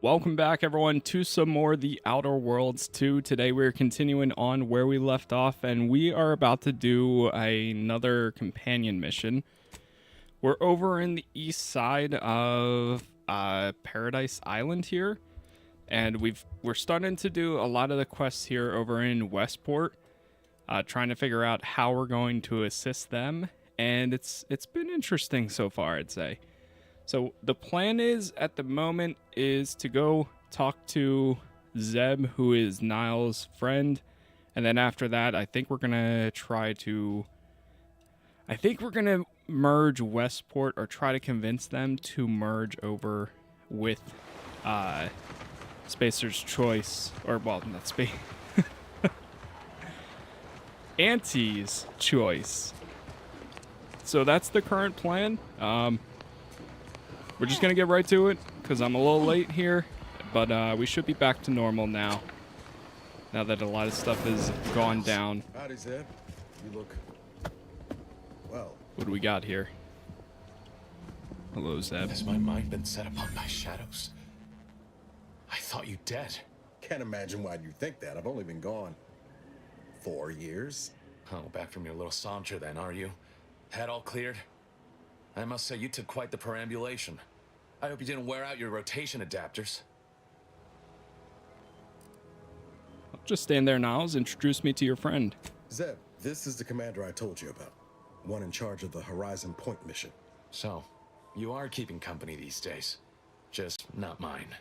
Welcome back, everyone, to some more The Outer Worlds 2. Today we're continuing on where we left off, and we are about to do another companion mission. We're over in the east side of Paradise Island here, and we're starting to do a lot of the quests here over in Westport, trying to figure out how we're going to assist them, and it's been interesting so far, I'd say. So the plan is, at the moment, is to go talk to Zeb, who is Niles' friend. And then after that, I think we're going to merge Westport, or try to convince them to merge over with Spacer's Choice. Or, well, not Space. Auntie's Choice. So that's the current plan. We're just going to get right to it, because I'm a little late here, but we should be back to normal now that a lot of stuff has gone down. Howdy, Zeb. You look... well. What do we got here? Hello, Zeb. Has my mind been set upon by shadows? I thought you dead. Can't imagine why you think that. I've only been gone 4 years. Oh, back from your little saunter then, are you? Head all cleared? I must say, you took quite the perambulation. I hope you didn't wear out your rotation adapters. Just stand there, Niles. Introduce me to your friend. Zeb, this is the commander I told you about. One in charge of the Horizon Point mission. So, you are keeping company these days. Just not mine.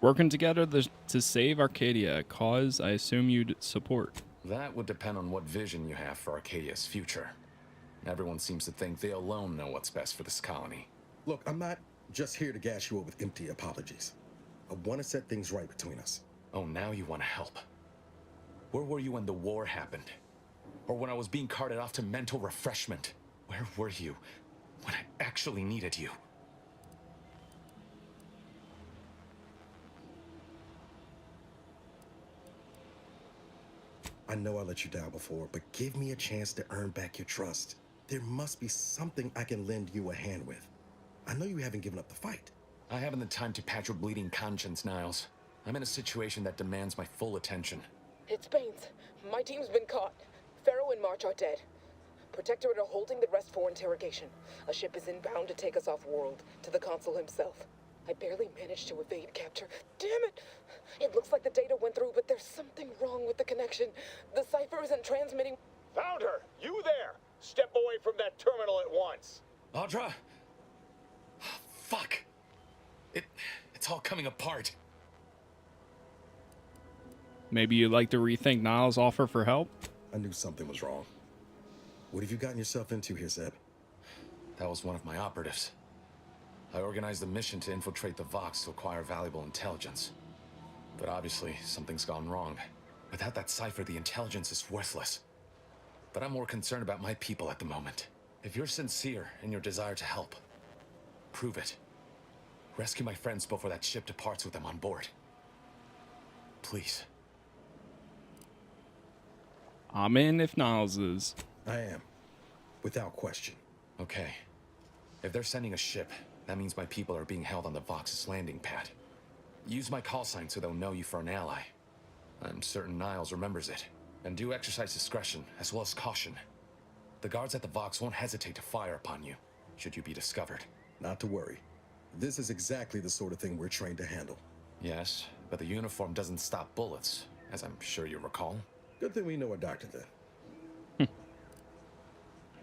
Working together to save Arcadia, a cause I assume you'd support. That would depend on what vision you have for Arcadia's future. Everyone seems to think they alone know what's best for this colony. Look, I'm not just here to gas you up with empty apologies. I want to set things right between us. Oh, now you want to help. Where were you when the war happened? Or when I was being carted off to mental refreshment? Where were you when I actually needed you? I know I let you down before, but give me a chance to earn back your trust. There must be something I can lend you a hand with. I know you haven't given up the fight. I haven't the time to patch your bleeding conscience, Niles. I'm in a situation that demands my full attention. It's Baines. My team's been caught. Pharaoh and March are dead. Protectorate are holding the rest for interrogation. A ship is inbound to take us off-world, to the consul himself. I barely managed to evade capture. Damn it! It looks like the data went through, but there's something wrong with the connection. The cipher isn't transmitting. Found her! You there! Step away from that terminal at once! Audra? Fuck! It's all coming apart. Maybe you'd like to rethink Niles' offer for help? I knew something was wrong. What have you gotten yourself into here, Zeb? That was one of my operatives. I organized a mission to infiltrate the Vox to acquire valuable intelligence. But obviously, something's gone wrong. Without that cipher, the intelligence is worthless. But I'm more concerned about my people at the moment. If you're sincere in your desire to help, prove it. Rescue my friends before that ship departs with them on board. Please. I'm in if Niles is. I am. Without question. Okay. If they're sending a ship, that means my people are being held on the Vox's landing pad. Use my call sign so they'll know you for an ally. I'm certain Niles remembers it. And do exercise discretion, as well as caution. The guards at the Vox won't hesitate to fire upon you, should you be discovered. Not to worry. This is exactly the sort of thing we're trained to handle. Yes, but the uniform doesn't stop bullets, as I'm sure you recall. Good thing we know a doctor then.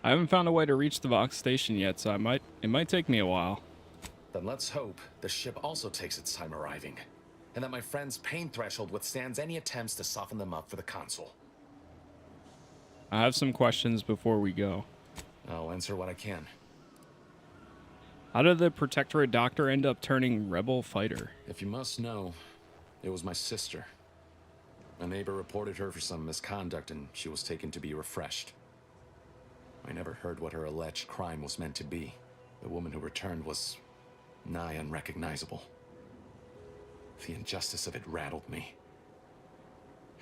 I haven't found a way to reach the Vox station yet, so it might take me a while. Then let's hope the ship also takes its time arriving, and that my friend's pain threshold withstands any attempts to soften them up for the consul. I have some questions before we go. I'll answer what I can. How did the Protectorate doctor end up turning rebel fighter? If you must know, it was my sister. A neighbor reported her for some misconduct, and she was taken to be refreshed. I never heard what her alleged crime was meant to be. The woman who returned was nigh unrecognizable. The injustice of it rattled me.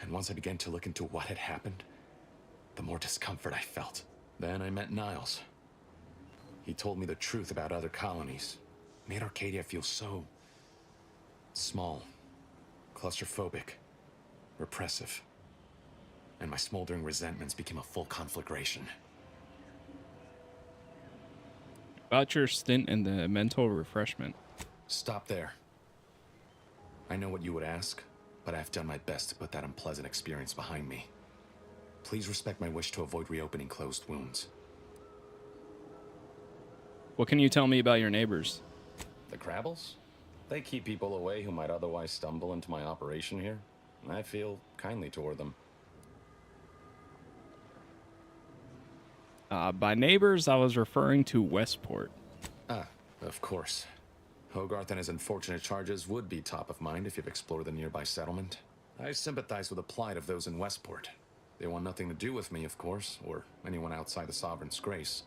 And once I began to look into what had happened, the more discomfort I felt. Then I met Niles. He told me the truth about other colonies. Made Arcadia feel so... small. Claustrophobic. Repressive. And my smoldering resentments became a full conflagration. About your stint in the mental refreshment. Stop there. I know what you would ask, but I've done my best to put that unpleasant experience behind me. Please respect my wish to avoid reopening closed wounds. What can you tell me about your neighbors? The Crabbles? They keep people away who might otherwise stumble into my operation here. I feel kindly toward them. By neighbors, I was referring to Westport. Ah, of course. Hogarth and his unfortunate charges would be top of mind if you've explored the nearby settlement. I sympathize with the plight of those in Westport. They want nothing to do with me, of course, or anyone outside the Sovereign's grace,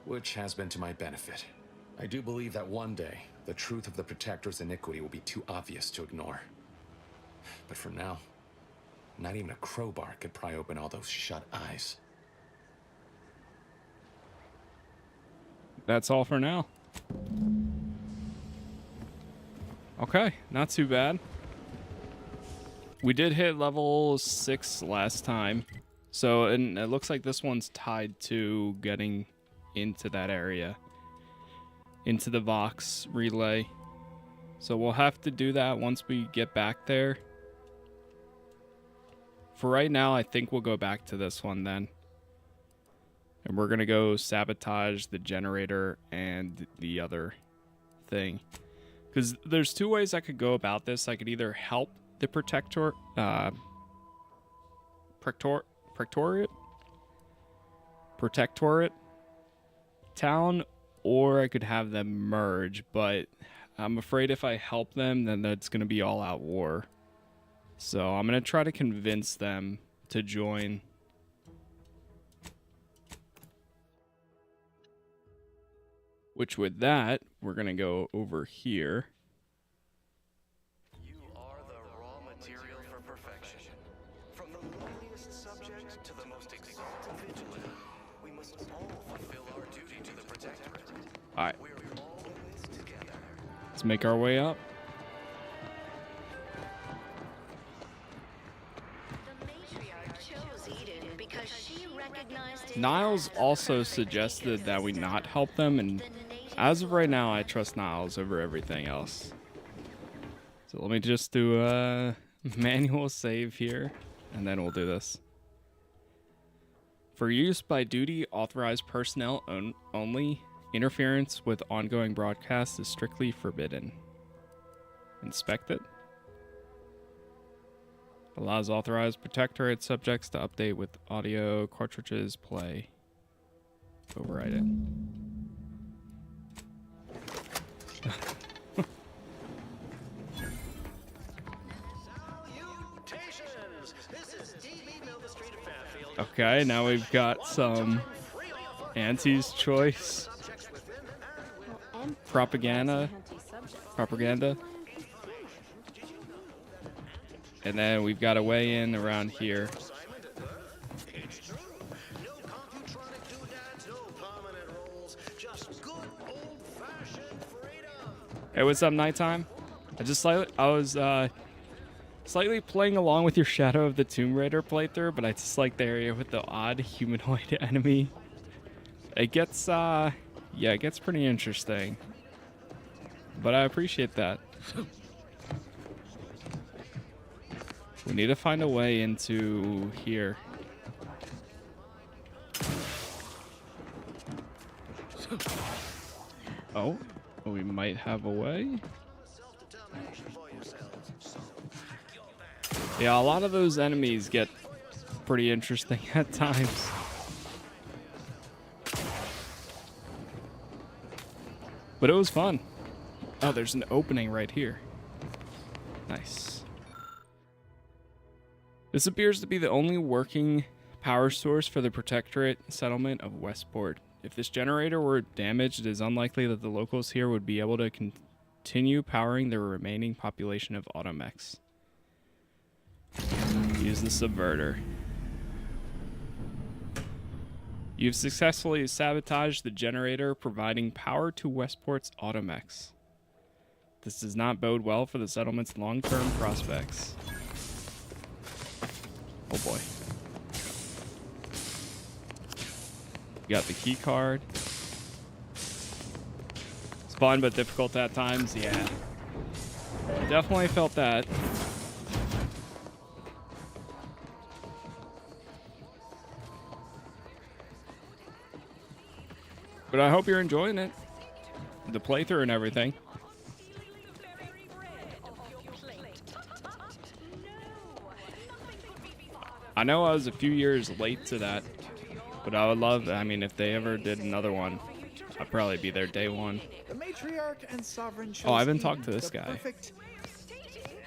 which has been to my benefit. I do believe that one day, the truth of the Protector's iniquity will be too obvious to ignore. But for now, not even a crowbar could pry open all those shut eyes. That's all for now. Okay, not too bad. We did hit level 6 last time. So, and it looks like this one's tied to getting into that area. Into the Vox relay. So we'll have to do that once we get back there. For right now, I think we'll go back to this one then. And we're going to go sabotage the generator and the other thing. Because there's two ways I could go about this. I could either help the Protectorate town, or I could have them merge. But I'm afraid if I help them, then that's going to be all-out war. So I'm going to try to convince them to join. Which with that, we're going to go over here. You are the raw material for perfection. From the lowliest subject to the most exalted vigilant, we must all fulfill our duty to the Protectorate. All right. We're all in this together. Let's make our way up. The matriarch chose Eden because she recognized Niles also suggested that we not help them, and as of right now, I trust Niles over everything else. So let me just do a manual save here, and then we'll do this. For use by duty authorized personnel only, interference with ongoing broadcasts is strictly forbidden. Inspect it. Allows authorized Protectorate subjects to update with audio cartridges play. Override it. Okay, now we've got some Auntie's Choice propaganda. And then we've got a way in around here. Hey, what's up, Nighttime? I was slightly playing along with your Shadow of the Tomb Raider playthrough, but I just like the area with the odd humanoid enemy. It gets, yeah, it gets pretty interesting. But I appreciate that. We need to find a way into here. Oh, we might have a way. Yeah, a lot of those enemies get pretty interesting at times. But it was fun. Oh, there's an opening right here. Nice. This appears to be the only working power source for the Protectorate settlement of Westport. If this generator were damaged, it is unlikely that the locals here would be able to continue powering the remaining population of automechs. Use the subverter. You've successfully sabotaged the generator providing power to Westport's Automex. This does not bode well for the settlement's long-term prospects. Oh boy. You got the key card. It's fun but difficult at times, yeah. Definitely felt that. But I hope you're enjoying it. The playthrough and everything. I know I was a few years late to that, but I would love, I mean, if they ever did another one, I'd probably be there day one. The matriarch and sovereign Oh, I haven't chose talked to Eden, this the guy. Perfect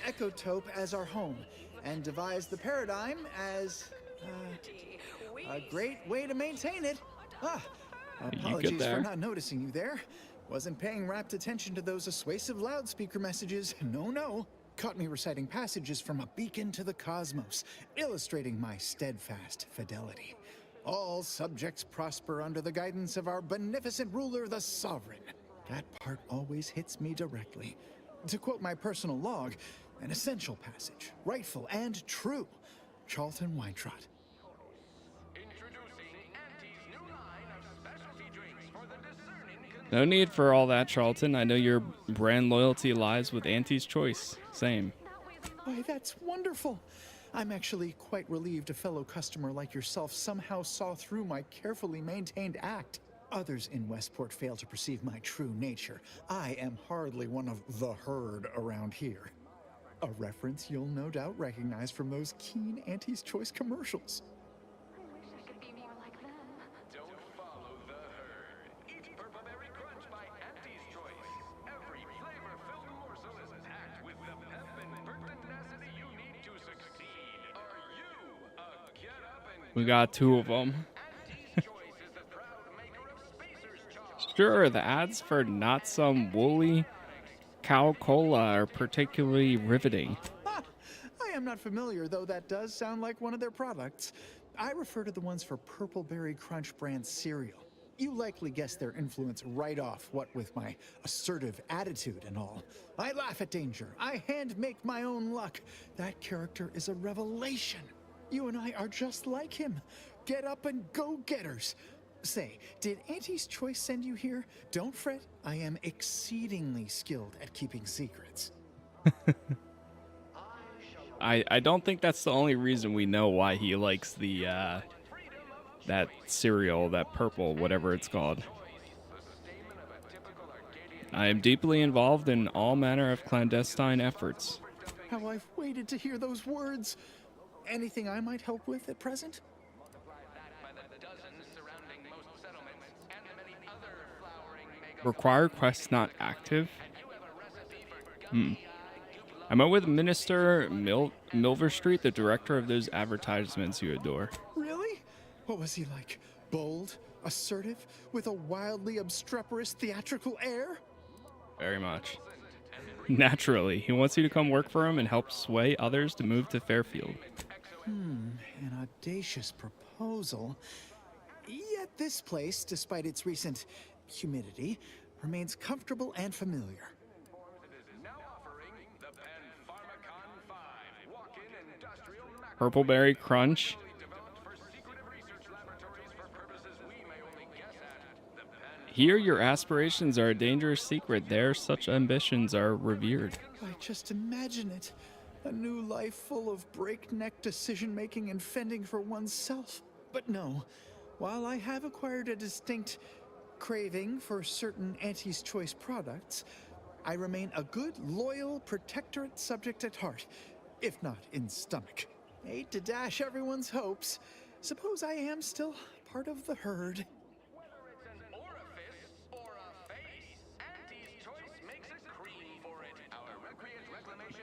ecotope as our home, and devised the paradigm as a great way to maintain it. Apologies there. for not noticing you there. Wasn't paying rapt attention to those assuasive loudspeaker messages. No. Caught me reciting passages from a beacon to the cosmos, illustrating my steadfast fidelity. All subjects prosper under the guidance of our beneficent ruler, the sovereign. That part always hits me directly. To quote my personal log, an essential passage, rightful and true. Charlton Weintrot. No need for all that, Charlton. I know your brand loyalty lies with Auntie's Choice. Same. Why, that's wonderful. I'm actually quite relieved a fellow customer like yourself somehow saw through my carefully maintained act. Others in Westport fail to perceive my true nature. I am hardly one of the herd around here. A reference you'll no doubt recognize from those keen Auntie's Choice commercials. Don't follow the herd. Eat Purple Berry Crunch by Auntie's Choice. Every flavor-filled morsel is packed with the pep and pertinacity you need to succeed. Are you a get-up and We got two of them. Auntie's Choice is the proud maker of Spacer's Chow. Sure, the ads for Not Some Woolly Cow Cola are particularly riveting. I am not familiar, though that does sound like one of their products. I refer to the ones for Purple Berry Crunch brand cereal. You likely guessed their influence right off, what with my assertive attitude and all. I laugh at danger. I hand make my own luck. That character is a revelation. You and I are just like him. Get up and go-getters. Say, did Auntie's Choice send you here? Don't fret, I am exceedingly skilled at keeping secrets. I don't think that's the only reason we know why he likes the that cereal, that purple, whatever it's called. I am deeply involved in all manner of clandestine efforts. How I've waited to hear those words. Anything I might help with at present? Required quest not active? I met with Minister Milverstreet, the director of those advertisements you adore. Really? What was he like? Bold? Assertive? With a wildly obstreperous theatrical air? Very much. Naturally, he wants you to come work for him and help sway others to move to Fairfield. An audacious proposal. Yet this place, despite its recent humidity, remains comfortable and familiar. Purple Berry Crunch. Here, your aspirations are a dangerous secret. There, such ambitions are revered. I just imagine it. A new life full of breakneck decision-making and fending for oneself. But no, while I have acquired a distinct craving for certain Auntie's Choice products, I remain a good, loyal, protectorate subject at heart, if not in stomach. Hate to dash everyone's hopes. Suppose I am still part of the herd.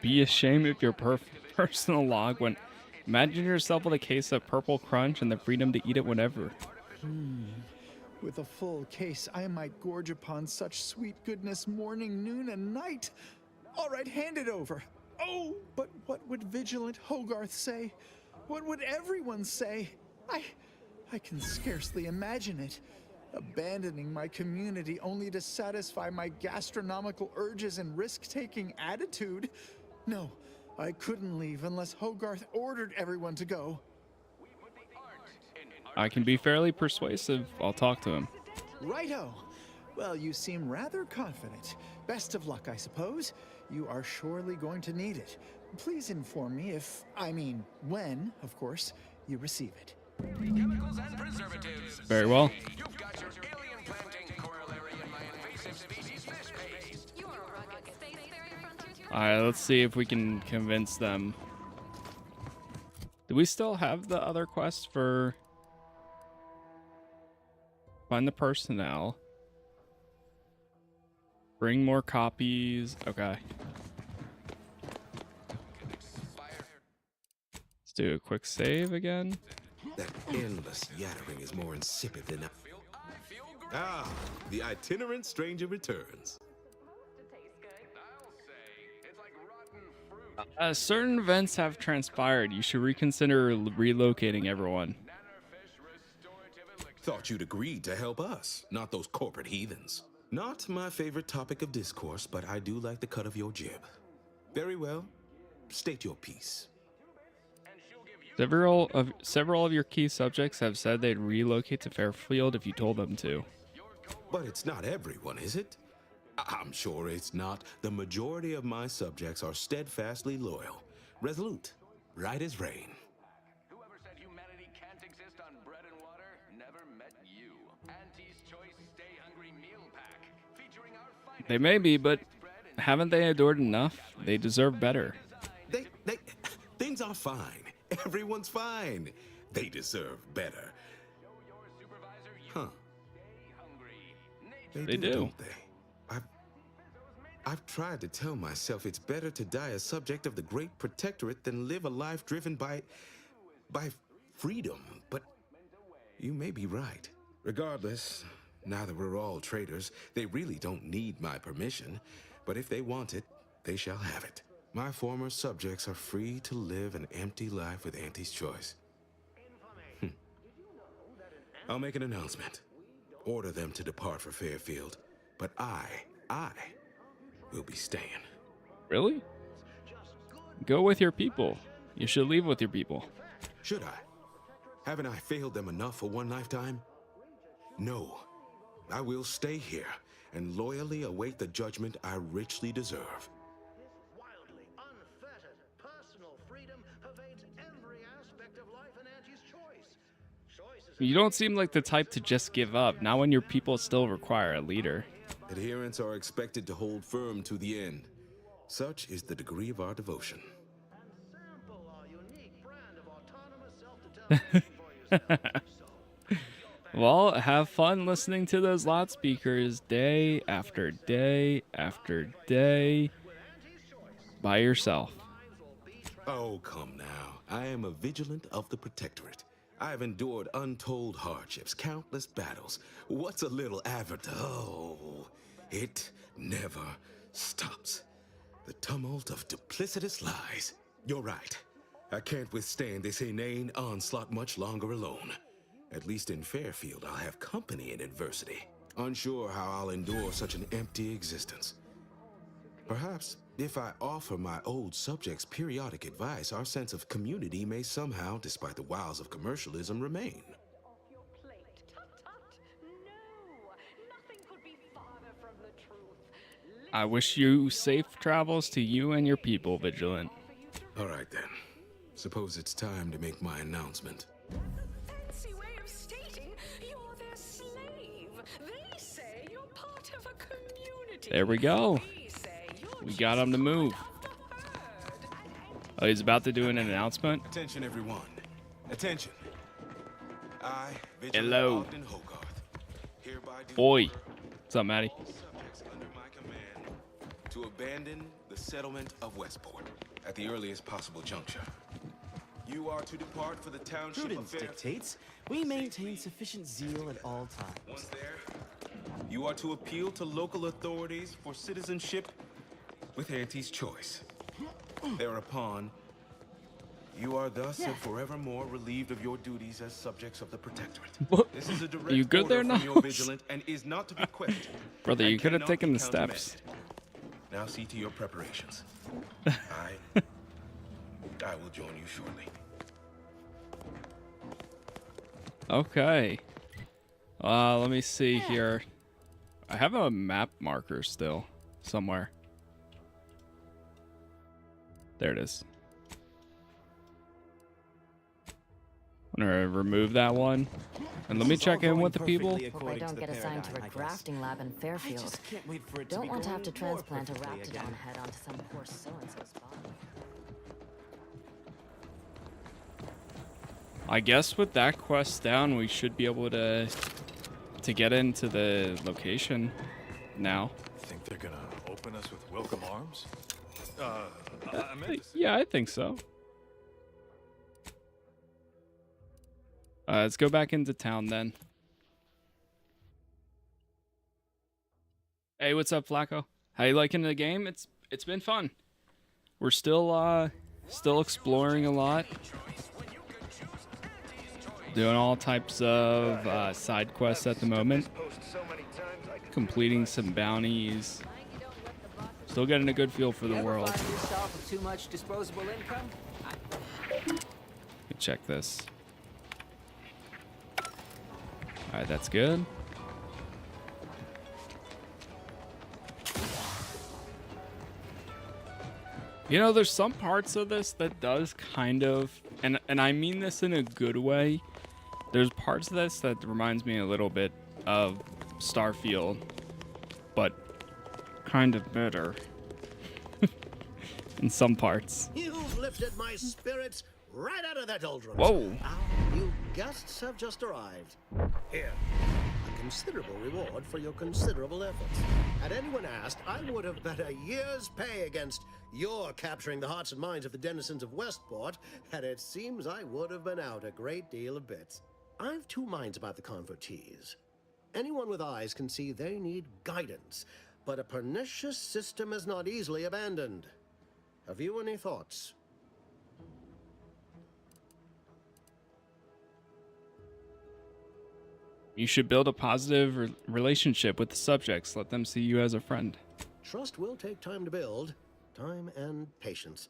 Be ashamed of your personal log when imagine yourself with a case of Purple Crunch and the freedom to eat it whenever. With a full case, I might gorge upon such sweet goodness morning, noon, and night. All right, hand it over. Oh, but what would vigilant Hogarth say? What would everyone say? I can scarcely imagine it. Abandoning my community only to satisfy my gastronomical urges and risk-taking attitude. No, I couldn't leave unless Hogarth ordered everyone to go. I can be fairly persuasive. I'll talk to him. Righto. Well, you seem rather confident. Best of luck, I suppose. You are surely going to need it. Please inform me when, of course, you receive it. Chemicals and preservatives. Very well. You've got your alien planting corollary in my invasive species fish paste. You are a rugged spacefaring frontier. Alright, let's see if we can convince them. Do we still have the other quest for find the personnel? Bring more copies. Okay. Let's do a quick save again. That endless yattering is more insipid than Ah, the itinerant stranger returns. I'll say it's like rotten fruit. Certain events have transpired. You should reconsider relocating everyone. Nannerfish restorative elixir. Thought you'd agreed to help us, not those corporate heathens. Not my favorite topic of discourse, but I do like the cut of your jib. Very well. State your piece. Several of your key subjects have said they'd relocate to Fairfield if you told them to. But it's not everyone, is it? I'm sure it's not. The majority of my subjects are steadfastly loyal, resolute, right as rain. Whoever said humanity can't exist on bread and water never met you. Auntie's Choice Stay Hungry Meal Pack, featuring our finest. They may be, but haven't they adored enough? They deserve better. Things are fine. Everyone's fine. They deserve better. Huh. They do. Don't they? I've tried to tell myself it's better to die a subject of the Great Protectorate than live a life driven by freedom, but you may be right. Regardless, now that we're all traitors, they really don't need my permission, but if they want it, they shall have it. My former subjects are free to live an empty life with Auntie's Choice. I'll make an announcement. Order them to depart for Fairfield, but I will be staying. Really? Go with your people. You should leave with your people. Should I? Haven't I failed them enough for one lifetime? No. I will stay here and loyally await the judgment I richly deserve. Wildly unfettered personal freedom pervades every aspect of life in Auntie's Choice. You don't seem like the type to just give up, not when your people still require a leader. Adherents are expected to hold firm to the end. Such is the degree of our devotion. Sample our unique brand of autonomous self-determination for yourself. Well, have fun listening to those loudspeakers day after day after day by yourself. Oh, come now. I am a vigilant of the Protectorate. I have endured untold hardships, countless battles. What's a little avatar? Oh, it never stops. The tumult of duplicitous lies. You're right. I can't withstand this inane onslaught much longer alone. At least in Fairfield, I'll have company in adversity. Unsure how I'll endure such an empty existence. Perhaps, if I offer my old subjects periodic advice, our sense of community may somehow, despite the wiles of commercialism, remain. Off your plate. Tut tut. No, nothing could be farther from the truth. I wish you safe travels to you and your people, Vigilant. All right, then. Suppose it's time to make my announcement. Fancy way of stating you're their slave. They say you're part of a community. There we go. We say you're We got him to move. Oh, he's about to do an announcement. Attention, everyone. Attention. I, Vigilant Hello. Ogden Hogarth, hereby do Oi. order What's up, Maddie? all subjects under my command to abandon the settlement of Westport at the earliest possible juncture. You are to depart for the township Prudence of Fairfield. dictates we maintain sufficient zeal at all times. Once there, you are to appeal to local authorities for citizenship with Auntie's Choice. Thereupon, You are thus and forevermore relieved of your duties as subjects of the Protectorate. What? This is a direct Are you good order there, from your Niles? vigilant and is not to be questioned. Brother, and you could have cannot taken be the steps. countermanded. Now see to your preparations. I will join you shortly. Okay. Let me see here. I have a map marker still somewhere. There it is. I'm gonna remove that one. And let me check in with the people. Hope I don't get assigned to a grafting lab in Fairfield. Don't want to have to transplant a raptidon head onto some poor so-and-so's body. I guess with that quest down, we should be able to get into the location now. Think they're gonna open us with welcome arms? Yeah, I think so. Let's go back into town then. Hey, what's up, Flacco? How you liking the game? It's been fun. We're still exploring a lot. Doing all types of side quests at the moment. Completing some bounties. Still getting a good feel for the world. Find yourself with too much disposable income? Let me check this. Alright, that's good. You know, there's some parts of this that does kind of, and I mean this in a good way. There's parts of this that reminds me a little bit of Starfield, but kind of better in some parts. You've lifted my spirits right out of that doldrums. Whoa. Our new guests have just arrived. Here, a considerable reward for your considerable efforts. Had anyone asked, I would have bet a year's pay against your capturing the hearts and minds of the denizens of Westport, and it seems I would have been out a great deal of bits. I've two minds about the convertees. Anyone with eyes can see they need guidance, but a pernicious system is not easily abandoned. Have you any thoughts? You should build a positive relationship with the subjects. Let them see you as a friend. Trust will take time to build, time and patience.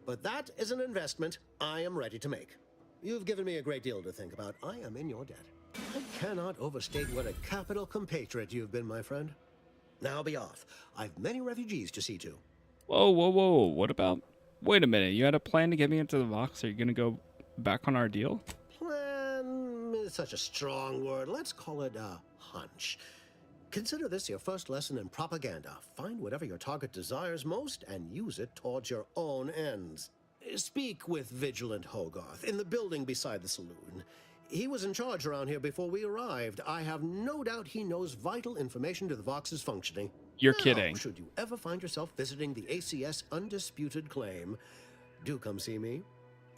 But that is an investment I am ready to make. You've given me a great deal to think about. I am in your debt. I cannot overstate what a capital compatriot you've been, my friend. Now be off. I've many refugees to see to. Whoa, whoa, whoa. What about... Wait a minute. You had a plan to get me into the Vox. Are you going to go back on our deal? Plan is such a strong word. Let's call it a hunch. Consider this your first lesson in propaganda. Find whatever your target desires most and use it towards your own ends. Speak with Vigilant Hogarth in the building beside the saloon. He was in charge around here before we arrived. I have no doubt he knows vital information to the Vox's functioning. You're Now, kidding. Should you ever find yourself visiting the ACS Undisputed Claim, do come see me.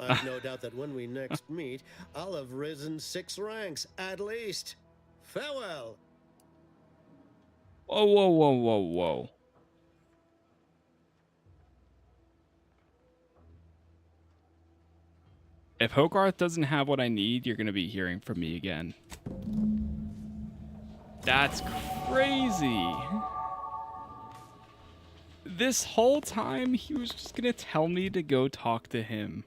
I've no doubt that when we next meet, I'll have risen 6 ranks, at least. Farewell. Whoa, whoa, whoa, whoa, whoa. If Hogarth doesn't have what I need, you're going to be hearing from me again. That's crazy. This whole time, he was just going to tell me to go talk to him.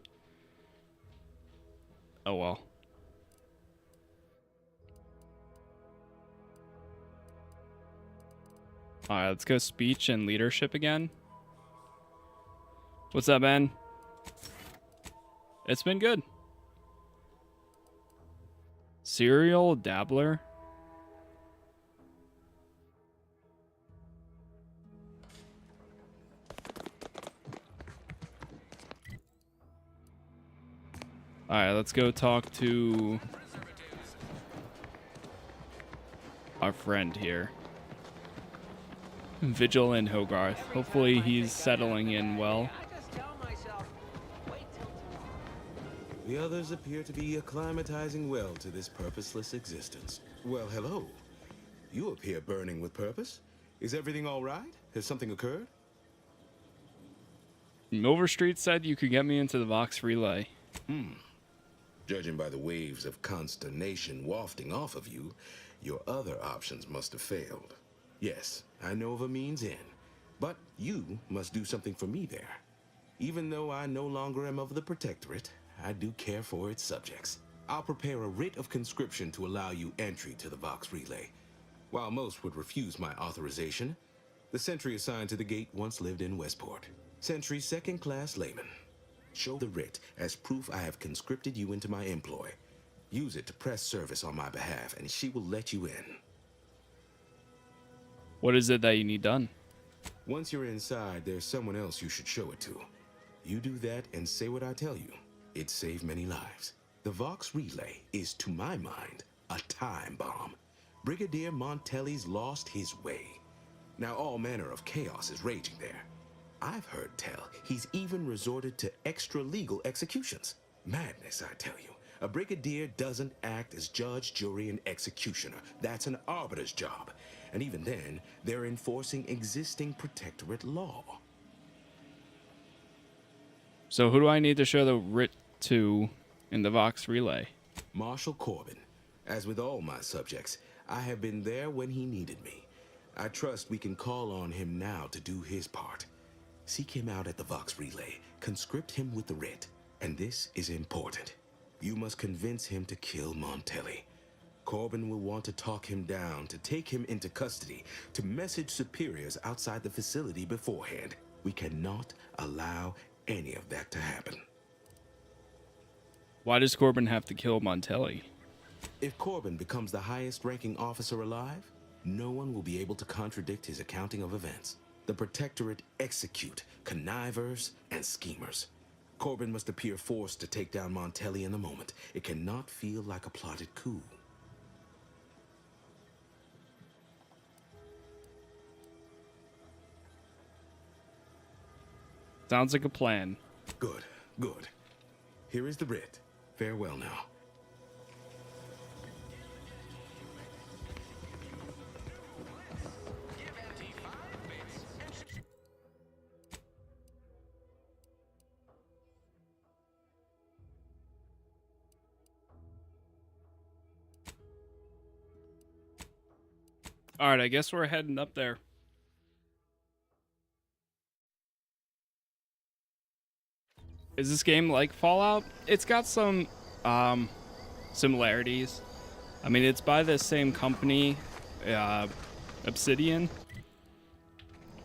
Oh, well. Alright, let's go speech and leadership again. What's up, man? It's been good. Serial dabbler? Alright, let's go talk to our friend here. Vigilant Hogarth. Hopefully he's settling in well. The others appear to be acclimatizing well to this purposeless existence. Well, hello. You appear burning with purpose. Is everything all right? Has something occurred? Overstreet said you could get me into the Vox relay. Judging by the waves of consternation wafting off of you, your other options must have failed. Yes, I know of a means in, but you must do something for me there. Even though I no longer am of the Protectorate, I do care for its subjects. I'll prepare a writ of conscription to allow you entry to the Vox relay. While most would refuse my authorization, the sentry assigned to the gate once lived in Westport. Sentry second-class layman. Show the writ as proof I have conscripted you into my employ. Use it to press service on my behalf, and she will let you in. What is it that you need done? Once you're inside, there's someone else you should show it to. You do that and say what I tell you. It saved many lives. The Vox relay is, to my mind, a time bomb. Brigadier Montelli's lost his way. Now all manner of chaos is raging there. I've heard tell he's even resorted to extra-legal executions. Madness, I tell you. A brigadier doesn't act as judge, jury, and executioner. That's an arbiter's job. And even then, they're enforcing existing Protectorate law. So who do I need to show the writ to in the Vox relay? Marshal Corbin. As with all my subjects, I have been there when he needed me. I trust we can call on him now to do his part. Seek him out at the Vox relay, conscript him with the writ, and this is important. You must convince him to kill Montelli. Corbin will want to talk him down, to take him into custody, to message superiors outside the facility beforehand. We cannot allow any of that to happen. Why does Corbin have to kill Montelli? If Corbin becomes the highest-ranking officer alive, no one will be able to contradict his accounting of events. The Protectorate execute connivers and schemers. Corbin must appear forced to take down Montelli in the moment. It cannot feel like a plotted coup. Sounds like a plan. Good, good. Here is the writ. Farewell now. All right, I guess we're heading up there. Is this game like Fallout? It's got some similarities. I mean, it's by the same company, Obsidian,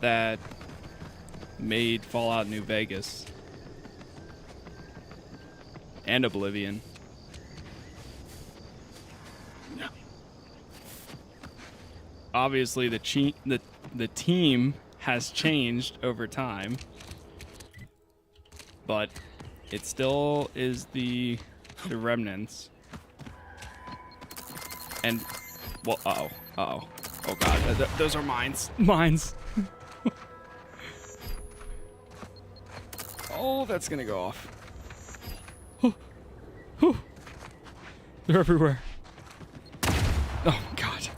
that made Fallout New Vegas and Oblivion. Obviously, the team has changed over time, but it still is the remnants. And well, oh god, those are mines. Oh, that's gonna go off. They're everywhere. Oh god.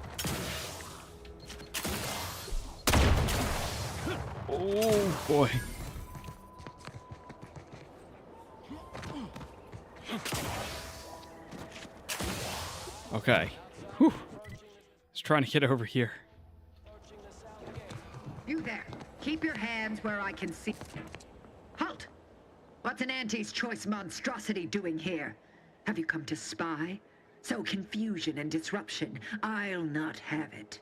Oh boy. Okay. Whew. Just trying to get over here. You there. Keep your hands where I can see. Halt! What's an Auntie's choice monstrosity doing here? Have you come to spy? So confusion and disruption. I'll not have it.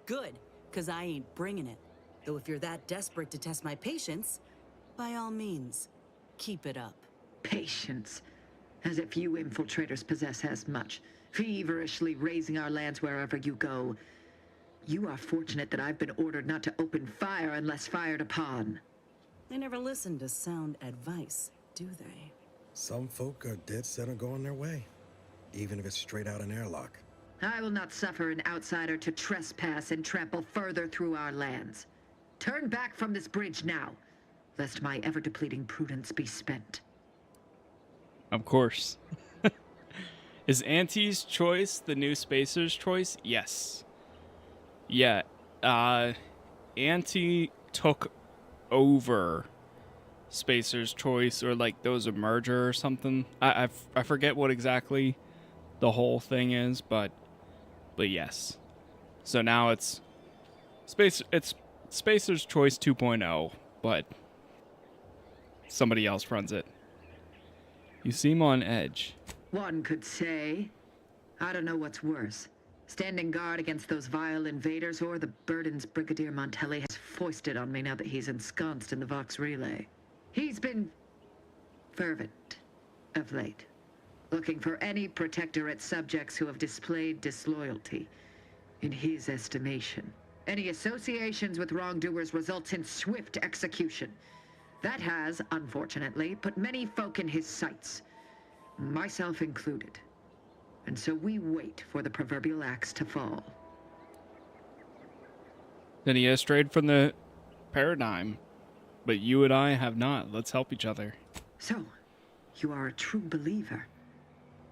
Good, because I ain't bringing it. Though if you're that desperate to test my patience, by all means, keep it up. Patience. As if you infiltrators possess as much. Feverishly raising our lands wherever you go. You are fortunate that I've been ordered not to open fire unless fired upon. They never listen to sound advice, do they? Some folk are dead set on going their way, even if it's straight out an airlock. I will not suffer an outsider to trespass and trample further through our lands. Turn back from this bridge now, lest my ever-depleting prudence be spent. Of course. Is Auntie's choice the new Spacer's choice? Yes. Yeah. Auntie took over Spacer's Choice, or like those a merger or something. I forget what exactly the whole thing is, but yes. So now it's Spacer's Choice 2.0, but somebody else runs it. You seem on edge. One could say. I don't know what's worse. Standing guard against those vile invaders, or the burdens Brigadier Montelli has foisted on me now that he's ensconced in the Vox relay. He's been fervent of late, looking for any Protectorate subjects who have displayed disloyalty. In his estimation, any associations with wrongdoers results in swift execution. That has, unfortunately, put many folk in his sights, myself included. And so we wait for the proverbial axe to fall. Then he has strayed from the paradigm. But you and I have not. Let's help each other. So, you are a true believer.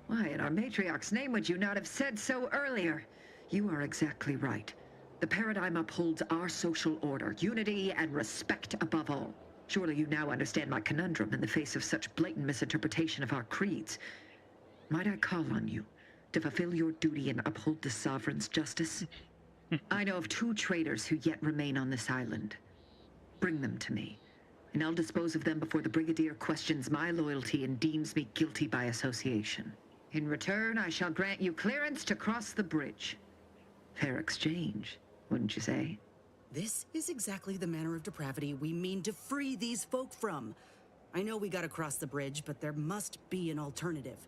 Why, in our matriarch's name would you not have said so earlier? You are exactly right. The paradigm upholds our social order, unity and respect above all. Surely you now understand my conundrum in the face of such blatant misinterpretation of our creeds. Might I call on you to fulfill your duty and uphold the Sovereign's justice? I know of 2 traitors who yet remain on this island. Bring them to me, and I'll dispose of them before the Brigadier questions my loyalty and deems me guilty by association. In return, I shall grant you clearance to cross the bridge. Fair exchange, wouldn't you say? This is exactly the manner of depravity we mean to free these folk from. I know we gotta cross the bridge, but there must be an alternative.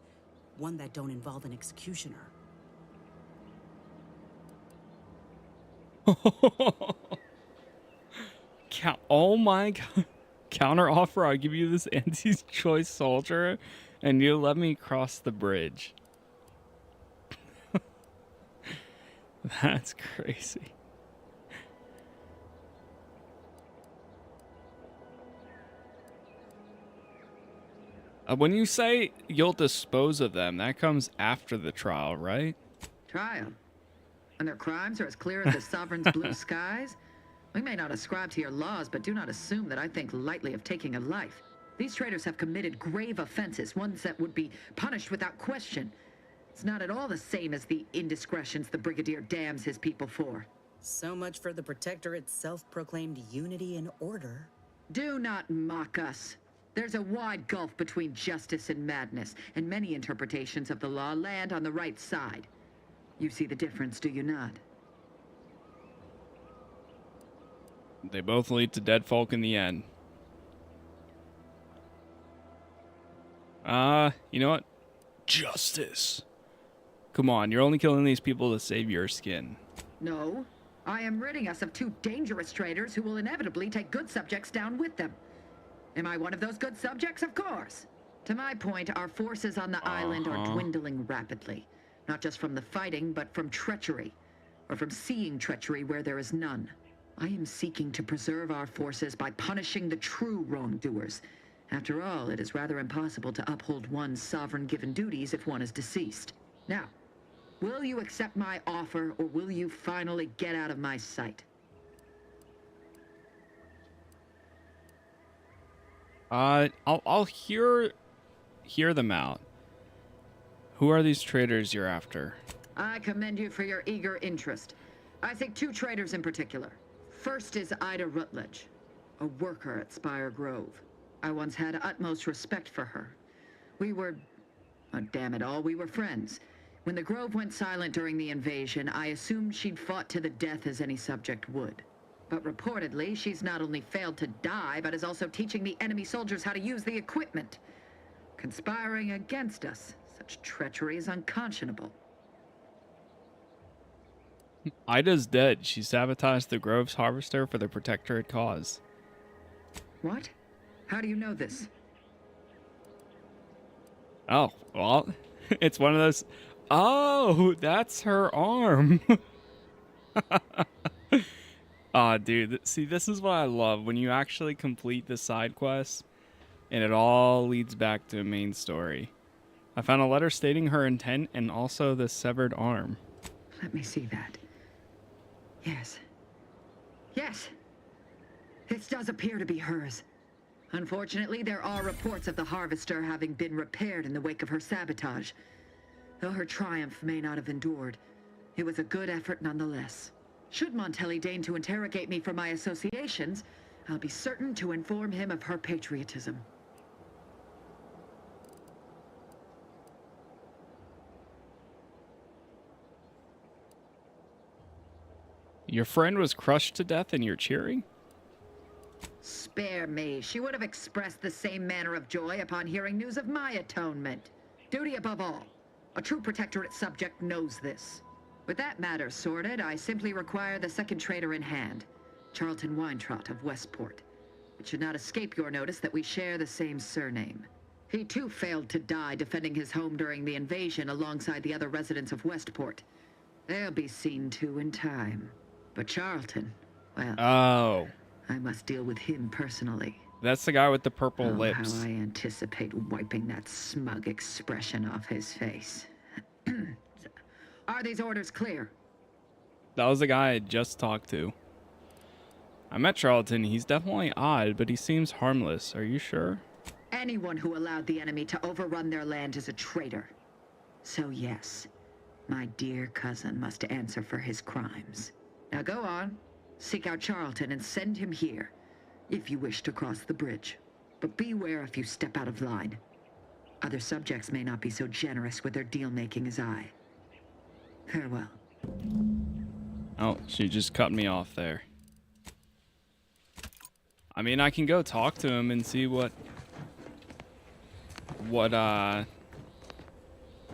One that don't involve an executioner. Oh my god. Counter offer, I'll give you this anti-choice soldier and you let me cross the bridge. That's crazy. When you say you'll dispose of them, that comes after the trial, right? Trial? And their crimes are as clear as the Sovereign's blue skies? We may not ascribe to your laws, but do not assume that I think lightly of taking a life. These traitors have committed grave offenses, ones that would be punished without question. It's not at all the same as the indiscretions the Brigadier damns his people for. So much for the Protectorate's self-proclaimed unity and order. Do not mock us. There's a wide gulf between justice and madness, and many interpretations of the law land on the right side. You see the difference, do you not? They both lead to dead folk in the end. You know what? Justice. Come on, you're only killing these people to save your skin. No. I am ridding us of 2 dangerous traitors who will inevitably take good subjects down with them. Am I one of those good subjects? Of course. To my point, our forces on the island are dwindling rapidly. Not just from the fighting, but from treachery. Or from seeing treachery where there is none. I am seeking to preserve our forces by punishing the true wrongdoers. After all, it is rather impossible to uphold one's sovereign-given duties if one is deceased. Now, will you accept my offer, or will you finally get out of my sight? I'll hear them out. Who are these traitors you're after? I commend you for your eager interest. I think 2 traitors in particular. First is Ida Rutledge, a worker at Spire Grove. I once had utmost respect for her. We were, oh, damn it all, we were friends. When the Grove went silent during the invasion, I assumed she'd fought to the death as any subject would. But reportedly, she's not only failed to die, but is also teaching the enemy soldiers how to use the equipment. Conspiring against us. Such treachery is unconscionable. Ida's dead. She sabotaged the Grove's harvester for the Protectorate cause. What? How do you know this? Oh, well, it's one of those... Oh, that's her arm. Aw, dude, see, this is what I love. When you actually complete the side quest, and it all leads back to a main story. I found a letter stating her intent and also the severed arm. Let me see that. Yes. Yes! This does appear to be hers. Unfortunately, there are reports of the Harvester having been repaired in the wake of her sabotage. Though her triumph may not have endured, it was a good effort nonetheless. Should Montelli deign to interrogate me for my associations, I'll be certain to inform him of her patriotism. Your friend was crushed to death and you're cheering? Spare me. She would have expressed the same manner of joy upon hearing news of my atonement. Duty above all. A true Protectorate subject knows this. With that matter sorted, I simply require the second traitor in hand, Charlton Weintraut of Westport. It should not escape your notice that we share the same surname. He too failed to die defending his home during the invasion alongside the other residents of Westport. They'll be seen to in time. But Charlton, well... Oh. I must deal with him personally. That's the guy with the purple lips. How I anticipate wiping that smug expression off his face. Are these orders clear? That was the guy I just talked to. I met Charlton. He's definitely odd, but he seems harmless. Are you sure? Anyone who allowed the enemy to overrun their land is a traitor. So yes, my dear cousin must answer for his crimes. Now go on, seek out Charlton and send him here, if you wish to cross the bridge. But beware if you step out of line. Other subjects may not be so generous with their deal-making as I. Farewell. Oh, she just cut me off there. I mean, I can go talk to him and see what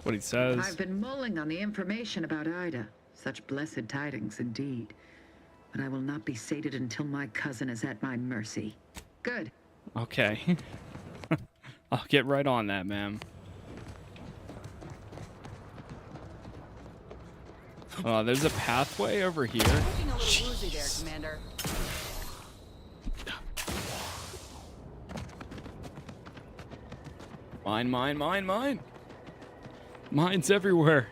he says. I've been mulling on the information about Ida. Such blessed tidings indeed. But I will not be sated until my cousin is at my mercy. Good. Okay. I'll get right on that, ma'am. There's a pathway over here. Looking a little woozy there, Commander. Mine, mine, mine, mine. Mine's everywhere.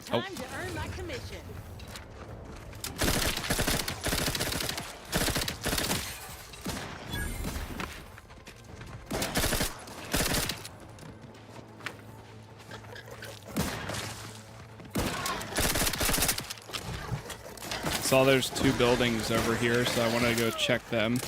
Time to earn my commission. Saw there's 2 buildings over here, so I want to go check them.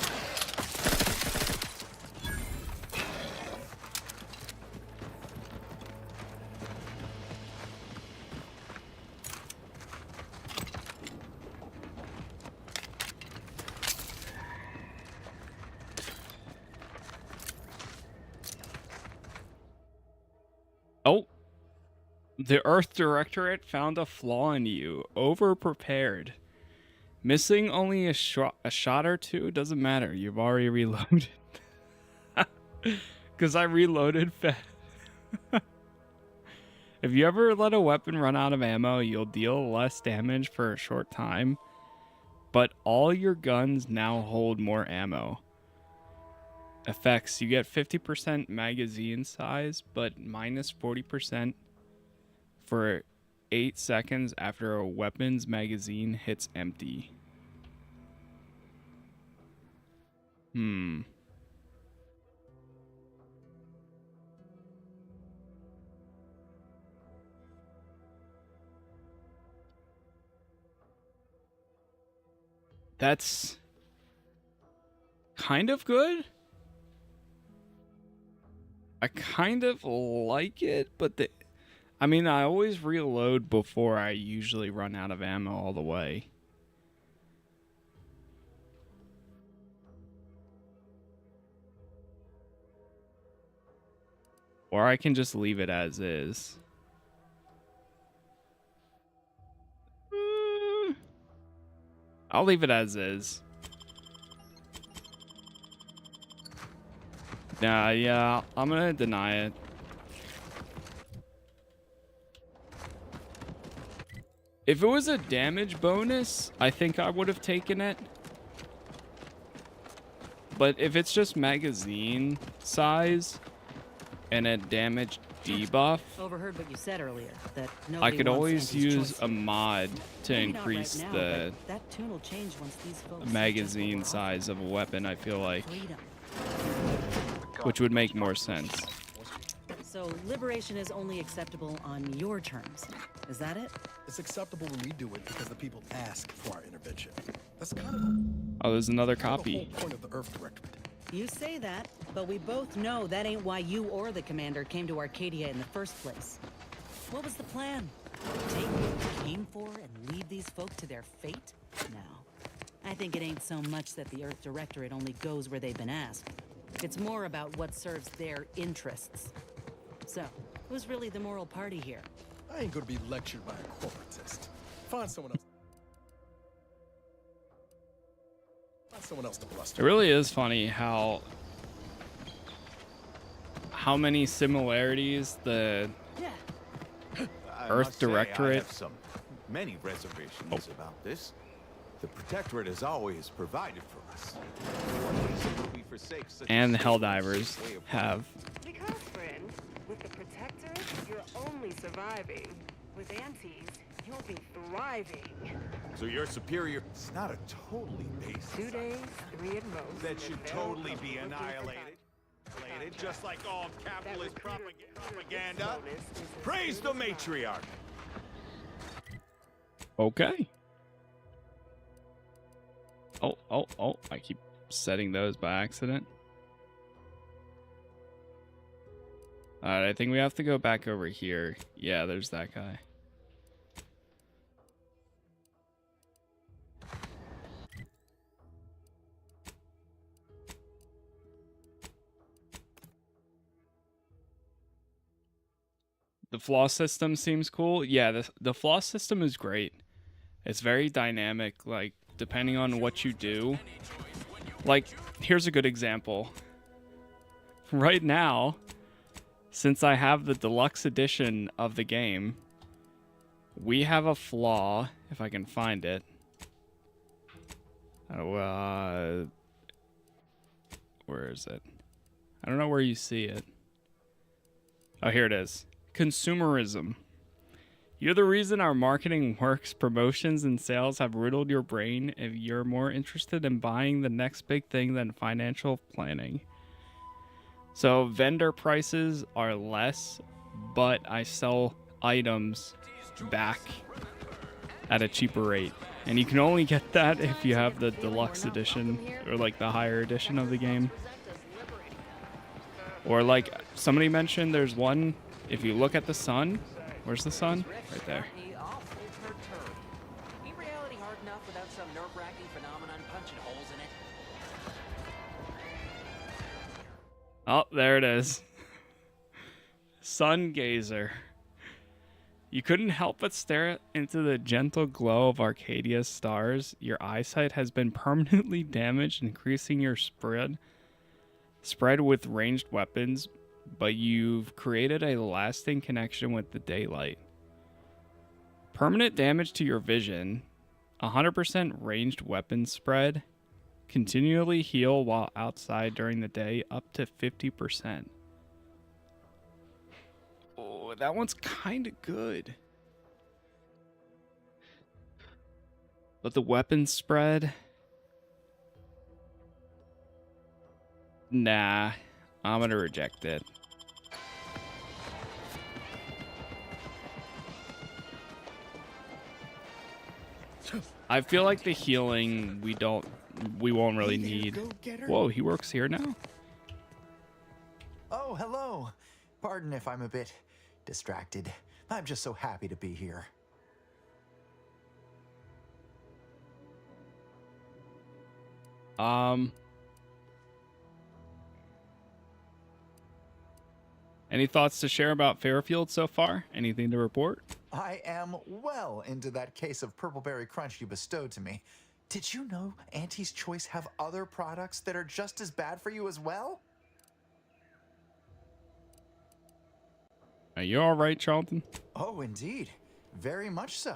Oh, the Earth Directorate found a flaw in you. Over-prepared. Missing only a shot or two? Doesn't matter. You've already reloaded. Because I reloaded fast. If you ever let a weapon run out of ammo, you'll deal less damage for a short time. But all your guns now hold more ammo. Effects. You get 50% magazine size, but minus 40% for 8 seconds after a weapon's magazine hits empty. That's kind of good. I kind of like it, but I mean, I always reload before I usually run out of ammo all the way. Or I can just leave it as is. I'll leave it as is. Nah, yeah, I'm gonna deny it. If it was a damage bonus, I think I would have taken it. But if it's just magazine size, and a damage debuff, Overheard what you said earlier, that I nobody could wants always Andy's use choice. a mod to Maybe not right increase now, the but that tune will change once these folks see just what magazine we're size of a weapon, I feel like, offering. Freedom. which would make more sense. So liberation is only acceptable on your terms. Is that it? It's acceptable when we do it because the people ask for our intervention. That's kind of Oh, there's another the whole copy. point of the Earth Directorate. You say that, but we both know that ain't why you or the commander came to Arcadia in the first place. What was the plan? Take what you came for and leave these folk to their fate? No. I think it ain't so much that the Earth Directorate only goes where they've been asked. It's more about what serves their interests. So, who's really the moral party here? I ain't gonna be lectured by a corporatist. Find someone else. Find someone else to It bluster. really is funny how many similarities the I Earth must say, I Directorate have many reservations about this. The Protectorate has always provided for us. What reason would we forsake such a and the stable Helldivers way of have. Because, friend, with the Protectorate, you're only surviving. With Antes, you'll be thriving. So you're superior. It's not a totally basic 2 days, 3 at most. that should totally be annihilated. Just like all capitalist propaganda. Praise the matriarch. Okay. Oh, I keep setting those by accident. Alright, I think we have to go back over here. Yeah, there's that guy. The floss system seems cool. Yeah, the floss system is great. It's very dynamic, like, depending on what you do. Like, here's a good example. Right now, since I have the deluxe edition of the game, we have a flaw, if I can find it. Where is it? I don't know where you see it. Oh, here it is. Consumerism. You're the reason our marketing works. Promotions and sales have riddled your brain if you're more interested in buying the next big thing than financial planning. So vendor prices are less, but I sell items back at a cheaper rate. And you can only get that if you have the deluxe edition or like the higher edition of the game. Or like somebody mentioned, there's one, if you look at the sun, where's the sun? Right there. Ain't reality hard enough without some nerve-wracking phenomenon punching holes in it? Oh, there it is. Sun gazer. You couldn't help but stare into the gentle glow of Arcadia's stars. Your eyesight has been permanently damaged, increasing your spread with ranged weapons, but you've created a lasting connection with the daylight. Permanent damage to your vision, 100% ranged weapon spread, continually heal while outside during the day, up to 50%. Oh, that one's kind of good. But the weapon spread, nah, I'm gonna reject it. I feel like the healing we won't really need. Whoa, he works here now? Oh, hello. Pardon if I'm a bit distracted. I'm just so happy to be here. Any thoughts to share about Fairfield so far? Anything to report? I am well into that case of Purpleberry Crunch you bestowed to me. Did you know Auntie's Choice have other products that are just as bad for you as well? Are you all right, Charlton? Oh, indeed. Very much so.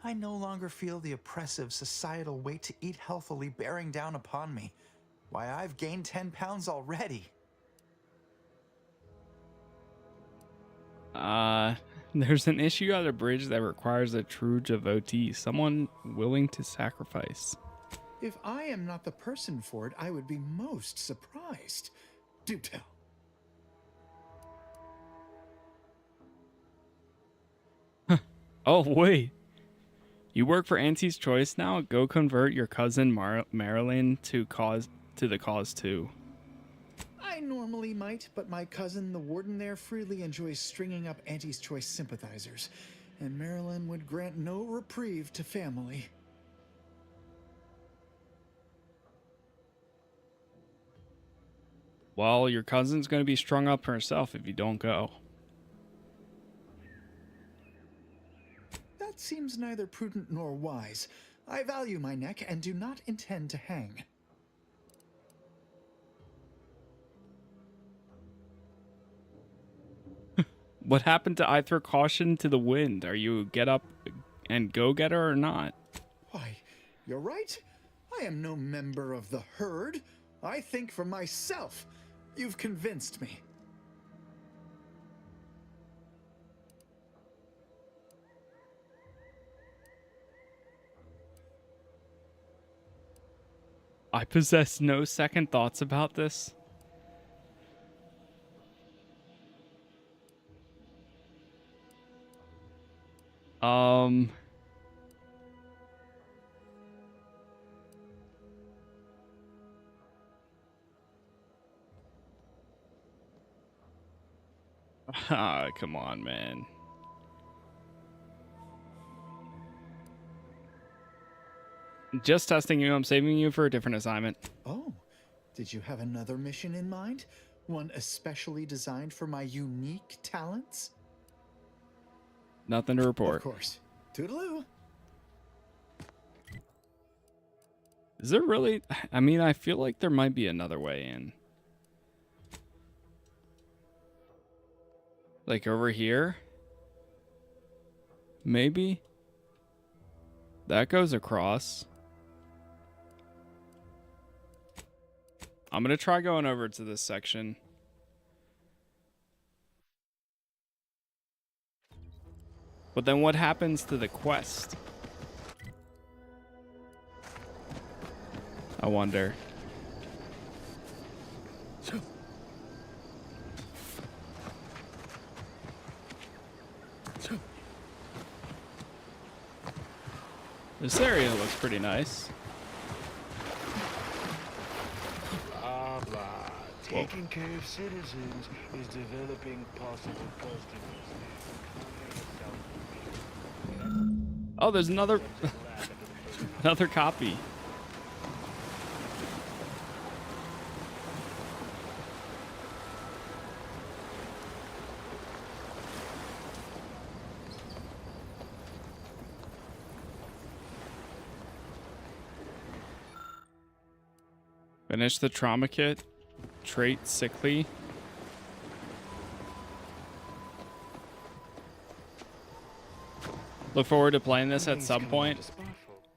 I no longer feel the oppressive societal weight to eat healthily bearing down upon me. Why, I've gained 10 pounds already. There's an issue at a bridge that requires a true devotee, someone willing to sacrifice. If I am not the person for it, I would be most surprised. Do tell. Oh, wait. You work for Auntie's Choice now? Go convert your cousin Marilyn to the cause too. I normally might, but my cousin, the warden there, freely enjoys stringing up Auntie's Choice sympathizers, and Marilyn would grant no reprieve to family. Well, your cousin's going to be strung up herself if you don't go. That seems neither prudent nor wise. I value my neck and do not intend to hang. What happened to I throw caution to the wind? Are you get up and go getter or not? Why, you're right. I am no member of the herd. I think for myself. You've convinced me. I possess no second thoughts about this. Ah, come on, man. Just testing you. I'm saving you for a different assignment. Oh, did you have another mission in mind? One especially designed for my unique talents? Nothing to report. Of course. Toodaloo. Is there really? I mean, I feel like there might be another way in. Like over here? Maybe? That goes across. I'm gonna try going over to this section. But then what happens to the quest? I wonder. This area looks pretty nice. Blah blah. Taking care of citizens is developing possible customers. Oh, there's another another copy. Finish the trauma kit. Trait sickly. Look forward to playing this at some point.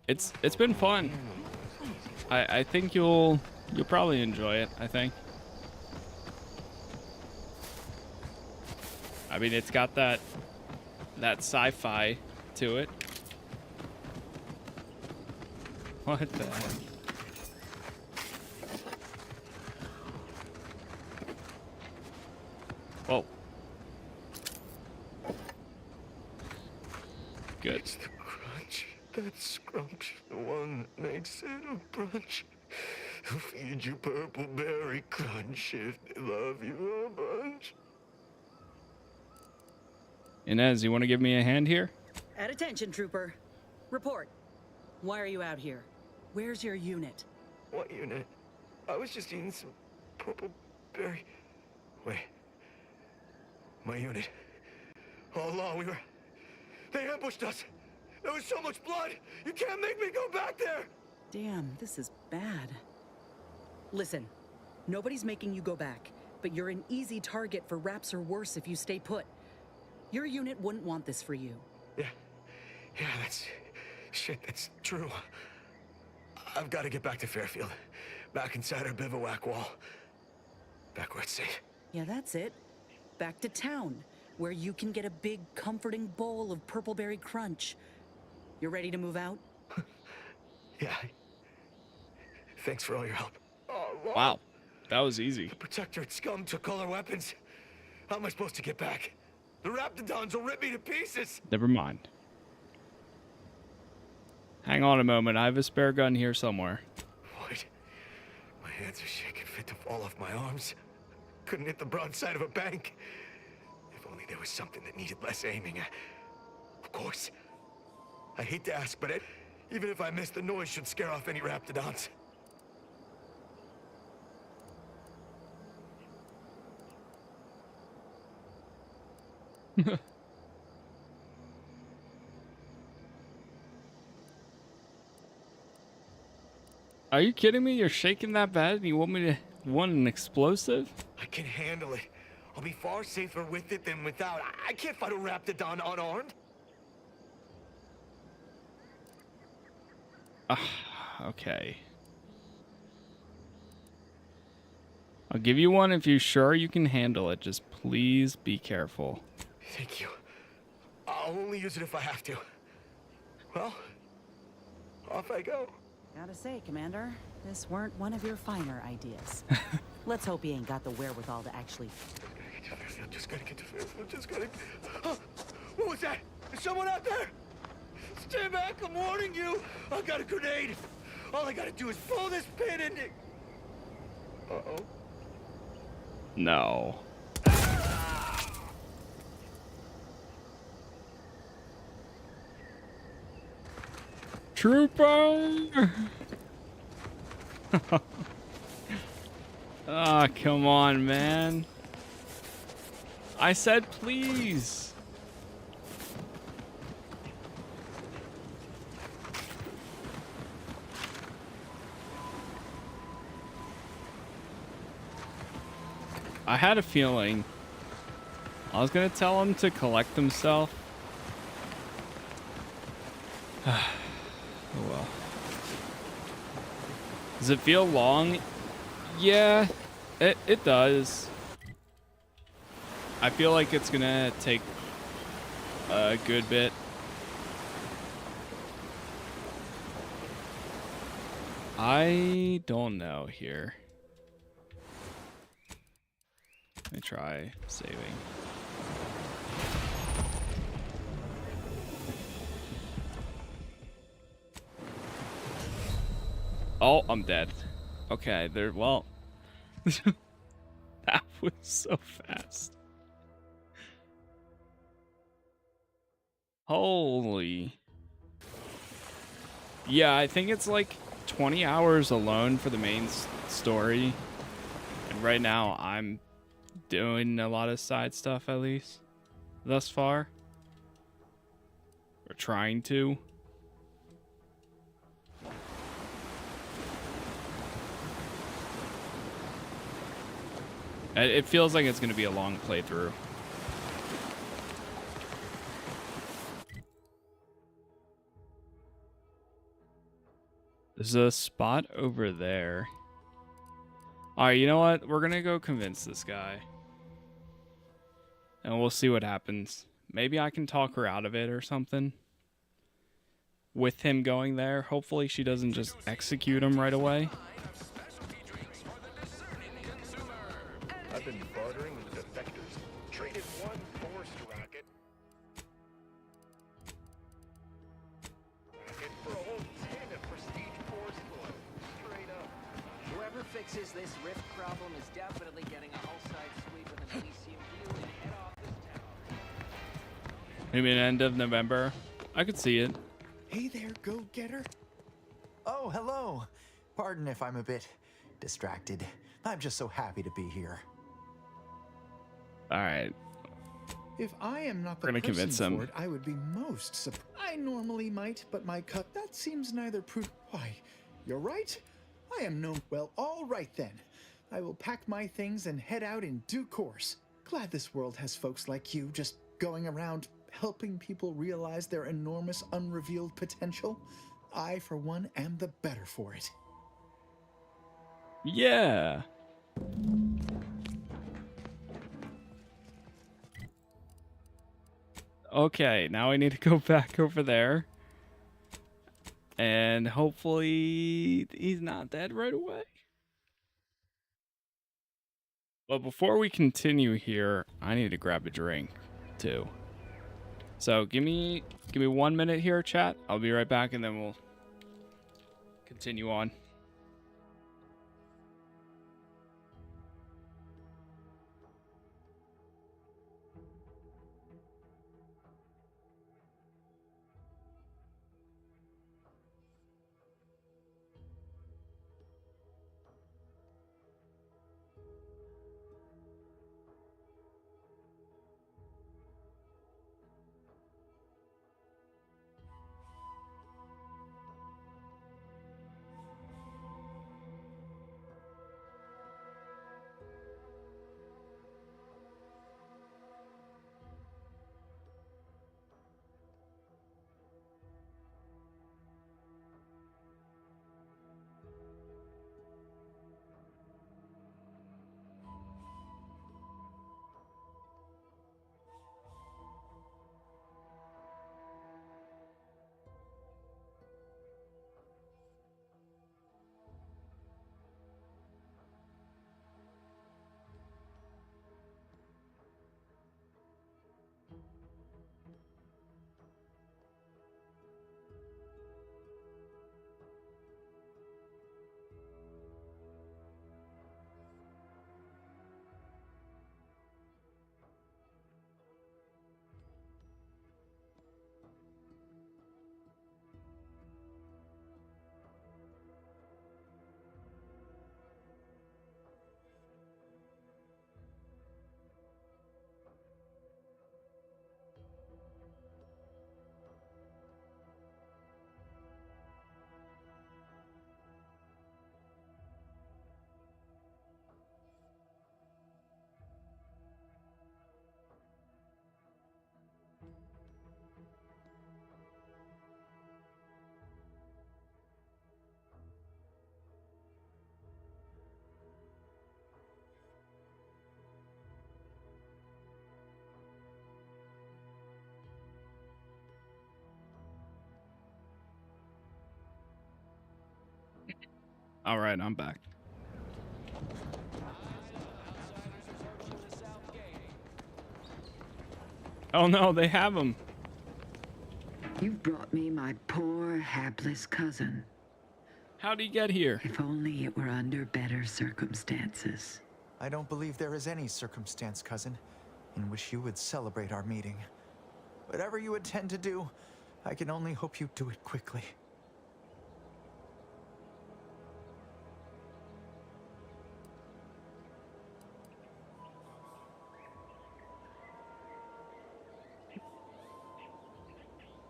It's been fun. I think you'll probably enjoy it, I think. I mean, it's got that sci-fi to it. What the heck? Oh. Good. It's the crunch. That scrunch. The one that makes it a brunch. Who feed you purple berry crunch if they love you a bunch. Inez, you want to give me a hand here? At attention, Trooper. Report. Why are you out here? Where's your unit? What unit? I was just eating some purple berry. Wait. My unit. All along they ambushed us. There was so much blood. You can't make me go back there. Damn, this is bad. Listen, nobody's making you go back, but you're an easy target for Raps or worse if you stay put. Your unit wouldn't want this for you. Yeah, that's true. I've got to get back to Fairfield. Back inside our bivouac wall. Back where it's safe. Yeah, that's it. Back to town, where you can get a big, comforting bowl of purpleberry crunch. You're ready to move out? Yeah. Thanks for all your help. Wow, that was easy. The Protectorate scum took all our weapons. How am I supposed to get back? The Raptidons will rip me to pieces. Never mind. Hang on a moment. I have a spare gun here somewhere. What? My hands are shaking fit to fall off my arms. Couldn't hit the broadside of a bank. If only there was something that needed less aiming. Of course. I hate to ask, but even if I miss, the noise should scare off any Raptidons. Are you kidding me? You're shaking that bad and you want me to want an explosive? I can handle it. I'll be far safer with it than without. I can't fight a Raptidon unarmed. Okay. I'll give you one if you're sure you can handle it. Just please be careful. Thank you. I'll only use it if I have to. Well, off I go. Gotta say, Commander, this weren't one of your finer ideas. Let's hope he ain't got the wherewithal to actually... Just gotta get to Fairfield. Just gotta... Oh, what was that? Is someone out there? Stay back, I'm warning you. I got a grenade. All I gotta do is pull this pin and... Uh-oh. No. Trooper! Ah, come on, man. I said please. I had a feeling. I was gonna tell him to collect himself. Oh well. Does it feel long? Yeah, it does. I feel like it's gonna take a good bit. I don't know here. Let me try saving. Oh, I'm dead. Okay, there. Well, that was so fast. Holy. Yeah, I think it's like 20 hours alone for the main story. And right now, I'm doing a lot of side stuff, at least, thus far. Or trying to. It feels like it's going to be a long playthrough. There's a spot over there. Alright, you know what? We're going to go convince this guy. And we'll see what happens. Maybe I can talk her out of it or something. With him going there. Hopefully she doesn't just execute him right away. I've been bartering with defectors. Traded one forced rocket for a whole tin of prestige force oil. Straight up. Whoever fixes this rift problem is definitely getting a hull-side sweep with an Elysium view and head off this town. Maybe an end of November. I could see it. Hey there, go-getter. Oh, hello. Pardon if I'm a bit distracted. I'm just so happy to be here. All right. If I am not the We're gonna person convince him. for it, I would be most surprised. I normally might, but my cut, that seems neither proof. Why, you're right. I am no... Well, all right then. I will pack my things and head out in due course. Glad this world has folks like you just going around helping people realize their enormous unrevealed potential. I, for one, am the better for it. Yeah. Okay, now I need to go back over there. And hopefully he's not dead right away. But before we continue here, I need to grab a drink too. So give me 1 minute here, chat. I'll be right back and then we'll continue on. All right, I'm back. Oh no, they have him. You've brought me my poor, hapless cousin. How'd he get here? If only it were under better circumstances. I don't believe there is any circumstance, cousin, in which you would celebrate our meeting. Whatever you intend to do, I can only hope you do it quickly.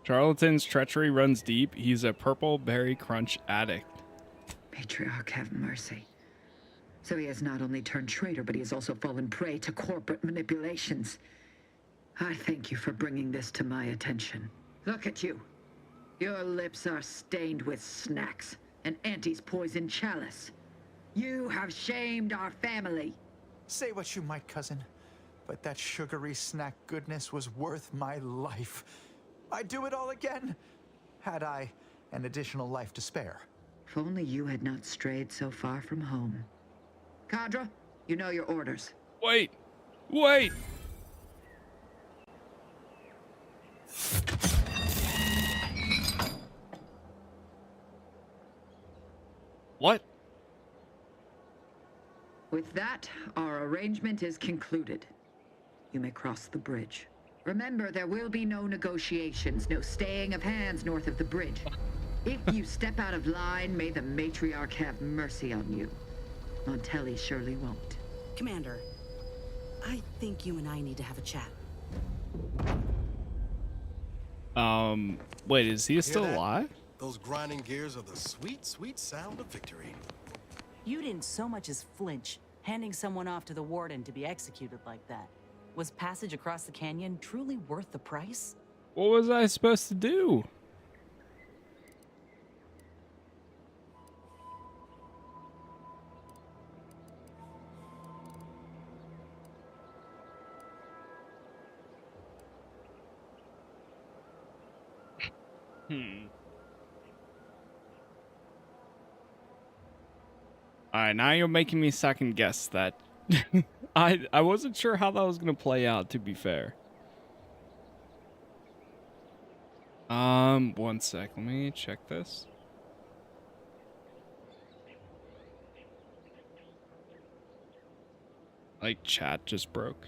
Charlatan's treachery runs deep. He's a purple berry crunch addict. Matriarch have mercy. So he has not only turned traitor, but he has also fallen prey to corporate manipulations. I thank you for bringing this to my attention. Look at you. Your lips are stained with snacks and Auntie's poison chalice. You have shamed our family. Say what you might, cousin, but that sugary snack goodness was worth my life. I'd do it all again, had I an additional life to spare. If only you had not strayed so far from home. Cadra, you know your orders. Wait! What? With that, our arrangement is concluded. You may cross the bridge. Remember, there will be no negotiations, no staying of hands north of the bridge. If you step out of line, may the matriarch have mercy on you. Montelli surely won't. Commander, I think you and I need to have a chat. Wait, is he still alive? Those grinding gears are the sweet, sweet sound of victory. You didn't so much as flinch, handing someone off to the warden to be executed like that. Was passage across the canyon truly worth the price? What was I supposed to do? Alright, now you're making me second guess that. I wasn't sure how that was gonna play out, to be fair. One sec, let me check this. Like, chat just broke.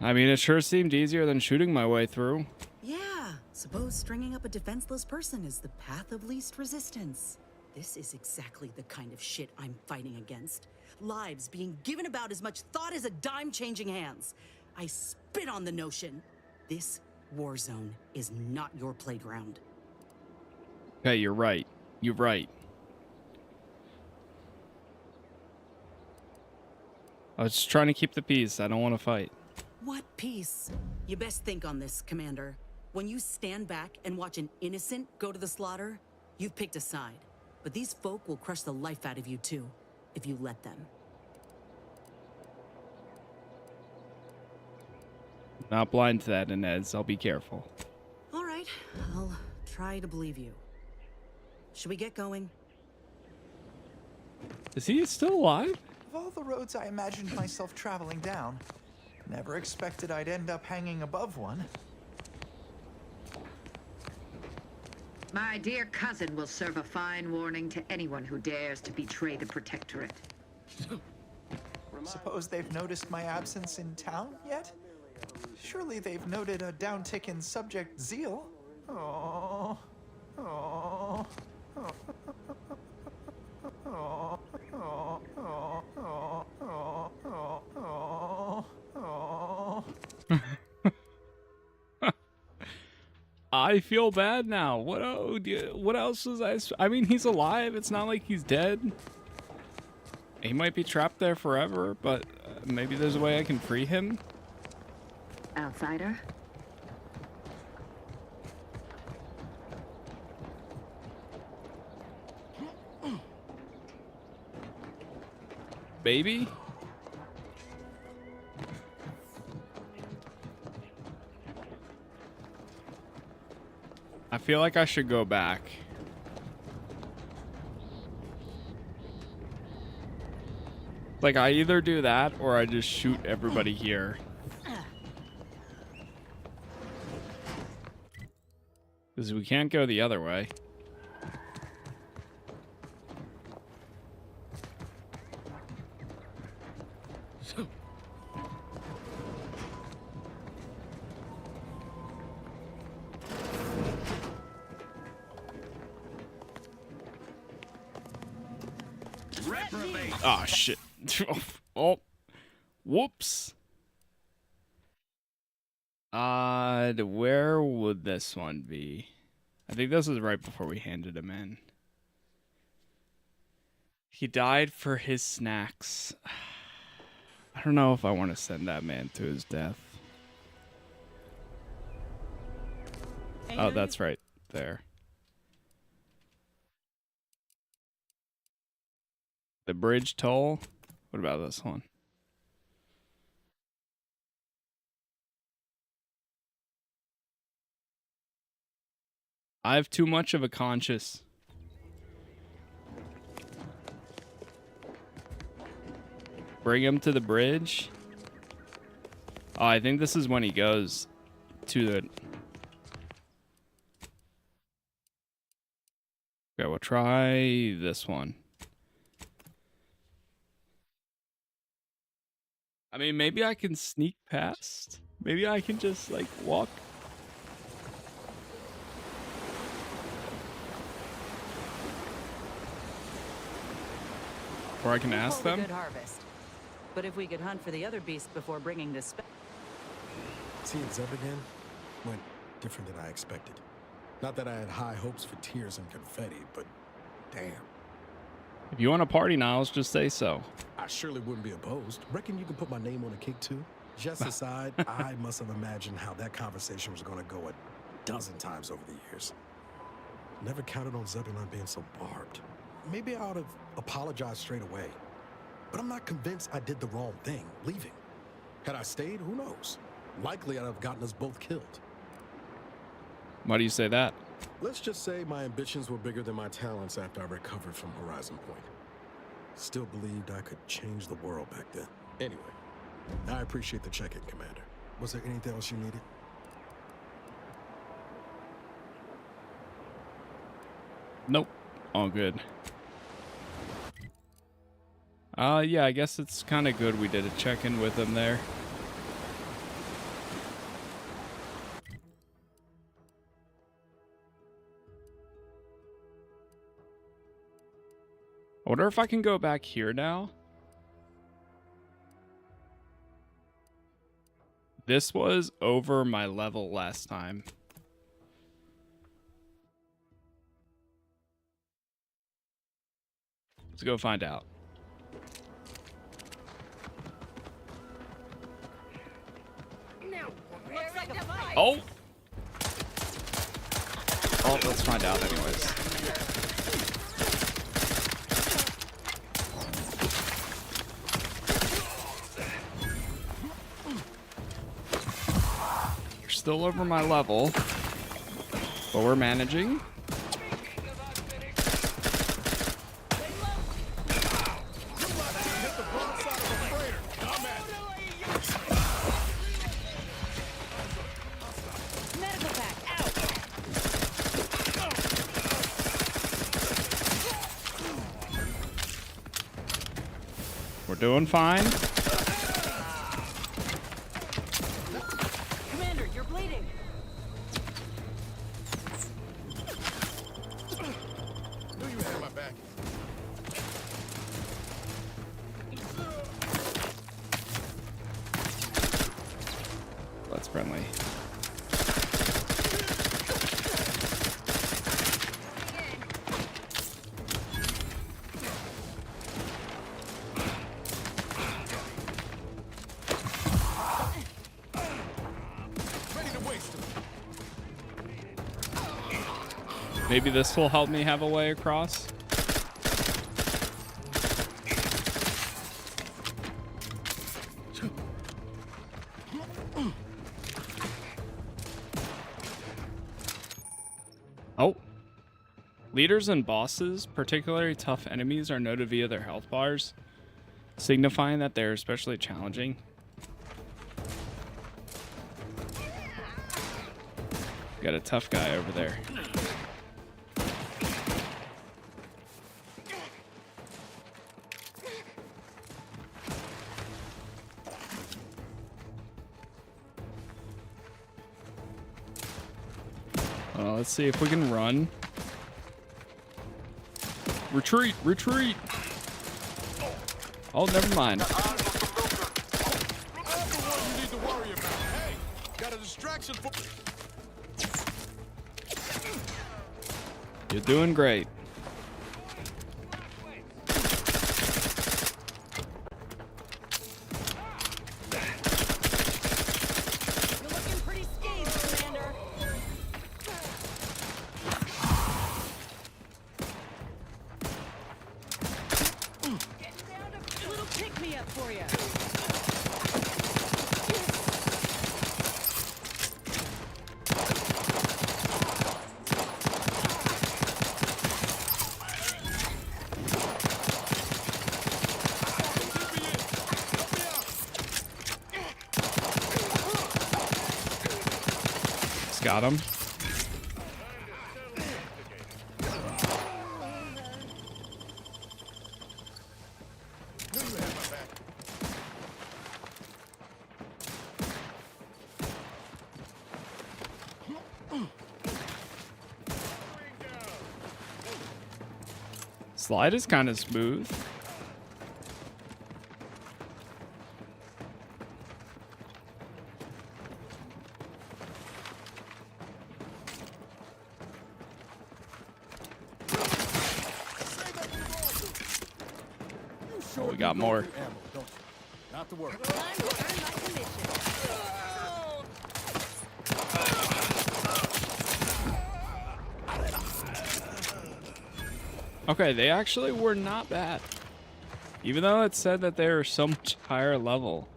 I mean, it sure seemed easier than shooting my way through. Yeah, suppose stringing up a defenseless person is the path of least resistance. This is exactly the kind of shit I'm fighting against. Lives being given about as much thought as a dime changing hands. I spit on the notion. This war zone is not your playground. Okay, you're right. You're right. I was just trying to keep the peace. I don't want to fight. What peace? You best think on this, Commander. When you stand back and watch an innocent go to the slaughter, you've picked a side. But these folk will crush the life out of you too, if you let them. Not blind to that, Inez. I'll be careful. All right, I'll try to believe you. Should we get going? Is he still alive? Of all the roads I imagined myself traveling down, never expected I'd end up hanging above one. My dear cousin will serve a fine warning to anyone who dares to betray the Protectorate. Suppose they've noticed my absence in town yet? Surely they've noted a downtick in subject zeal. Oh, oh, oh, oh, oh, oh, oh, oh, oh, oh. I feel bad now. What else was I mean, he's alive. It's not like he's dead. He might be trapped there forever, but maybe there's a way I can free him. Outsider? Baby? I feel like I should go back. Like, I either do that or I just shoot everybody here. Because we can't go the other way. Oh, shit. Oh. Whoops. Where would this one be? I think this is right before we handed him in. He died for his snacks. I don't know if I want to send that man to his death. Oh, that's right there. The bridge toll? What about this one? I have too much of a conscience. Bring him to the bridge? Oh, I think this is when he goes to the... Okay, we'll try this one. I mean, maybe I can sneak past. Maybe I can just, like, walk. Or I can ask them. Good harvest. But if we could hunt for the other beast before bringing this Seeing Zeb again went different than I expected. Not that I had high hopes for tears and confetti, but damn. If you want to party now, let's just say so. I surely wouldn't be opposed. Reckon you can put my name on a cake too? Just aside, I must have imagined how that conversation was going to go a dozen times over the years. Never counted on Zebulon being so barbed. Maybe I ought to apologize straight away. But I'm not convinced I did the wrong thing, leaving. Had I stayed, who knows? Likely I'd have gotten us both killed. Why do you say that? Let's just say my ambitions were bigger than my talents after I recovered from Horizon Point. Still believed I could change the world back then. Anyway, I appreciate the check-in, Commander. Was there anything else you needed? Nope. All good. Yeah, I guess it's kind of good we did a check-in with him there. I wonder if I can go back here now. This was over my level last time. Let's go find out. Oh! Oh, let's find out anyways. You're still over my level, but we're managing. We're doing fine. Commander, you're bleeding. Knew you had my back. That's friendly. Maybe this will help me have a way across. Oh. Leaders and bosses, particularly tough enemies, are noted via their health bars, signifying that they're especially challenging. Got a tough guy over there. Let's see if we can run. Retreat! Retreat! Oh, never mind. I'm the one you need to worry about. Hey, got a distraction for... You're doing great. Got him. Slide is kind of smooth. Oh, we got more. Not to worry. Okay, they actually were not bad. Even though it said that they were so much higher level.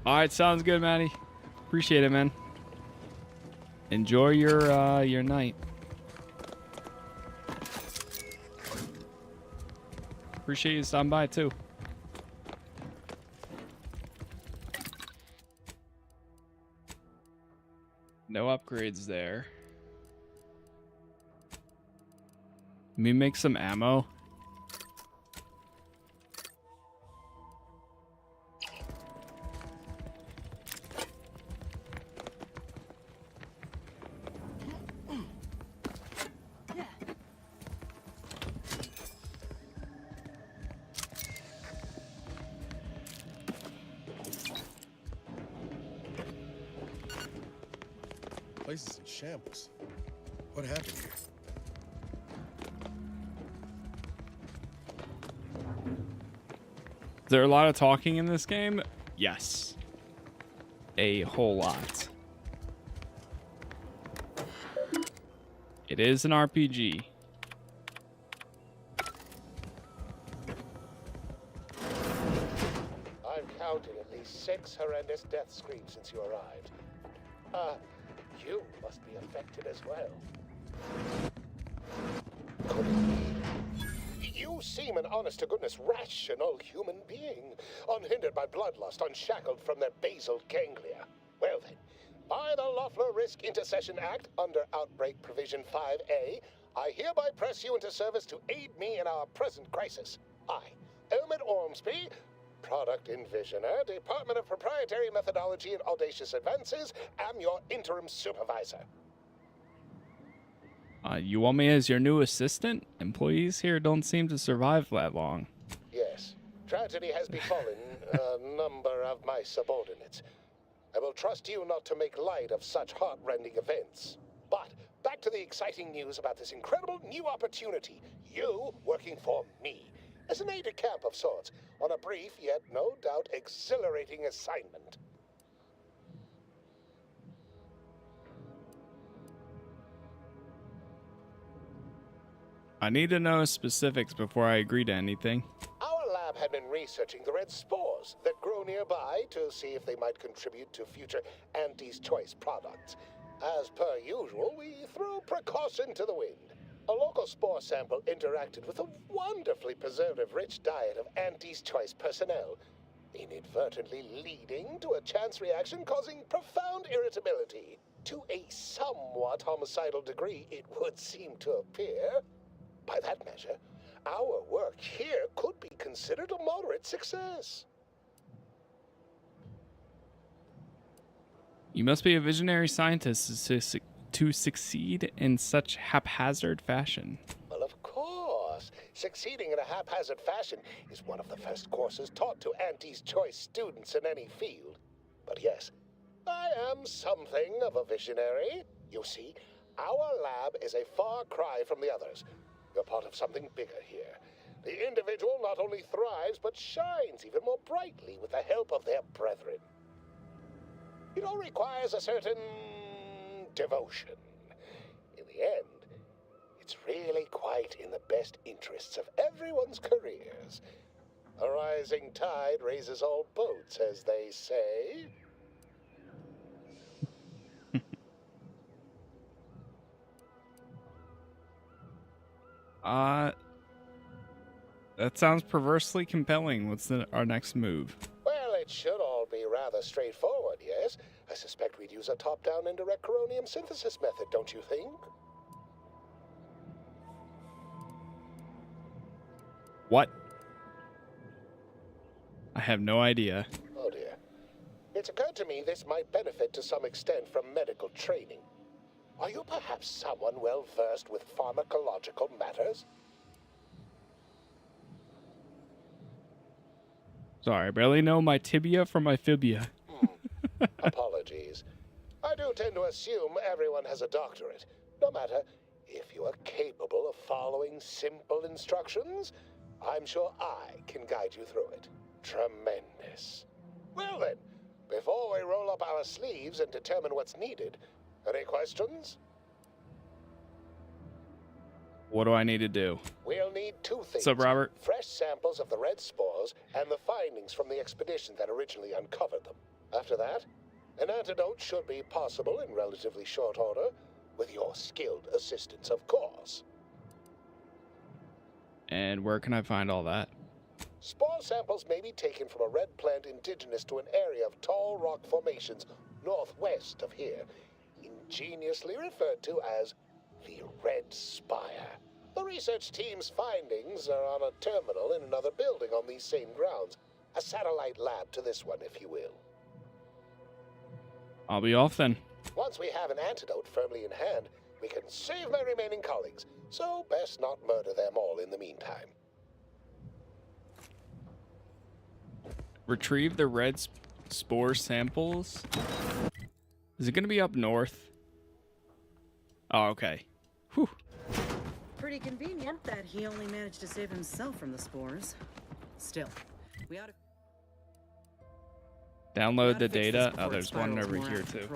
All right, sounds good, Maddie. Appreciate it, man. Enjoy your night. Appreciate you stopping by too. No upgrades there. Let me make some ammo. Place is in shambles. What happened here? Is there a lot of talking in this game? Yes. A whole lot. It is an RPG. I've counted at least 6 horrendous death screams since you arrived. You must be affected as well. Could it be? You seem an honest-to-goodness rational human being, unhindered by bloodlust, unshackled from their basal ganglia. Well then, by the Loeffler Risk Intercession Act, under Outbreak Provision 5A, I hereby press you into service to aid me in our present crisis. I, Elmid Ormsby, Product Envisioner, Department of Proprietary Methodology and Audacious Advances, am your interim supervisor. You want me as your new assistant? Employees here don't seem to survive that long. Yes, tragedy has befallen a number of my subordinates. I will trust you not to make light of such heart-rending events. But back to the exciting news about this incredible new opportunity. You working for me. As an aide-de-camp of sorts, on a brief yet no doubt exhilarating assignment. I need to know specifics before I agree to anything. Our lab had been researching the red spores that grow nearby to see if they might contribute to future Auntie's Choice products. As per usual, we threw precaution to the wind. A local spore sample interacted with a wonderfully preservative-rich diet of Auntie's Choice personnel, inadvertently leading to a chance reaction causing profound irritability. To a somewhat homicidal degree, it would seem to appear. By that measure, our work here could be considered a moderate success. You must be a visionary scientist to succeed in such haphazard fashion. Well, of course. Succeeding in a haphazard fashion is one of the first courses taught to Auntie's Choice students in any field. But yes, I am something of a visionary. You see, our lab is a far cry from the others. You're part of something bigger here. The individual not only thrives, but shines even more brightly with the help of their brethren. It all requires a certain devotion. In the end, it's really quite in the best interests of everyone's careers. A rising tide raises all boats, as they say. That sounds perversely compelling. What's our next move? Well, it should all be rather straightforward, yes? I suspect we'd use a top-down indirect coronium synthesis method, don't you think? What? I have no idea. Oh dear. It's occurred to me this might benefit to some extent from medical training. Are you perhaps someone well-versed with pharmacological matters? Sorry, I barely know my tibia from my fibia. Apologies. I do tend to assume everyone has a doctorate. No matter if you are capable of following simple instructions, I'm sure I can guide you through it. Tremendous. Well then, before we roll up our sleeves and determine what's needed, any questions? What do I need to do? We'll need 2 things. What's up, Robert? Fresh samples of the red spores and the findings from the expedition that originally uncovered them. After that, an antidote should be possible in relatively short order, with your skilled assistance, of course. And where can I find all that? Spore samples may be taken from a red plant indigenous to an area of tall rock formations northwest of here, ingeniously referred to as the Red Spire. The research team's findings are on a terminal in another building on these same grounds. A satellite lab to this one, if you will. I'll be off then. Once we have an antidote firmly in hand, we can save my remaining colleagues, so best not murder them all in the meantime. Retrieve the red spore samples. Is it going to be up north? Oh, okay. Whew. Pretty convenient that he only managed to save himself from the spores. Still, we ought to download the data. Oh, there's one over here too.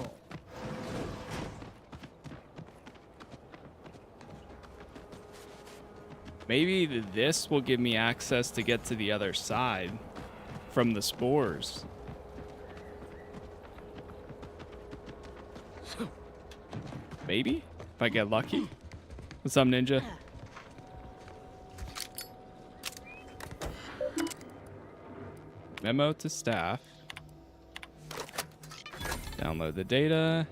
Maybe this will give me access to get to the other side from the spores. Maybe? If I get lucky? What's up, Ninja? Memo to staff. Download the data.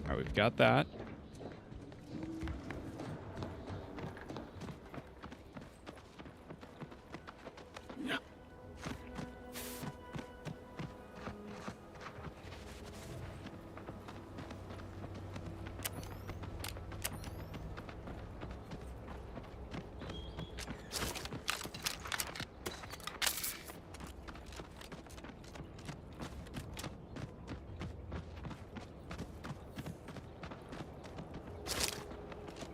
Alright, we've got that.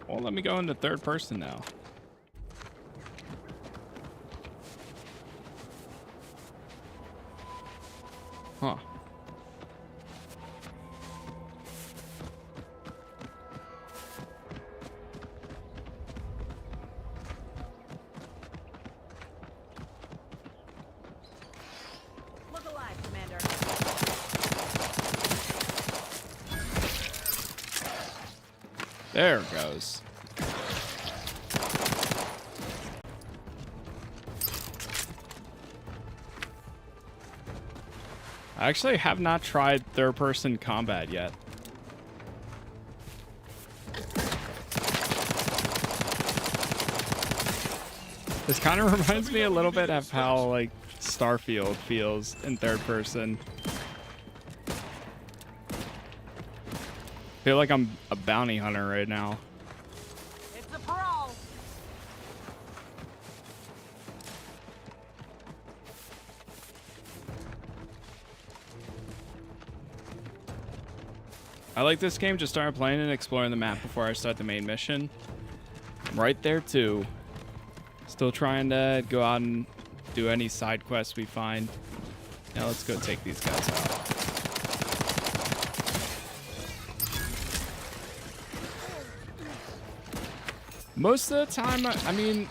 Well, let me go into third person now. Huh. look alive, Commander. There it goes. I actually have not tried third-person combat yet. This kind of reminds me a little bit of how, like, Starfield feels in third person. I feel like I'm a bounty hunter right now. It's a brawl. I like this game. Just started playing and exploring the map before I start the main mission. I'm right there too. Still trying to go out and do any side quests we find. Now let's go take these guys out. Most of the time, I mean,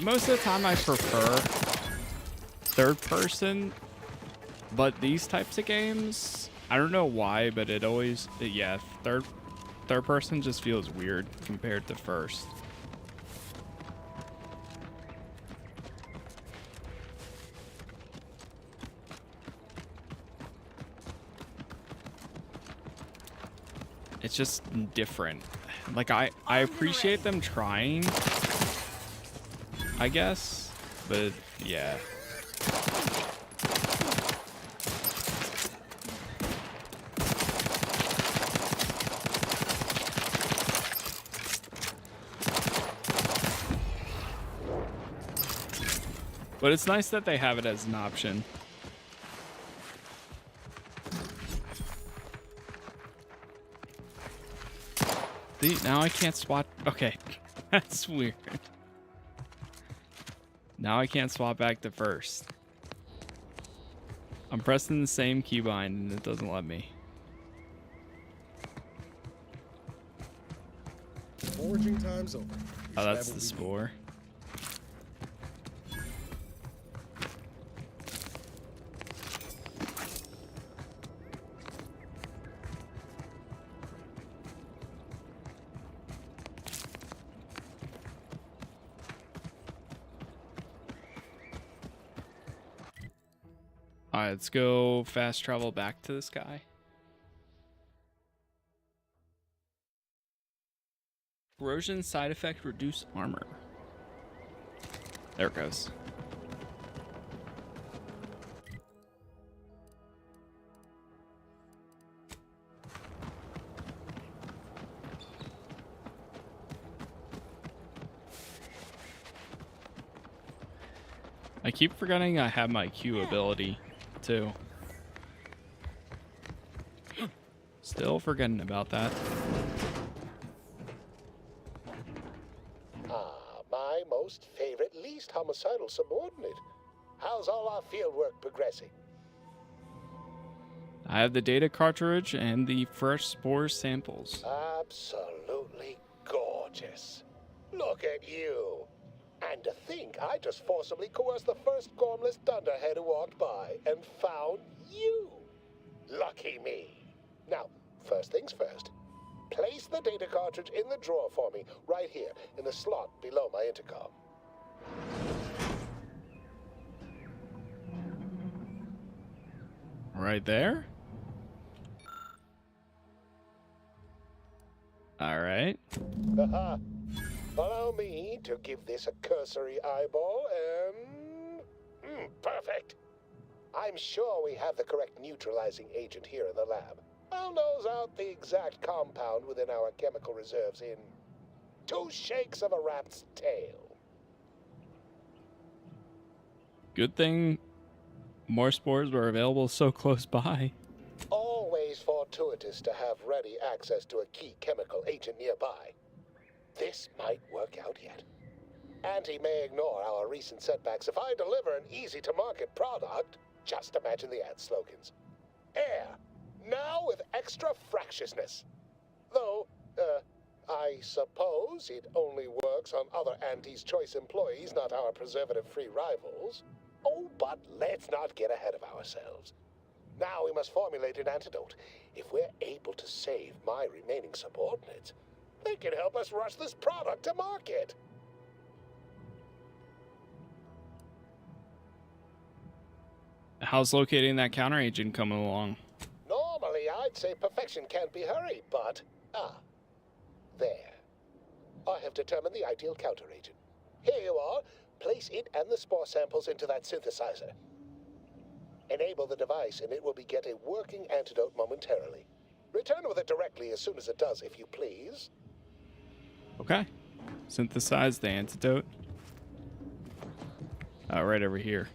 most of the time I prefer third person, but these types of games, I don't know why, but it always, yeah, third person just feels weird compared to first. It's just different. Like, I appreciate them trying, I guess, but yeah. But it's nice that they have it as an option. See, now I can't swap. Okay, that's weird. Now I can't swap back to first. I'm pressing the same keybind and it doesn't let me. Foraging time's over. Oh, that's the spore. Alright, let's go fast travel back to this guy. Corrosion side effect, reduce armor. There it goes. I keep forgetting I have my Q ability, too. Still forgetting about that. My most favorite, least homicidal subordinate. How's all our field work progressing? I have the data cartridge and the fresh spore samples. Absolutely gorgeous. Look at you. And to think I just forcibly coerced the first gormless dunderhead who walked by and found you. Lucky me. Now, first things first. Place the data cartridge in the drawer for me, right here, in the slot below my intercom. Right there? Alright. Allow me to give this a cursory eyeball and... perfect. I'm sure we have the correct neutralizing agent here in the lab. I'll nose out the exact compound within our chemical reserves in 2 shakes of a rat's tail. Good thing more spores were available so close by. Always fortuitous to have ready access to a key chemical agent nearby. This might work out yet. Auntie may ignore our recent setbacks if I deliver an easy-to-market product. Just imagine the ad slogans. Air, now with extra fractiousness. Though, I suppose it only works on other Auntie's Choice employees, not our preservative-free rivals. Oh, but let's not get ahead of ourselves. Now we must formulate an antidote. If we're able to save my remaining subordinates, they can help us rush this product to market. How's locating that counter agent coming along? Normally, I'd say perfection can't be hurried, but... there. I have determined the ideal counter agent. Here you are. Place it and the spore samples into that synthesizer. Enable the device, and it will beget a working antidote momentarily. Return with it directly as soon as it does, if you please. Okay. Synthesize the antidote. Right over here.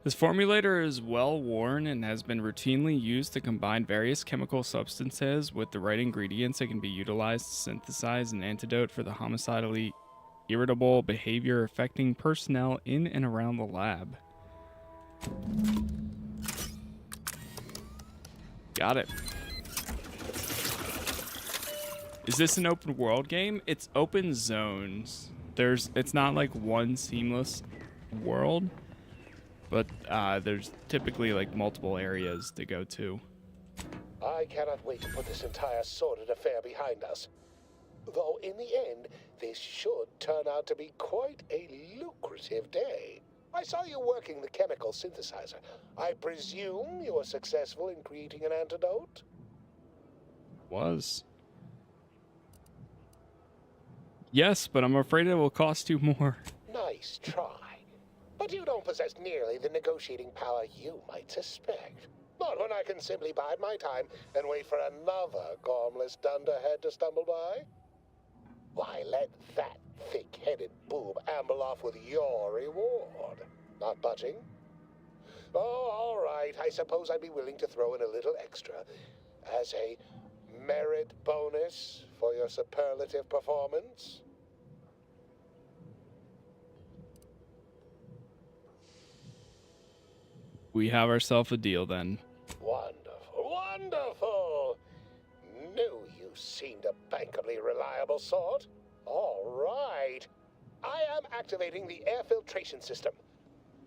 This formulator is well worn and has been routinely used to combine various chemical substances with the right ingredients that can be utilized to synthesize an antidote for the homicidally irritable behavior affecting personnel in and around the lab. Got it. Is this an open world game? It's open zones. It's not like one seamless world, but there's typically like multiple areas to go to. I cannot wait to put this entire sordid affair behind us. Though in the end, this should turn out to be quite a lucrative day. I saw you working the chemical synthesizer. I presume you were successful in creating an antidote? Was. Yes, but I'm afraid it will cost you more. Nice try. But you don't possess nearly the negotiating power you might suspect. Not when I can simply bide my time and wait for another gormless dunderhead to stumble by. Why, let that thick-headed boob amble off with your reward. Not budging? Oh, all right. I suppose I'd be willing to throw in a little extra as a merit bonus for your superlative performance. We have ourselves a deal then. Wonderful, wonderful! Knew you seemed a bankably reliable sort. All right. I am activating the air filtration system.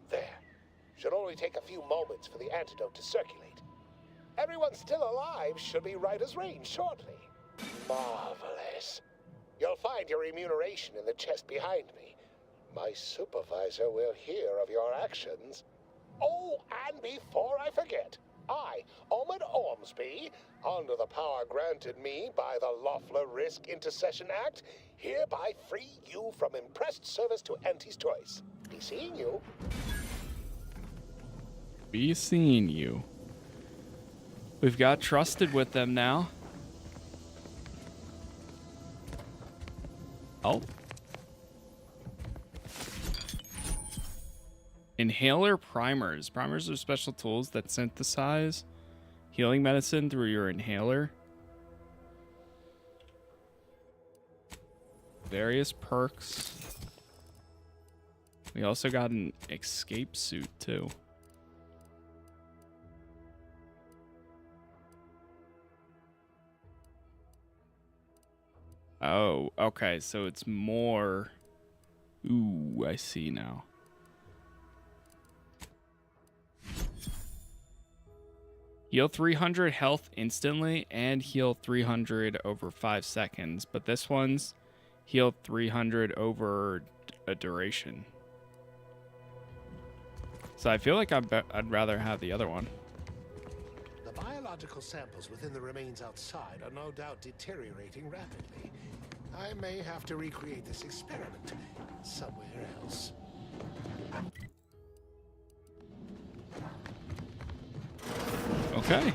There. Should only take a few moments for the antidote to circulate. Everyone still alive should be right as rain shortly. Marvelous. You'll find your remuneration in the chest behind me. My supervisor will hear of your actions. Oh, and before I forget, I, Ahmed Ormsby, under the power granted me by the Loeffler Risk Intercession Act, hereby free you from impressed service to Auntie's Choice. Be seeing you. Be seeing you. We've got trusted with them now. Oh. Inhaler primers. Primers are special tools that synthesize healing medicine through your inhaler. Various perks. We also got an escape suit too. Oh, okay, so it's more... Ooh, I see now. Heal 300 health instantly and heal 300 over 5 seconds, but this one's heal 300 over a duration. So I feel like I'd rather have the other one. The biological samples within the remains outside are no doubt deteriorating rapidly. I may have to recreate this experiment somewhere else. Okay.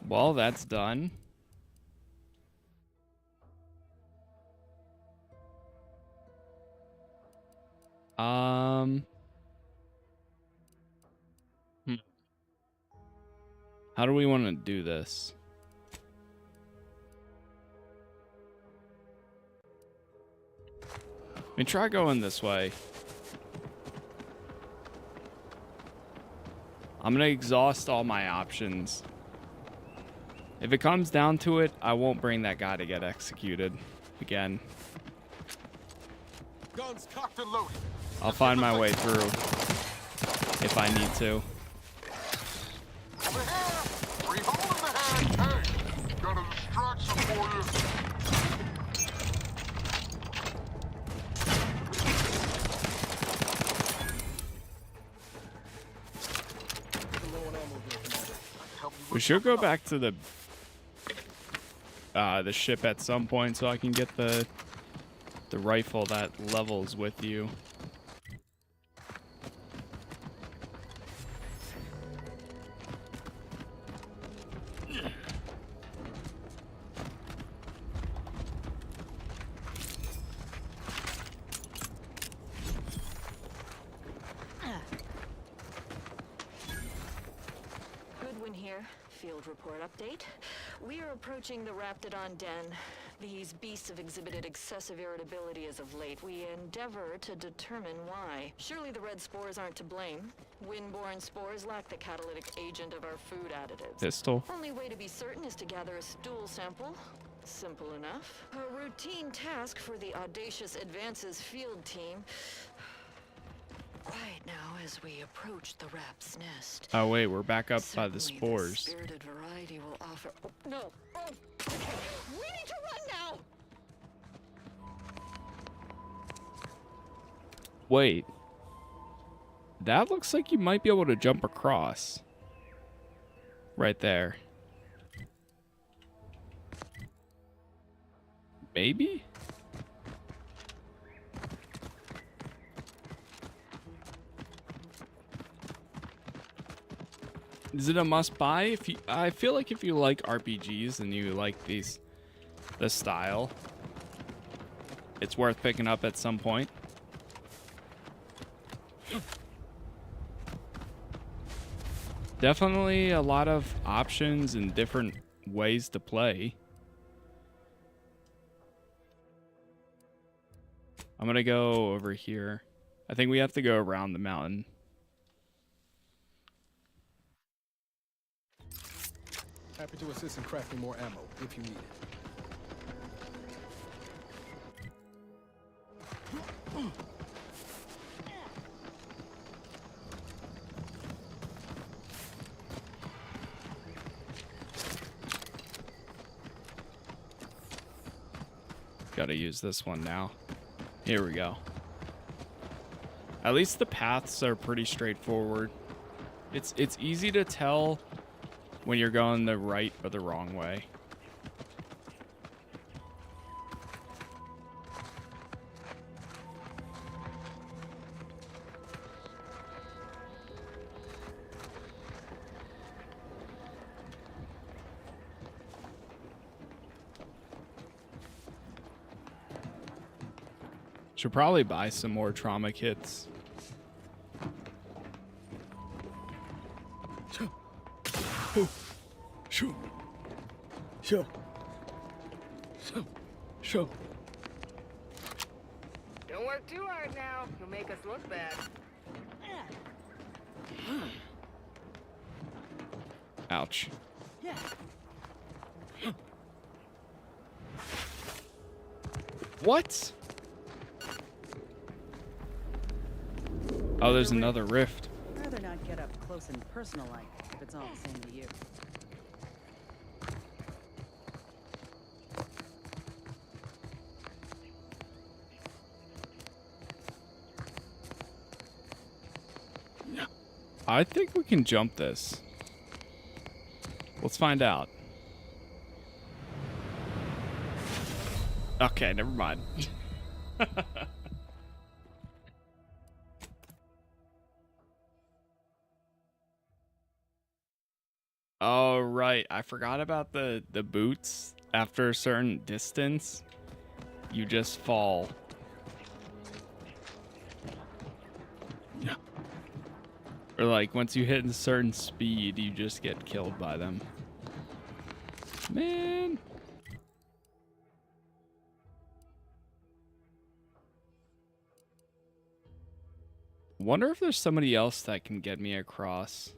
Well, that's done. How do we want to do this? Let me try going this way. I'm gonna exhaust all my options. If it comes down to it, I won't bring that guy to get executed again. Guns cocked and loaded. I'll find my way through if I need to. Over here! Free hold in the hand! Hey! Got a distraction for you! We should go back to the ship at some point so I can get the rifle that levels with you. Field report update. We are approaching the Raptidon Den. These beasts have exhibited excessive irritability as of late. We endeavor to determine why. Surely the red spores aren't to blame. Windborne spores lack the catalytic agent of our food additives. Pistol. Only way to be certain is to gather a stool sample. Simple enough. A routine task for the Audacious Advances field team. Right now, as we approach the rap's nest. Oh wait, we're back up by the spores. The spirited variety will offer. Oh, no. Oh, okay. We need to run now. Wait. That looks like you might be able to jump across. Right there. Maybe? Is it a must buy? If you, I feel like if you like RPGs and you like this style, it's worth picking up at some point. Definitely a lot of options and different ways to play. I'm gonna go over here. I think we have to go around the mountain. Happy to assist in crafting more ammo if you need it. Gotta use this one now. Here we go. At least the paths are pretty straightforward. It's easy to tell when you're going the right or the wrong way. Should probably buy some more trauma kits. Sure. Don't work too hard now. You'll make us look bad. Ouch. What? Oh, there's another rift. I'd rather not get up close and personal like, if it's all the same to you. I think we can jump this. Let's find out. Okay, never mind. Oh, right. I forgot about the boots. After a certain distance, you just fall. Or like once you hit a certain speed, you just get killed by them. Man. Wonder if there's somebody else that can get me across.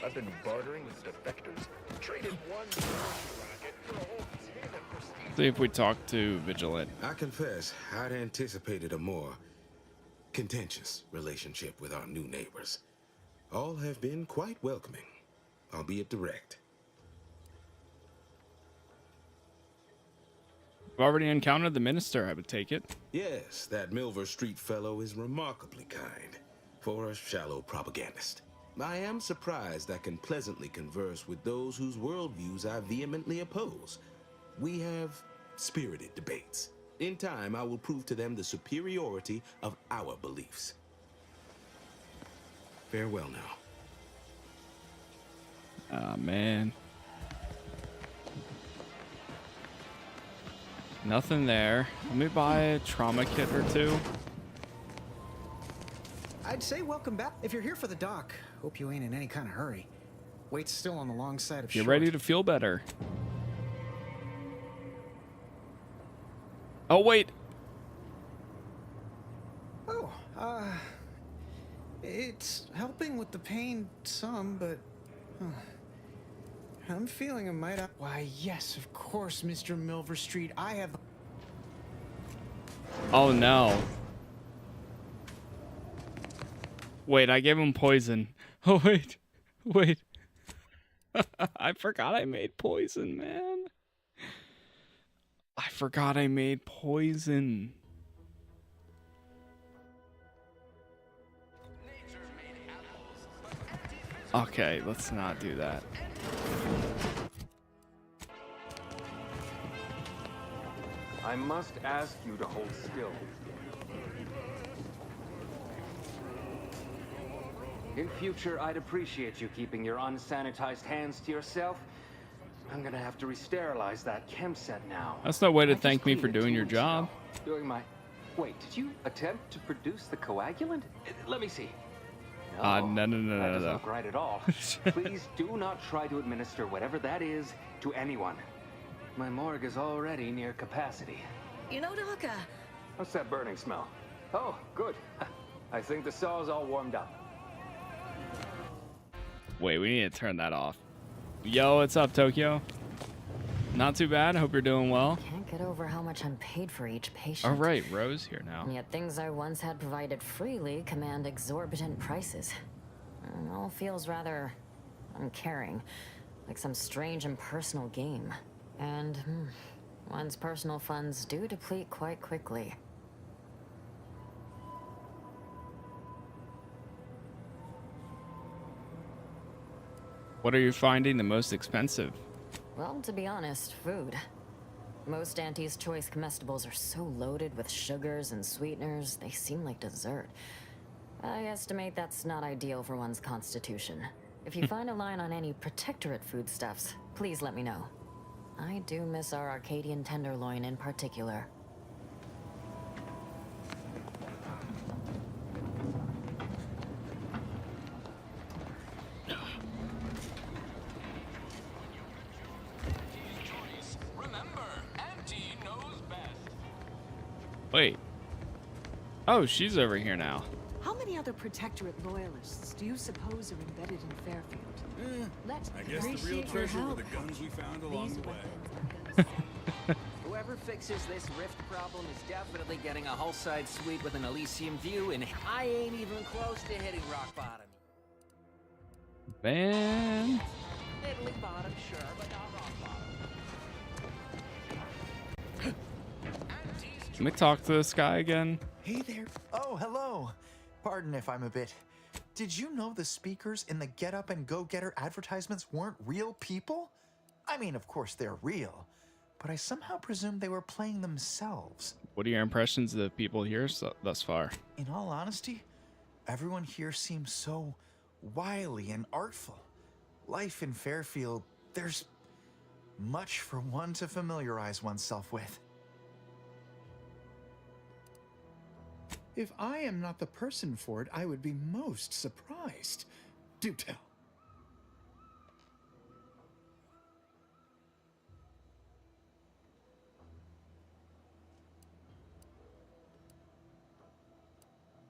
I've been bartering with defectors. Traded one rocket for a whole tin of prestige. See if we talk to Vigilant. I confess, I'd anticipated a more contentious relationship with our new neighbors. All have been quite welcoming, albeit direct. We've already encountered the minister, I would take it. Yes, that Milver Street fellow is remarkably kind for a shallow propagandist. I am surprised I can pleasantly converse with those whose worldviews I vehemently oppose. We have spirited debates. In time, I will prove to them the superiority of our beliefs. Farewell now. Ah, man. Nothing there. Let me buy a trauma kit or two. I'd say welcome back. If you're here for the dock, hope you ain't in any kind of hurry. Wait's still on the long side of Get short. ready to feel better. Oh, wait. Oh, it's helping with the pain some, but I'm feeling a mite up. Why, yes, of course, Mr. Milver Street. I have. Oh, no. Wait, I gave him poison. Oh, wait. Wait. I forgot I made poison, man. I forgot I made poison. Okay, let's not do that. I must ask you to hold still. In future, I'd appreciate you keeping your unsanitized hands to yourself. I'm gonna have to re-sterilize that chem set now. That's no way to I just thank me for cleaned it doing 2 your weeks job. ago, Doing my... Wait, did you attempt to produce the coagulant? Let me see. No, That doesn't look right at all. Please do not try to administer whatever that is to anyone. My morgue is already near capacity. You know, Doc, What's that burning smell? Oh, good. I think the saw's all warmed up. Wait, we need to turn that off. Yo, what's up, Tokyo? Not too bad. Hope you're doing well. Can't get over how much I'm paid for each patient. All right, Rose here now. And yet things I once had provided freely command exorbitant prices. It all feels rather uncaring, like some strange impersonal game. And one's personal funds do deplete quite quickly. What are you finding the most expensive? Well, to be honest, food. Most Auntie's Choice comestibles are so loaded with sugars and sweeteners, they seem like dessert. I estimate that's not ideal for one's constitution. If you find a line on any Protectorate foodstuffs, please let me know. I do miss our Arcadian tenderloin in particular. Wait. Oh, she's over here now. How many other Protectorate loyalists do you suppose are embedded in Fairfield? I guess the real treasure were the guns we found along the way. Whoever fixes this rift problem is definitely getting a hull-side suite with an Elysium view, and I ain't even close to hitting rock bottom. Man. Italy bottom, sure, but not rock bottom. Can we talk to this guy again? Hey there. Oh, hello. Pardon if I'm a bit. Did you know the speakers in the Get Up and Go Getter advertisements weren't real people? I mean, of course they're real, but I somehow presumed they were playing themselves. What are your impressions of the people here thus far? In all honesty, everyone here seems so wily and artful. Life in Fairfield, there's much for one to familiarize oneself with. If I am not the person for it, I would be most surprised. Do tell.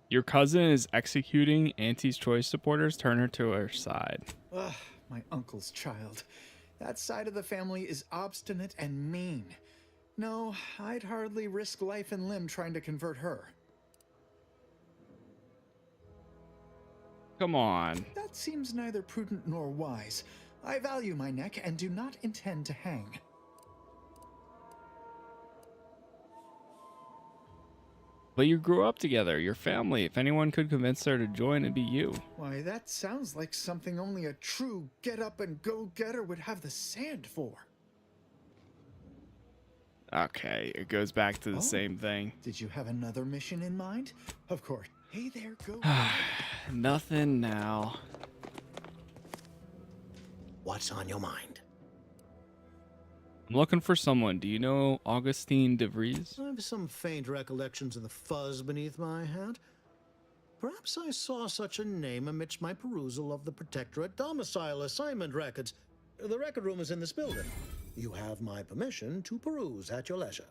Your cousin is executing Auntie's Choice supporters. Turn her to her side. Ugh, my uncle's child. That side of the family is obstinate and mean. No, I'd hardly risk life and limb trying to convert her. Come on. That seems neither prudent nor wise. I value my neck and do not intend to hang. But you grew up together, your family. If anyone could convince her to join, it'd be you. Why, that sounds like something only a true get-up-and-go-getter would have the sand for. Okay, it goes back to the same thing. Did you have another mission in mind? Of course. Hey there, go. Nothing now. What's on your mind? I'm looking for someone. Do you know Augustine DeVries? I have some faint recollections of the fuzz beneath my hat. Perhaps I saw such a name amidst my perusal of the Protectorate domicile assignment records. The record room is in this building. You have my permission to peruse at your leisure.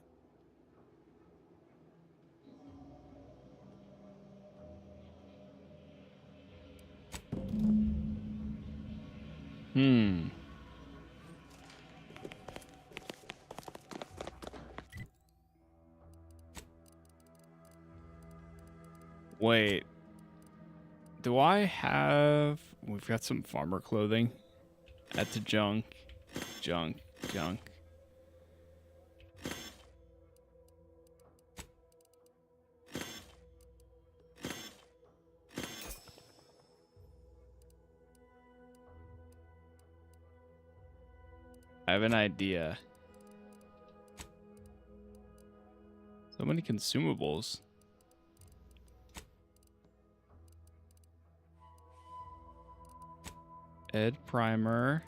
Wait. Do I have... We've got some farmer clothing at the junk. Junk. I have an idea. So many consumables. Ed primer.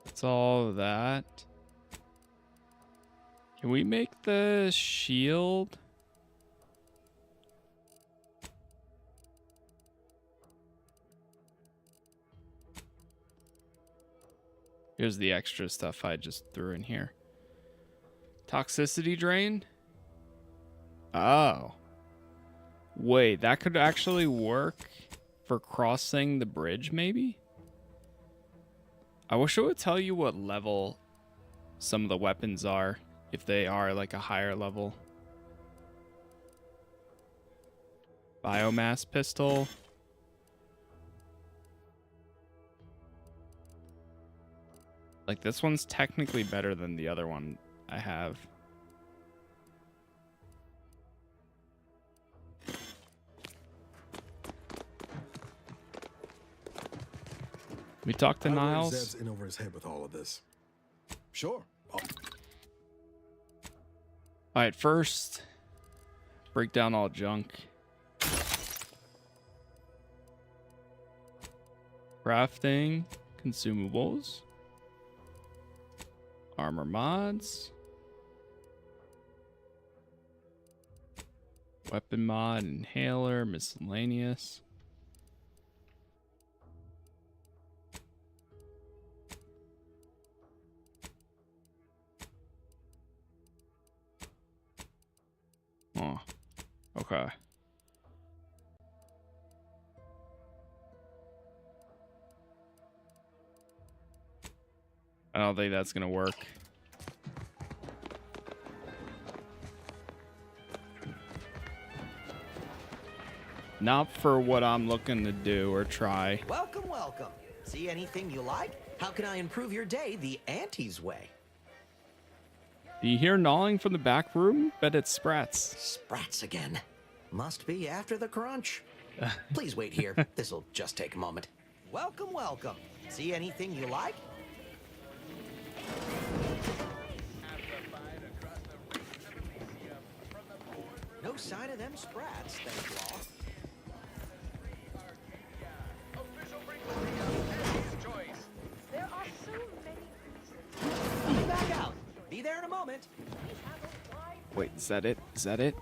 That's all that. Can we make the shield? Here's the extra stuff I just threw in here. Toxicity drain? Oh. Wait, that could actually work for crossing the bridge, maybe? I wish it would tell you what level some of the weapons are, if they are like a higher level. Biomass pistol. Like, this one's technically better than the other one I have. We talked to Niles. Zed's in over his head with all of this. Sure. All right, first, break down all junk. Crafting, consumables, armor mods, weapon mod, inhaler, miscellaneous. Oh, okay. I don't think that's gonna work. Not for what I'm looking to do or try. Welcome, welcome. See anything you like? How can I improve your day the Auntie's way? Do you hear gnawing from the back room? Bet it's Sprats. Sprats again. Must be after the crunch. Please wait here. This'll just take a moment. Welcome, welcome. See anything you like? No sign of them Sprats, thank you all. There are so many Coming back out. Be there in a moment. Wait, is that it? Is that it?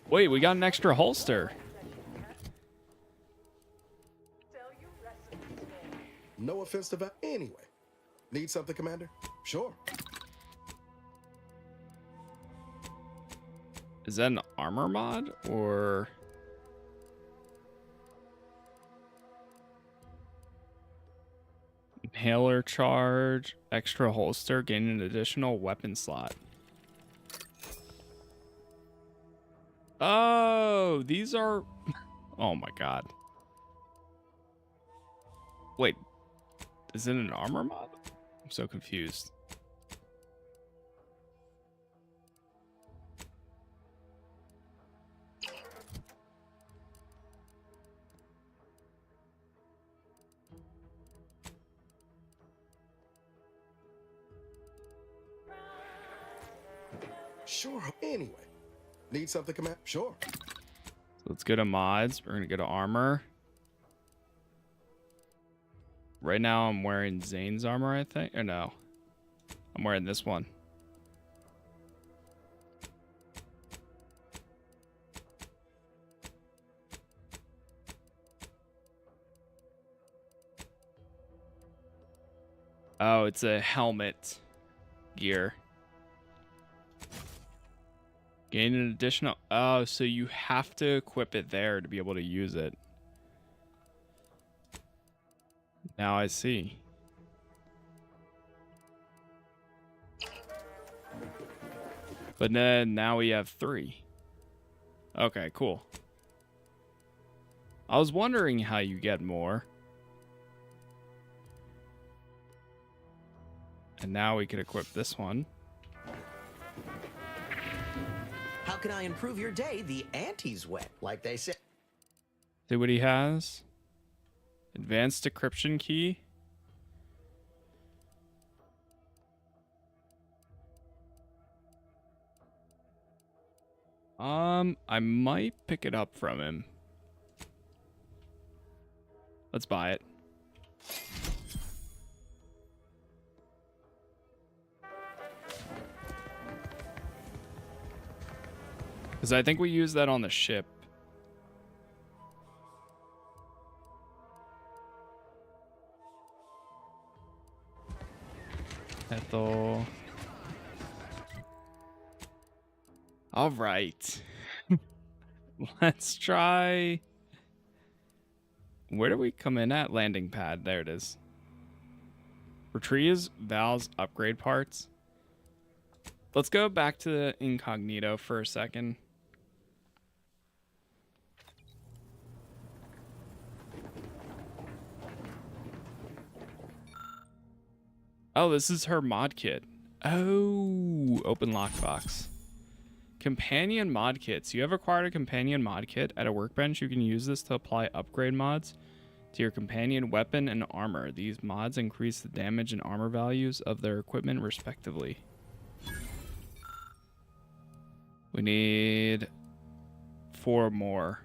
Wait, we got an extra holster. No offense to that. Anyway, need something, Commander? Sure. Is that an armor mod or? Inhaler charge, extra holster, gain an additional weapon slot. Oh, these are... Oh my god. Wait, is it an armor mod? I'm so confused. Sure. Anyway, need something, Commander? Sure. So let's go to mods. We're gonna go to armor. Right now I'm wearing Zane's armor, I think. Or no. I'm wearing this one. Oh, it's a helmet gear. Gain an additional... Oh, so you have to equip it there to be able to use it. Now I see. But then now we have 3. Okay, cool. I was wondering how you get more. And now we could equip this one. How can I improve your day the Auntie's way, like they say? See what he has? Advanced decryption key. I might pick it up from him. Let's buy it. Because I think we use that on the ship. All right. Let's try. Where do we come in at? Landing pad. There it is. Retrieve Val's upgrade parts. Let's go back to the incognito for a second. Oh, this is her mod kit. Oh, open lockbox. Companion mod kits. You have acquired a companion mod kit at a workbench. You can use this to apply upgrade mods to your companion weapon and armor. These mods increase the damage and armor values of their equipment respectively. We need 4 more.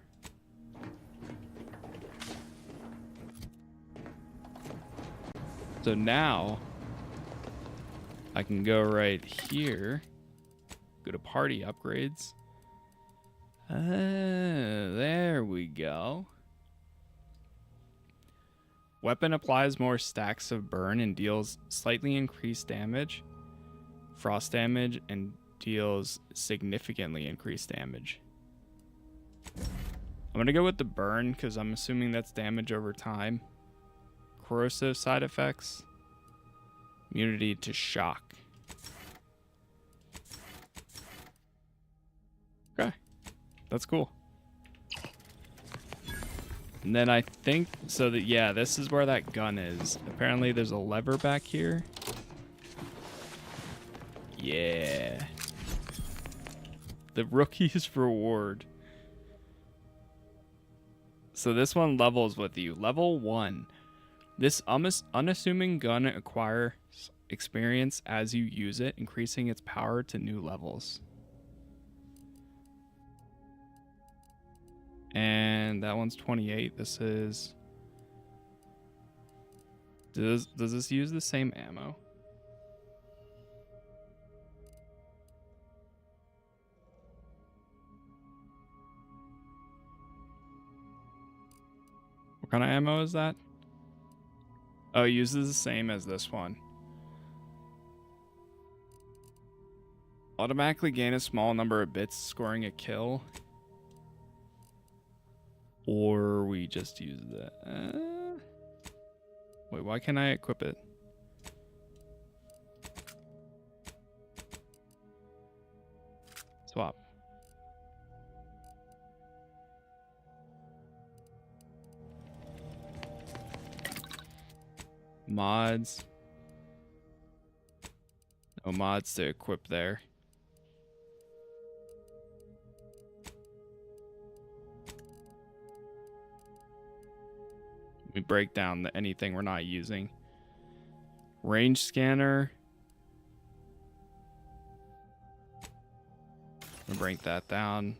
So now I can go right here, go to party upgrades. There we go. Weapon applies more stacks of burn and deals slightly increased damage, frost damage, and deals significantly increased damage. I'm gonna go with the burn because I'm assuming that's damage over time. Corrosive side effects. Immunity to shock. Okay, that's cool. And then I think, so that, yeah, this is where that gun is. Apparently there's a lever back here. Yeah. The rookie's reward. So this one levels with you. Level 1. This unassuming gun acquires experience as you use it, increasing its power to new levels. And that one's 28. This is... Does this use the same ammo? What kind of ammo is that? Oh, it uses the same as this one. Automatically gain a small number of bits, scoring a kill. Or we just use that. Wait, why can't I equip it? Swap. Mods. No mods to equip there. We break down anything we're not using. Range scanner. We'll break that down.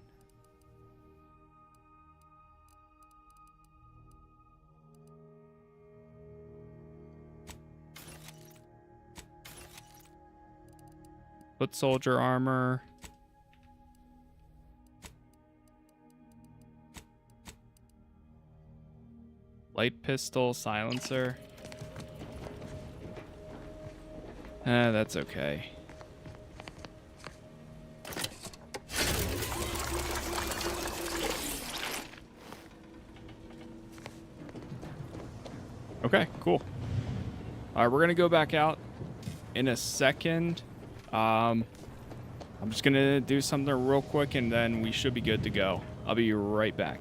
Foot soldier armor. Light pistol, silencer. That's okay. Okay, cool. All right, we're gonna go back out in a second. I'm just gonna do something real quick and then we should be good to go. I'll be right back.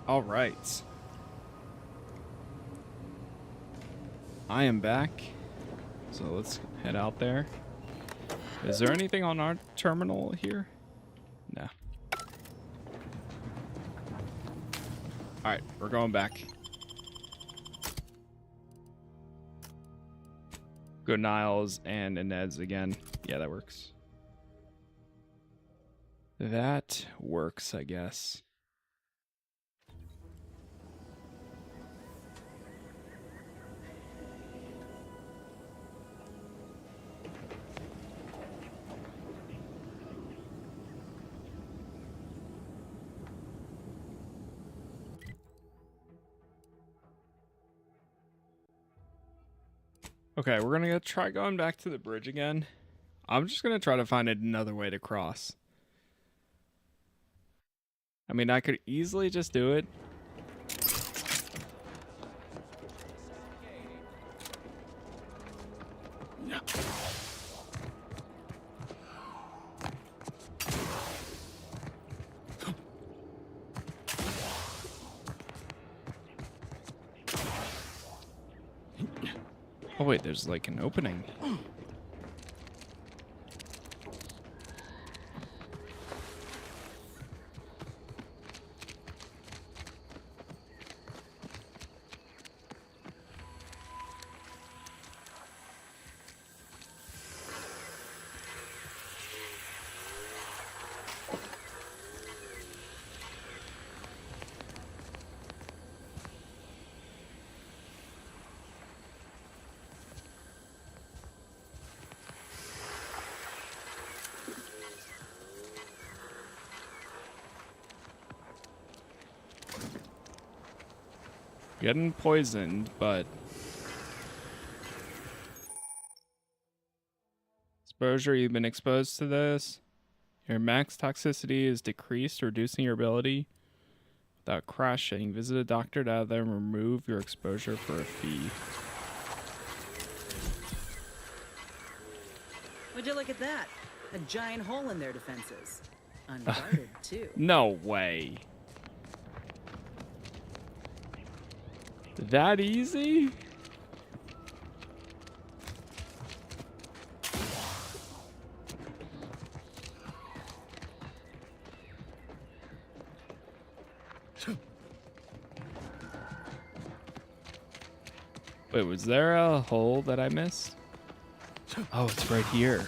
All right. I am back. So let's head out there. Is there anything on our terminal here? No. Alright, we're going back. Go Niles and Inez again. Yeah, that works. That works, I guess. Okay, we're gonna try going back to the bridge again. I'm just gonna try to find another way to cross. I mean, I could easily just do it. Yeah. Oh wait, there's like an opening. Getting poisoned, but exposure, you've been exposed to this. Your max toxicity is decreased, reducing your ability without crashing. Visit a doctor to have them remove your exposure for a fee. Would you look at that? A giant hole in their defenses. Unguarded, too. No way. That easy? Wait, was there a hole that I missed? Oh, it's right here.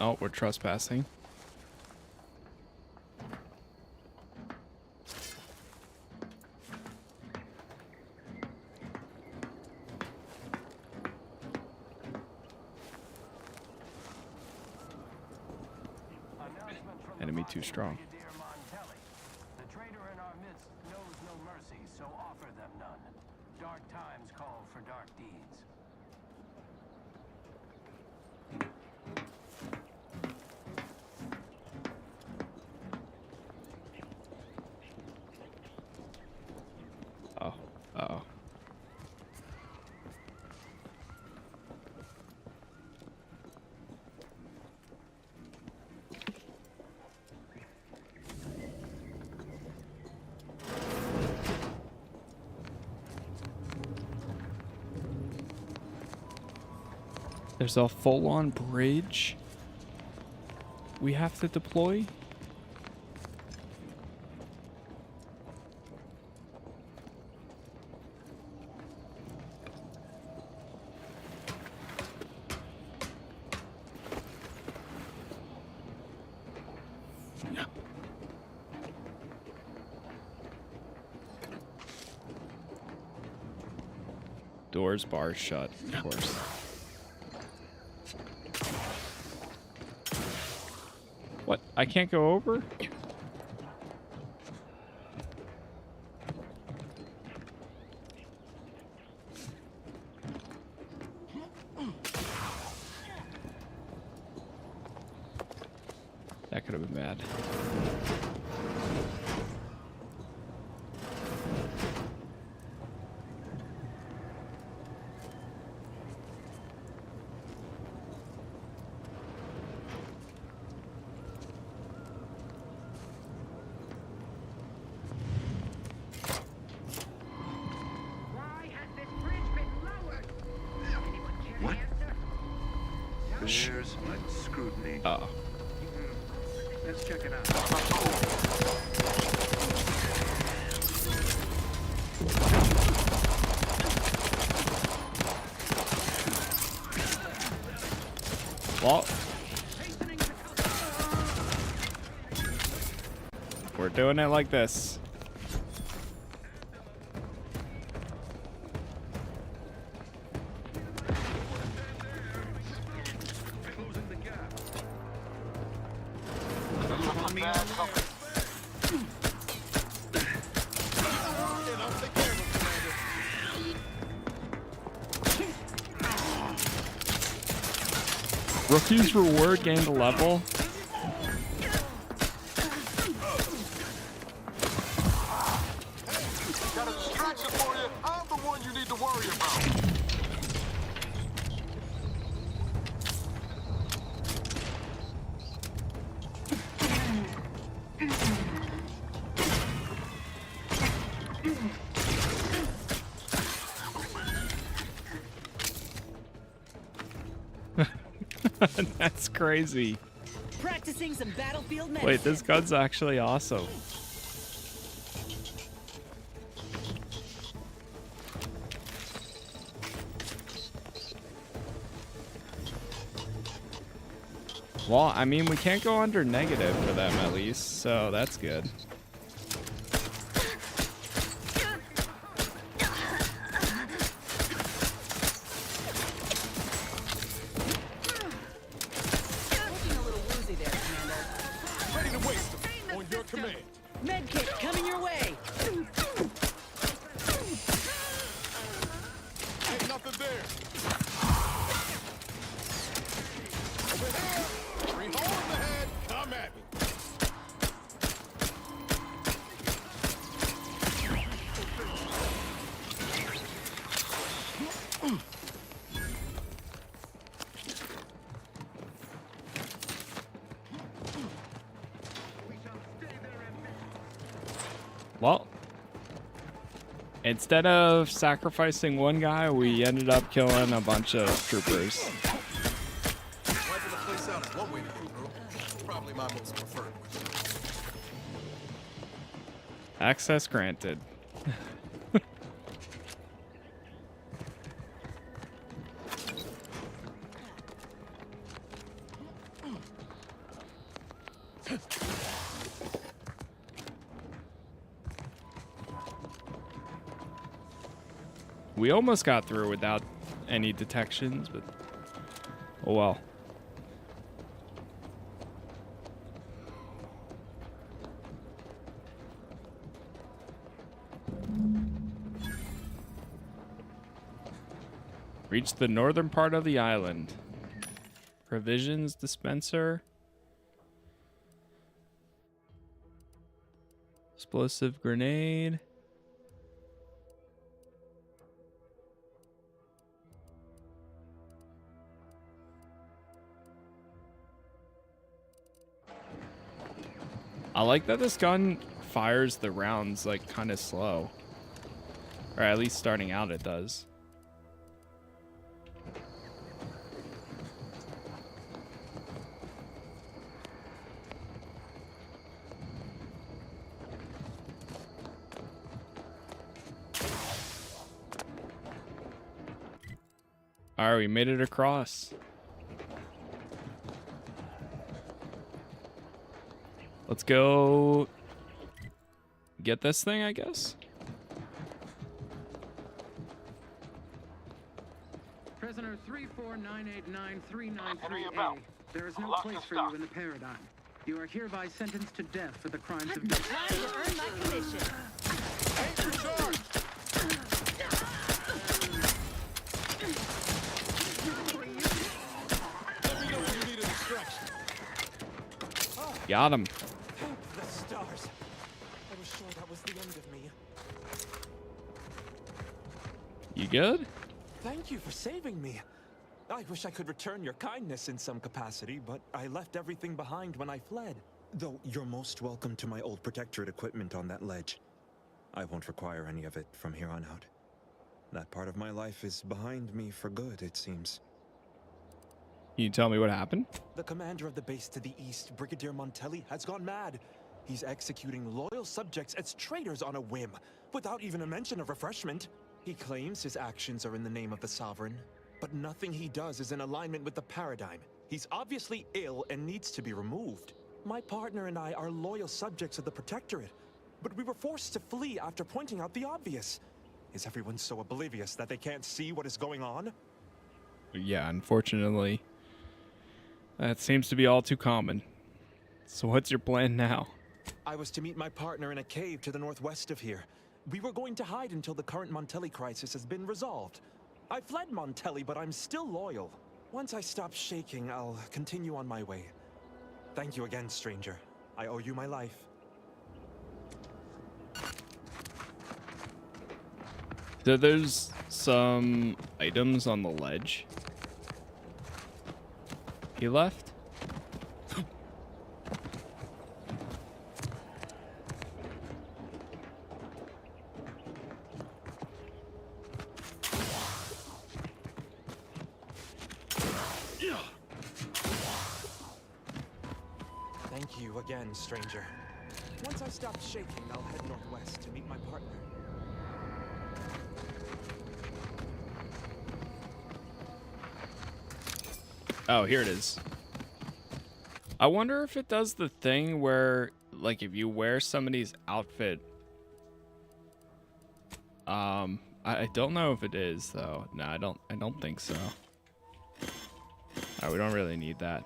Oh, we're trespassing. Enemy too strong. The traitor in our midst knows no mercy, so offer them none. Dark times call for dark deeds. Oh, uh-oh. There's a full-on bridge we have to deploy? Doors, bars shut, of course. What? I can't go over? That could have been bad. bears much scrutiny. Oh. Let's check it out. Well, we're doing it like this. Rookie's reward gained a level. Got a distraction for you. I'm the one you need to worry about. That's crazy. Practicing some battlefield medicine. Wait, this gun's actually awesome. Well, I mean, we can't go under negative for them at least, so that's good. Medkit coming your way. Ain't nothing there. Over here. 3 holes in the head. Come at me. Well, instead of sacrificing one guy, we ended up killing a bunch of troopers. Wiping the place out is one way to do it, bro. Probably my most preferred one. Access granted. We almost got through without any detections, but oh well. Reached the northern part of the island. Provisions dispenser. Explosive grenade. I like that this gun fires the rounds like kind of slow. Or at least starting out it does. Alright, we made it across. Let's go get this thing, I guess. Prisoner 349893938A. There is no place for you in the paradigm. You are hereby sentenced to death for the crimes of death. Time to earn my commission. Ain't recharged. Let me know when you need a distraction. Got him. Thank the stars. I was sure that was the end of me. You good? Thank you for saving me. I wish I could return your kindness in some capacity, but I left everything behind when I fled. Though you're most welcome to my old Protectorate equipment on that ledge. I won't require any of it from here on out. That part of my life is behind me for good, it seems. Can you tell me what happened? The commander of the base to the east, Brigadier Montelli, has gone mad. He's executing loyal subjects as traitors on a whim, without even a mention of refreshment. He claims his actions are in the name of the Sovereign, but nothing he does is in alignment with the paradigm. He's obviously ill and needs to be removed. My partner and I are loyal subjects of the Protectorate, but we were forced to flee after pointing out the obvious. Is everyone so oblivious that they can't see what is going on? Yeah, unfortunately. That seems to be all too common. So what's your plan now? I was to meet my partner in a cave to the northwest of here. We were going to hide until the current Montelli crisis has been resolved. I fled Montelli, but I'm still loyal. Once I stop shaking, I'll continue on my way. Thank you again, stranger. I owe you my life. So there's some items on the ledge. He left? Thank you again, stranger. Once I stop shaking, I'll head northwest to meet my partner. Oh, here it is. I wonder if it does the thing where, like, if you wear somebody's outfit. I don't know if it is though. No, I don't think so. Alright, we don't really need that.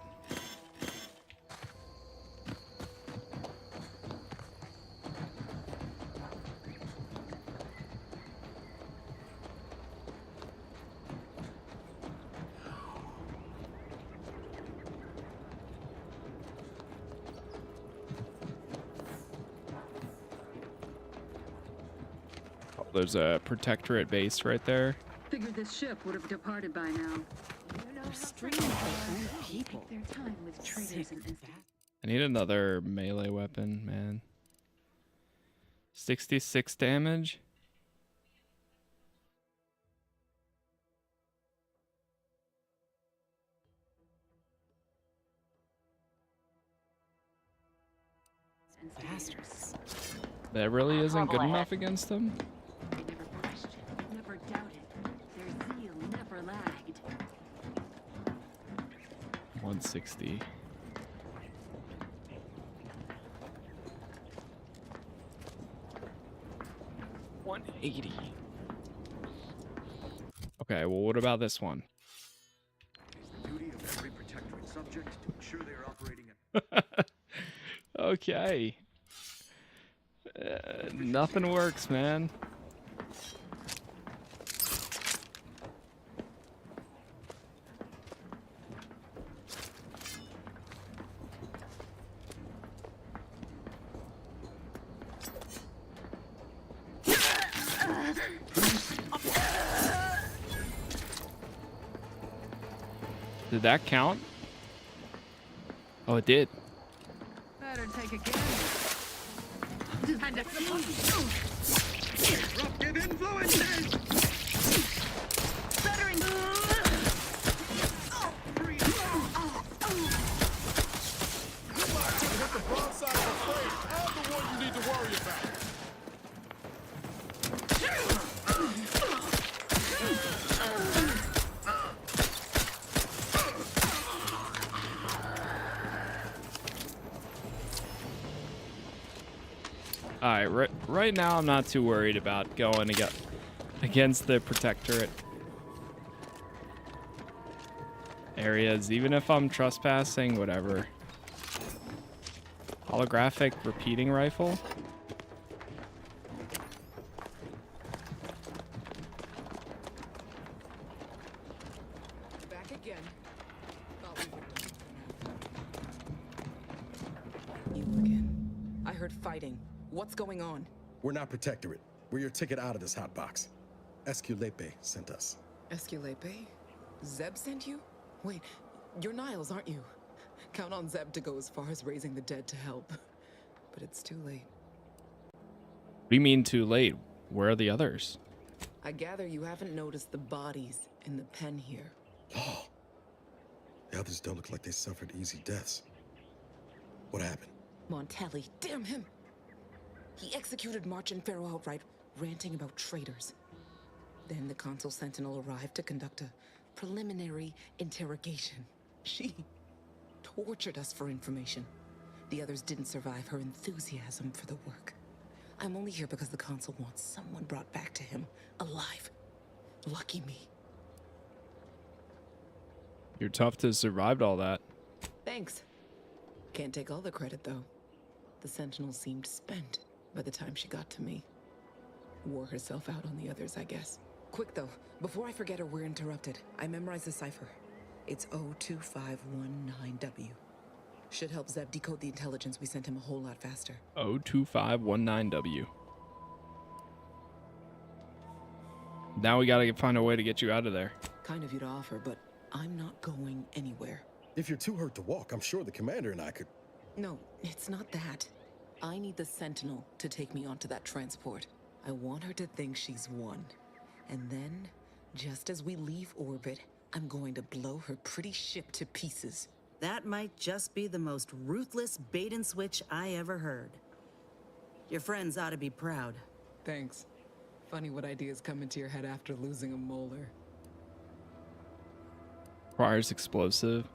There's a Protectorate base right there. Figured this ship would have departed by now. They're strange people. Their time with traitors and I need another melee weapon, man. 66 damage. Bastards. That really isn't good enough against them? They never questioned, never doubted. Their zeal never lagged. 160. $180. Okay, well, what about this one? It's the duty of every protectorate subject to ensure they are operating at Okay. Nothing works, man. Did that count? Oh, it did. Better take a guess. And a disruptive influences. Bettering. Hit the broadside of the frame. I'm the one you need to worry about. Alright, right now I'm not too worried about going against the Protectorate areas, even if I'm trespassing, whatever. Holographic repeating rifle? Back again. You again. I heard fighting. What's going on? We're not Protectorate. We're your ticket out of this hotbox. Esculepe sent us. Esculepe? Zeb sent you? Wait, you're Niles, aren't you? Count on Zeb to go as far as raising the dead to help. But it's too late. What do you mean too late? Where are the others? I gather you haven't noticed the bodies in the pen here. The others don't look like they suffered easy deaths. What happened? Montelli, damn him! He executed March and Pharaoh outright, ranting about traitors. Then the Consul Sentinel arrived to conduct a preliminary interrogation. She tortured us for information. The others didn't survive her enthusiasm for the work. I'm only here because the Consul wants someone brought back to him, alive. Lucky me. You're tough to have survived all that. Thanks. Can't take all the credit, though. The Sentinel seemed spent by the time she got to me. Wore herself out on the others, I guess. Quick, though. Before I forget or we're interrupted, I memorized the cipher. It's O2519W. Should help Zeb decode the intelligence we sent him a whole lot faster. O2519W. Now we gotta find a way to get you out of there. Kind of you to offer, but I'm not going anywhere. If you're too hurt to walk, I'm sure the commander and I could... No, it's not that. I need the Sentinel to take me onto that transport. I want her to think she's won. And then, just as we leave orbit, I'm going to blow her pretty ship to pieces. That might just be the most ruthless bait and switch I ever heard. Your friends ought to be proud. Thanks. Funny what ideas come into your head after losing a molar. Requires explosive.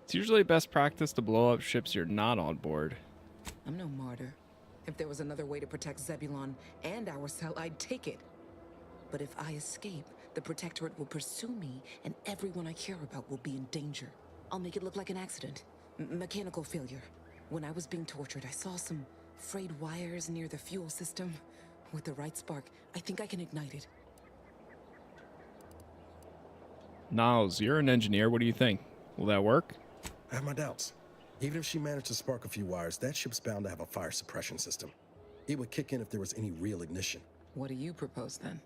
It's usually best practice to blow up ships you're not on board. I'm no martyr. If there was another way to protect Zebulon and our cell, I'd take it. But if I escape, the Protectorate will pursue me, and everyone I care about will be in danger. I'll make it look like an accident. Mechanical failure. When I was being tortured, I saw some frayed wires near the fuel system. With the right spark, I think I can ignite it. Niles, you're an engineer. What do you think? Will that work? I have my doubts. Even if she managed to spark a few wires, that ship's bound to have a fire suppression system. It would kick in if there was any real ignition. What do you propose, then?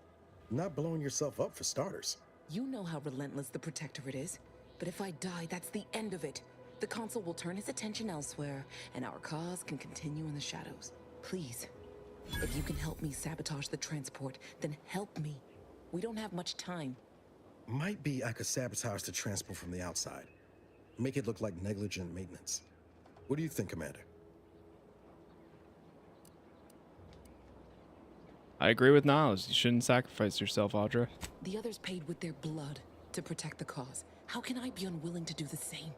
Not blowing yourself up, for starters. You know how relentless the Protectorate is. But if I die, that's the end of it. The Consul will turn his attention elsewhere, and our cause can continue in the shadows. Please, if you can help me sabotage the transport, then help me. We don't have much time. Might be I could sabotage the transport from the outside. Make it look like negligent maintenance. What do you think, Commander? I agree with Niles. You shouldn't sacrifice yourself, Audra. The others paid with their blood to protect the cause. How can I be unwilling to do the same?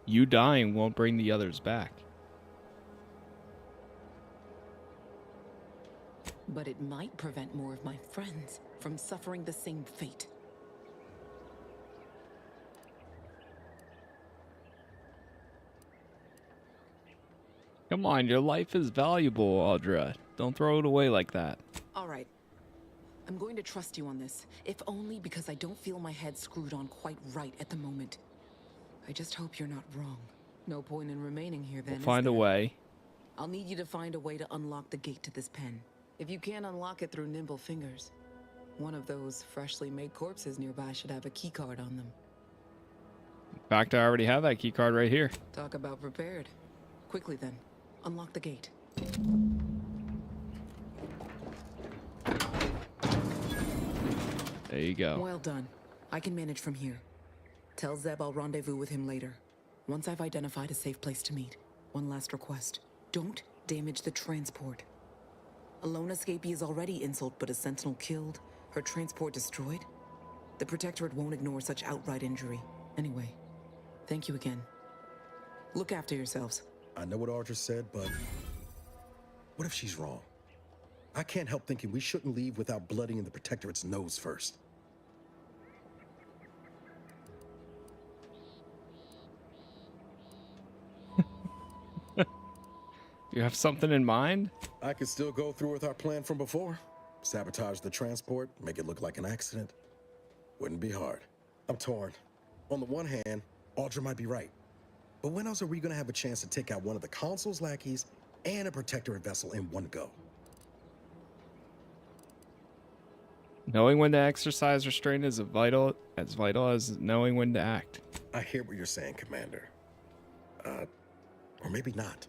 You dying won't bring the others back. But it might prevent more of my friends from suffering the same fate. Come on, your life is valuable, Audra. Don't throw it away like that. All right. I'm going to trust you on this, if only because I don't feel my head screwed on quite right at the moment. I just hope you're not wrong. No point in remaining here then. We'll find a way. I'll need you to find a way to unlock the gate to this pen. If you can't unlock it through nimble fingers, one of those freshly made corpses nearby should have a keycard on them. In fact, I already have that key card right here. Talk about prepared. Quickly then, unlock the gate. There you go. Well done. I can manage from here. Tell Zeb I'll rendezvous with him later, once I've identified a safe place to meet. One last request. Don't damage the transport. A lone escapee is already insult, but a Sentinel killed, her transport destroyed? The Protectorate won't ignore such outright injury. Anyway, thank you again. Look after yourselves. I know what Audra said, but what if she's wrong? I can't help thinking we shouldn't leave without blooding in the Protectorate's nose first. You have something in mind? I could still go through with our plan from before. Sabotage the transport, make it look like an accident. Wouldn't be hard. I'm torn. On the one hand, Audra might be right. But when else are we going to have a chance to take out one of the Consul's lackeys and a Protectorate vessel in one go? Knowing when to exercise restraint is vital as knowing when to act. I hear what you're saying, Commander. Or maybe not.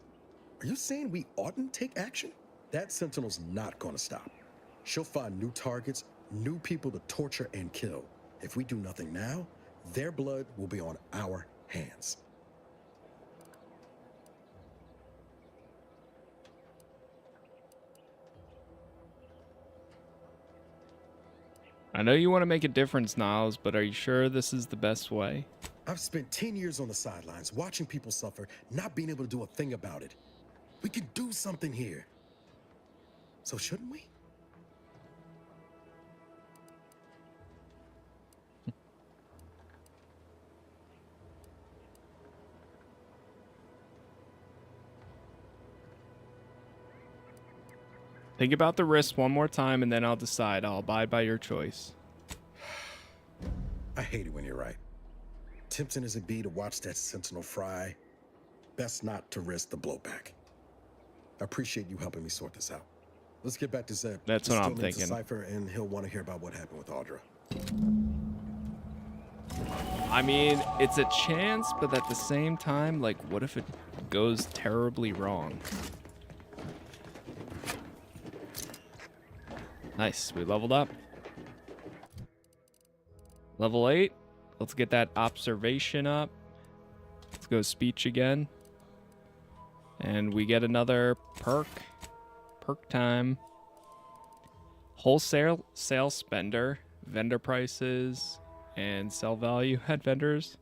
Are you saying we oughtn't take action? That Sentinel's not gonna stop. She'll find new targets, new people to torture and kill. If we do nothing now, their blood will be on our hands. I know you want to make a difference, Niles, but are you sure this is the best way? I've spent 10 years on the sidelines, watching people suffer, not being able to do a thing about it. We can do something here. So shouldn't we? Think about the risk one more time, and then I'll decide. I'll abide by your choice. I hate it when you're right. Tempting as it be to watch that Sentinel fry, best not to risk the blowback. I appreciate you helping me sort this out. Let's get back to Zeb. That's He what still I'm needs a thinking. cipher, and he'll want to hear about what happened with Audra. I mean, it's a chance, but at the same time, like, what if it goes terribly wrong? Nice, we leveled up. Level 8. Let's get that observation up. Let's go speech again. And we get another perk. Perk time. Wholesale sale spender. Vendor prices and sell value at vendors.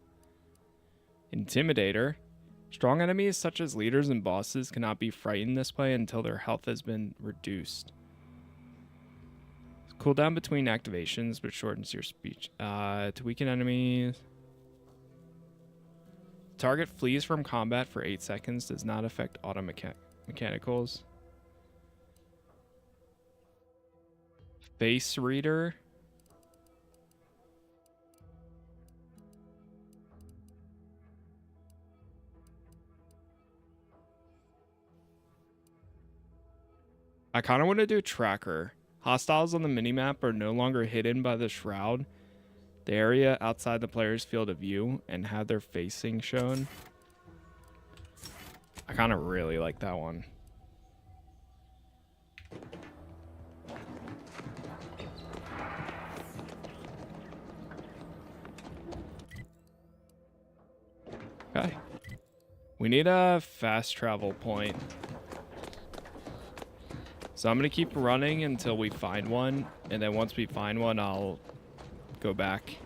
Intimidator. Strong enemies such as leaders and bosses cannot be frightened this way until their health has been reduced. Cooldown between activations, which shortens your speech. To weaken enemies. Target flees from combat for 8 seconds. Does not affect auto mechanicals. Face reader. I kind of want to do tracker. Hostiles on the minimap are no longer hidden by the shroud, the area outside the player's field of view, and have their facing shown. I kind of really like that one. Okay. We need a fast travel point. So I'm going to keep running until we find one, and then once we find one, I'll go back.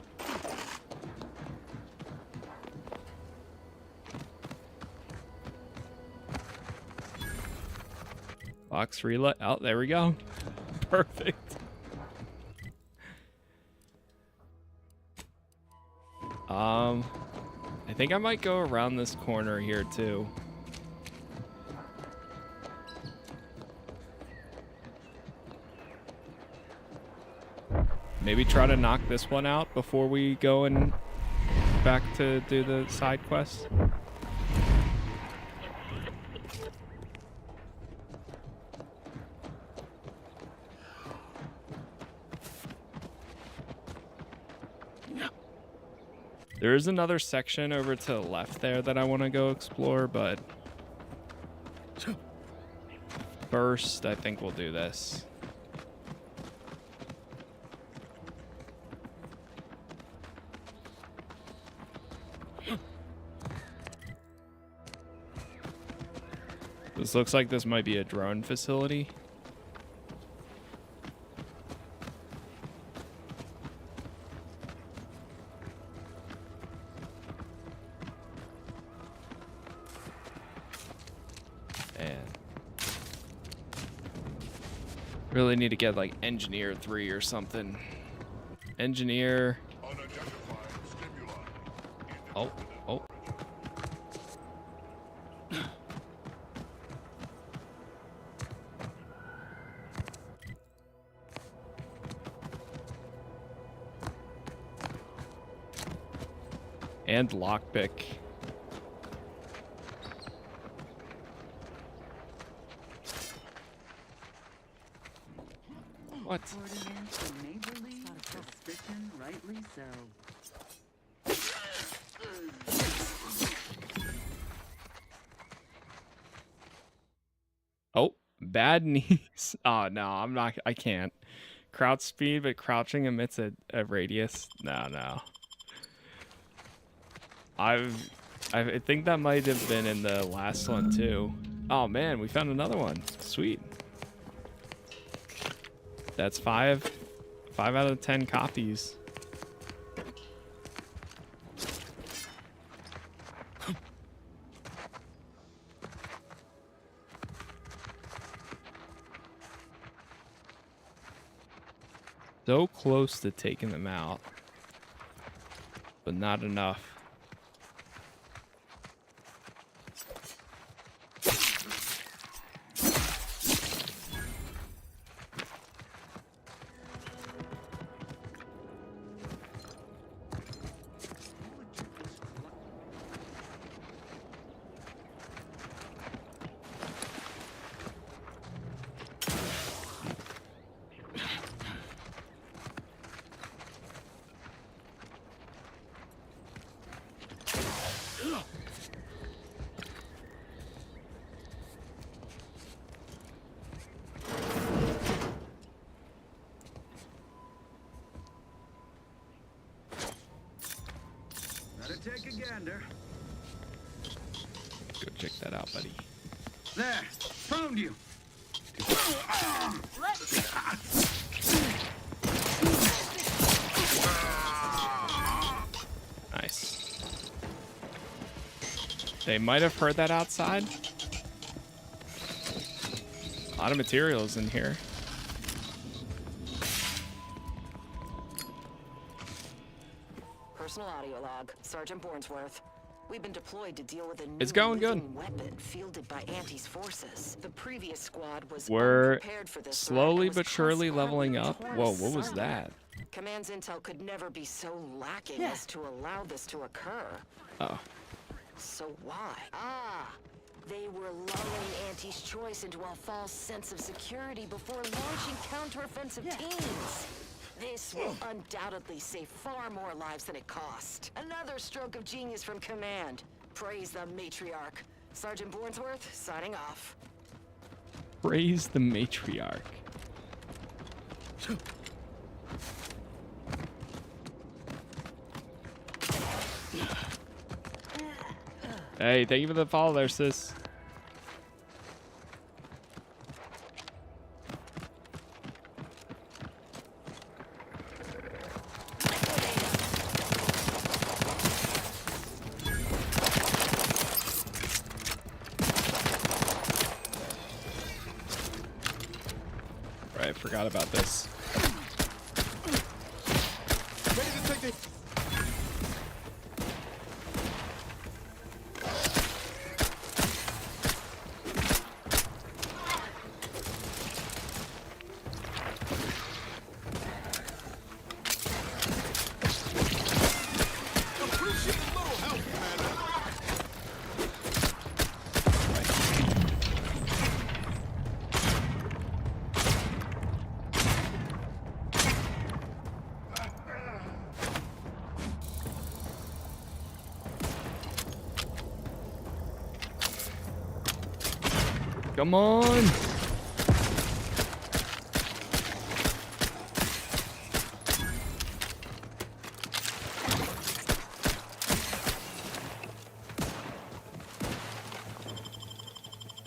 Box relay. Oh, there we go. Perfect. I think I might go around this corner here too. Maybe try to knock this one out before we go and back to do the side quest. There is another section over to the left there that I want to go explore, but first I think we'll do this. This looks like this might be a drone facility. And really need to get like Engineer 3 or something. Engineer. Oh, oh. And lockpick. What? Suspicion, rightly so. Oh, Bad knees. Oh no, I'm not. I can't. Crouch speed, but crouching emits a radius. No. I think that might have been in the last one too. Oh man, we found another one. Sweet. That's 5 out of 10 copies. So close to taking them out, but not enough. Gotta take a gander. Go check that out, buddy. There, found you. Nice. They might have heard that outside. A lot of materials in here. Personal audio log, Sergeant Bornsworth. We've been deployed to deal with a new It's going good. living weapon fielded by Auntie's forces. The previous squad was We're unprepared for this slowly threat and but was surely consequently leveling up. torn Whoa, what was asunder. that? Command's intel could never be so lacking as to allow this to occur. Oh. So why? They were lulling Auntie's choice into a false sense of security before launching counteroffensive teams. This will undoubtedly save far more lives than it cost. Another stroke of genius from Command. Praise the matriarch. Sergeant Bornsworth, signing off. Praise the matriarch. Hey, thank you for the follow there, sis. Right, forgot about this. Ready to take the... Come on.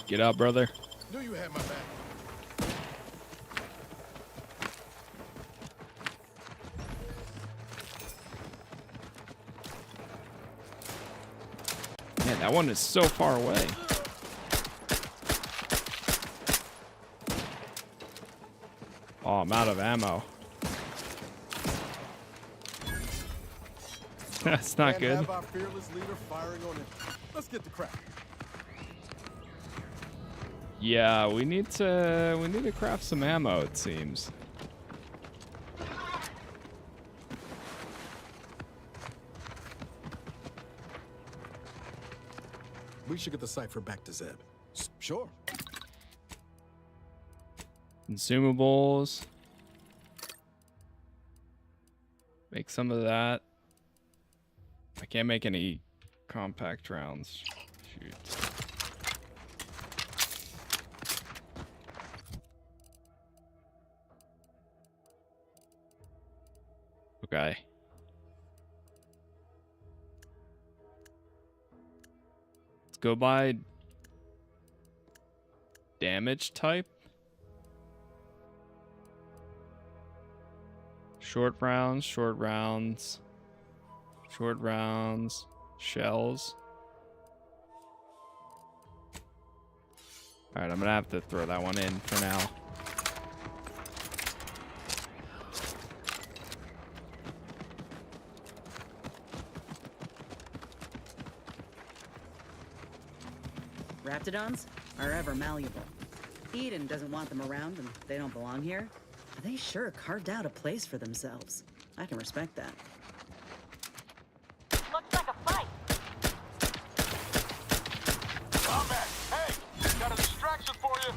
Get out, brother. Knew you had my back. Man, that one is so far away. Oh, I'm out of ammo. That's not Can't good. have our fearless leader firing on him. Let's get the crack. Yeah, we need to craft some ammo, it seems. We should get the cipher back to Zeb. Sure. Consumables. Make some of that. I can't make any compact rounds. Shoot. Okay. Let's go by damage type. Short rounds, short rounds, short rounds, shells. All right, I'm gonna have to throw that one in for now. Raptidons are ever malleable. Eden doesn't want them around and they don't belong here. But they sure carved out a place for themselves. I can respect that. Looks like a fight. Combat! Hey! Got a distraction for you!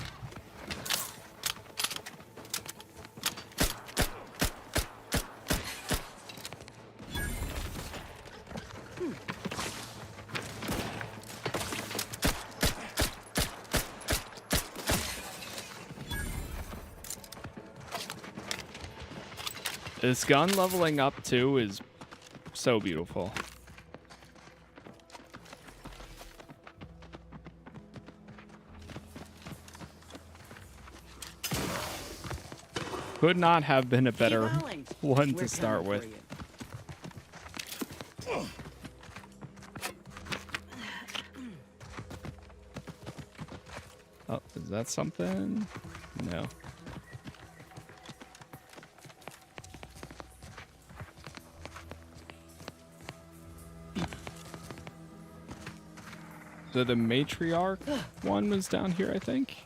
This gun leveling up too is so beautiful. Could not have been a better one to start with. Oh, is that something? No. So the matriarch one was down here, I think.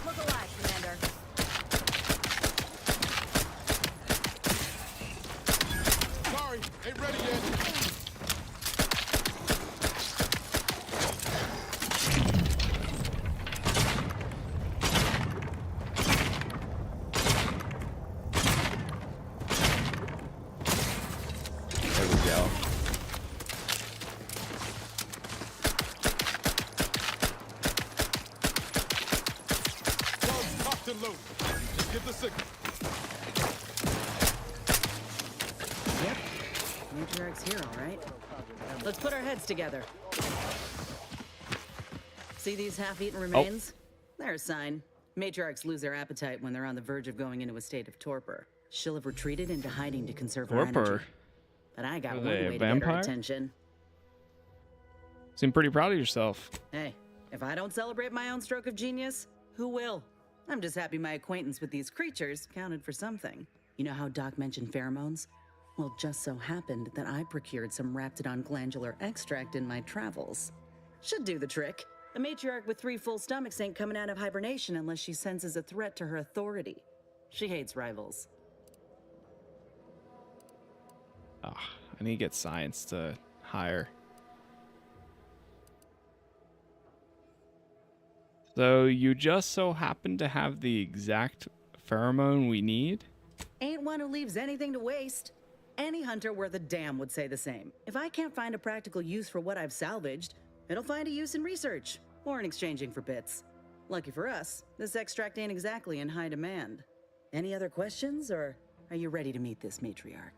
Look alive, Commander. Sorry, ain't ready yet. There we go. Just get the signal. Yep. Matriarch's here, all right. Let's put our heads together. See these half-eaten remains? They're a sign. Matriarchs lose their appetite when they're on the verge of going into a state of torpor. She'll have retreated into hiding to conserve her energy. But I got one way to get her attention. Seem pretty proud of yourself. Hey, if I don't celebrate my own stroke of genius, who will? I'm just happy my acquaintance with these creatures counted for something. You know how Doc mentioned pheromones? Well, just so happened that I procured some Raptidon glandular extract in my travels. Should do the trick. A matriarch with 3 full stomachs ain't coming out of hibernation unless she senses a threat to her authority. She hates rivals. Oh, I need to get science to hire. So you just so happen to have the exact pheromone we need? Ain't one who leaves anything to waste. Any hunter worth a damn would say the same. If I can't find a practical use for what I've salvaged, it'll find a use in research or in exchanging for bits. Lucky for us, this extract ain't exactly in high demand. Any other questions, or are you ready to meet this matriarch?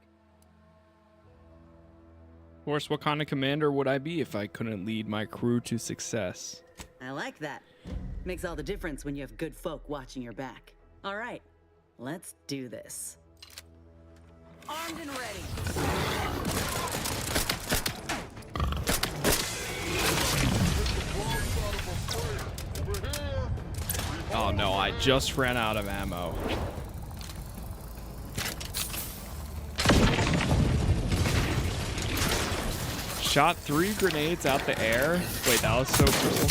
Of course, what kind of commander would I be if I couldn't lead my crew to success? I like that. Makes all the difference when you have good folk watching your back. All right, let's do this. Armed and ready. Oh no, I just ran out of ammo. Shot 3 grenades out the air. Wait, that was so cool.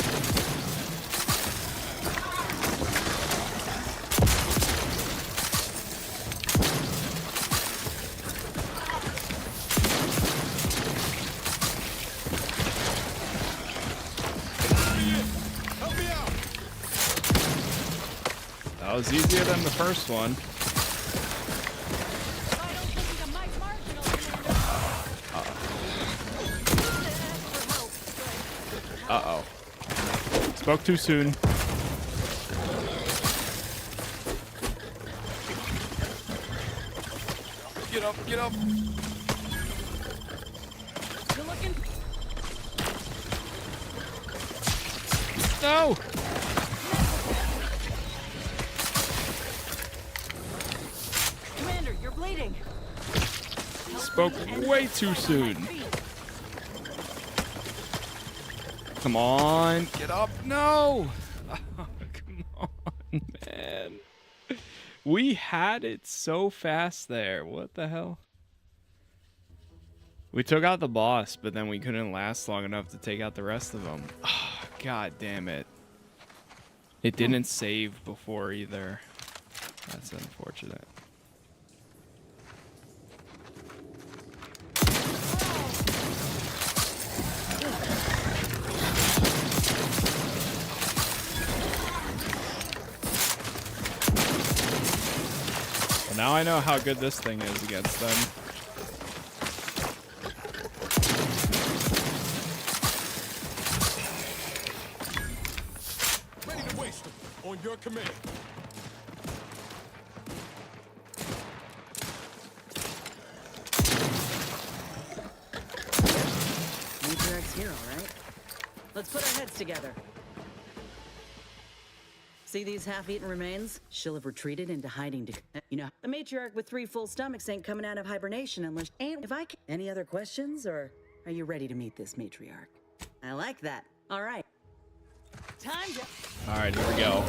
That was easier than the first one. Uh-oh. Spoke too soon. Get up, get up. Good looking. No! Commander, you're bleeding. Spoke way too soon. Come on, get up. No! Oh, come on, man. We had it so fast there. What the hell? We took out the boss, but then we couldn't last long enough to take out the rest of them. Oh, God damn it. It didn't save before either. That's unfortunate. Well, now I know how good this thing is against them. Ready to waste them. On your command. Matriarch's here, all right? Let's put our heads together. See these half-eaten remains? She'll have retreated into hiding to... You know, a matriarch with 3 full stomachs ain't coming out of hibernation unless... And if I can... Any other questions, or are you ready to meet this matriarch? I like that. All right. Time to... All right, here we go.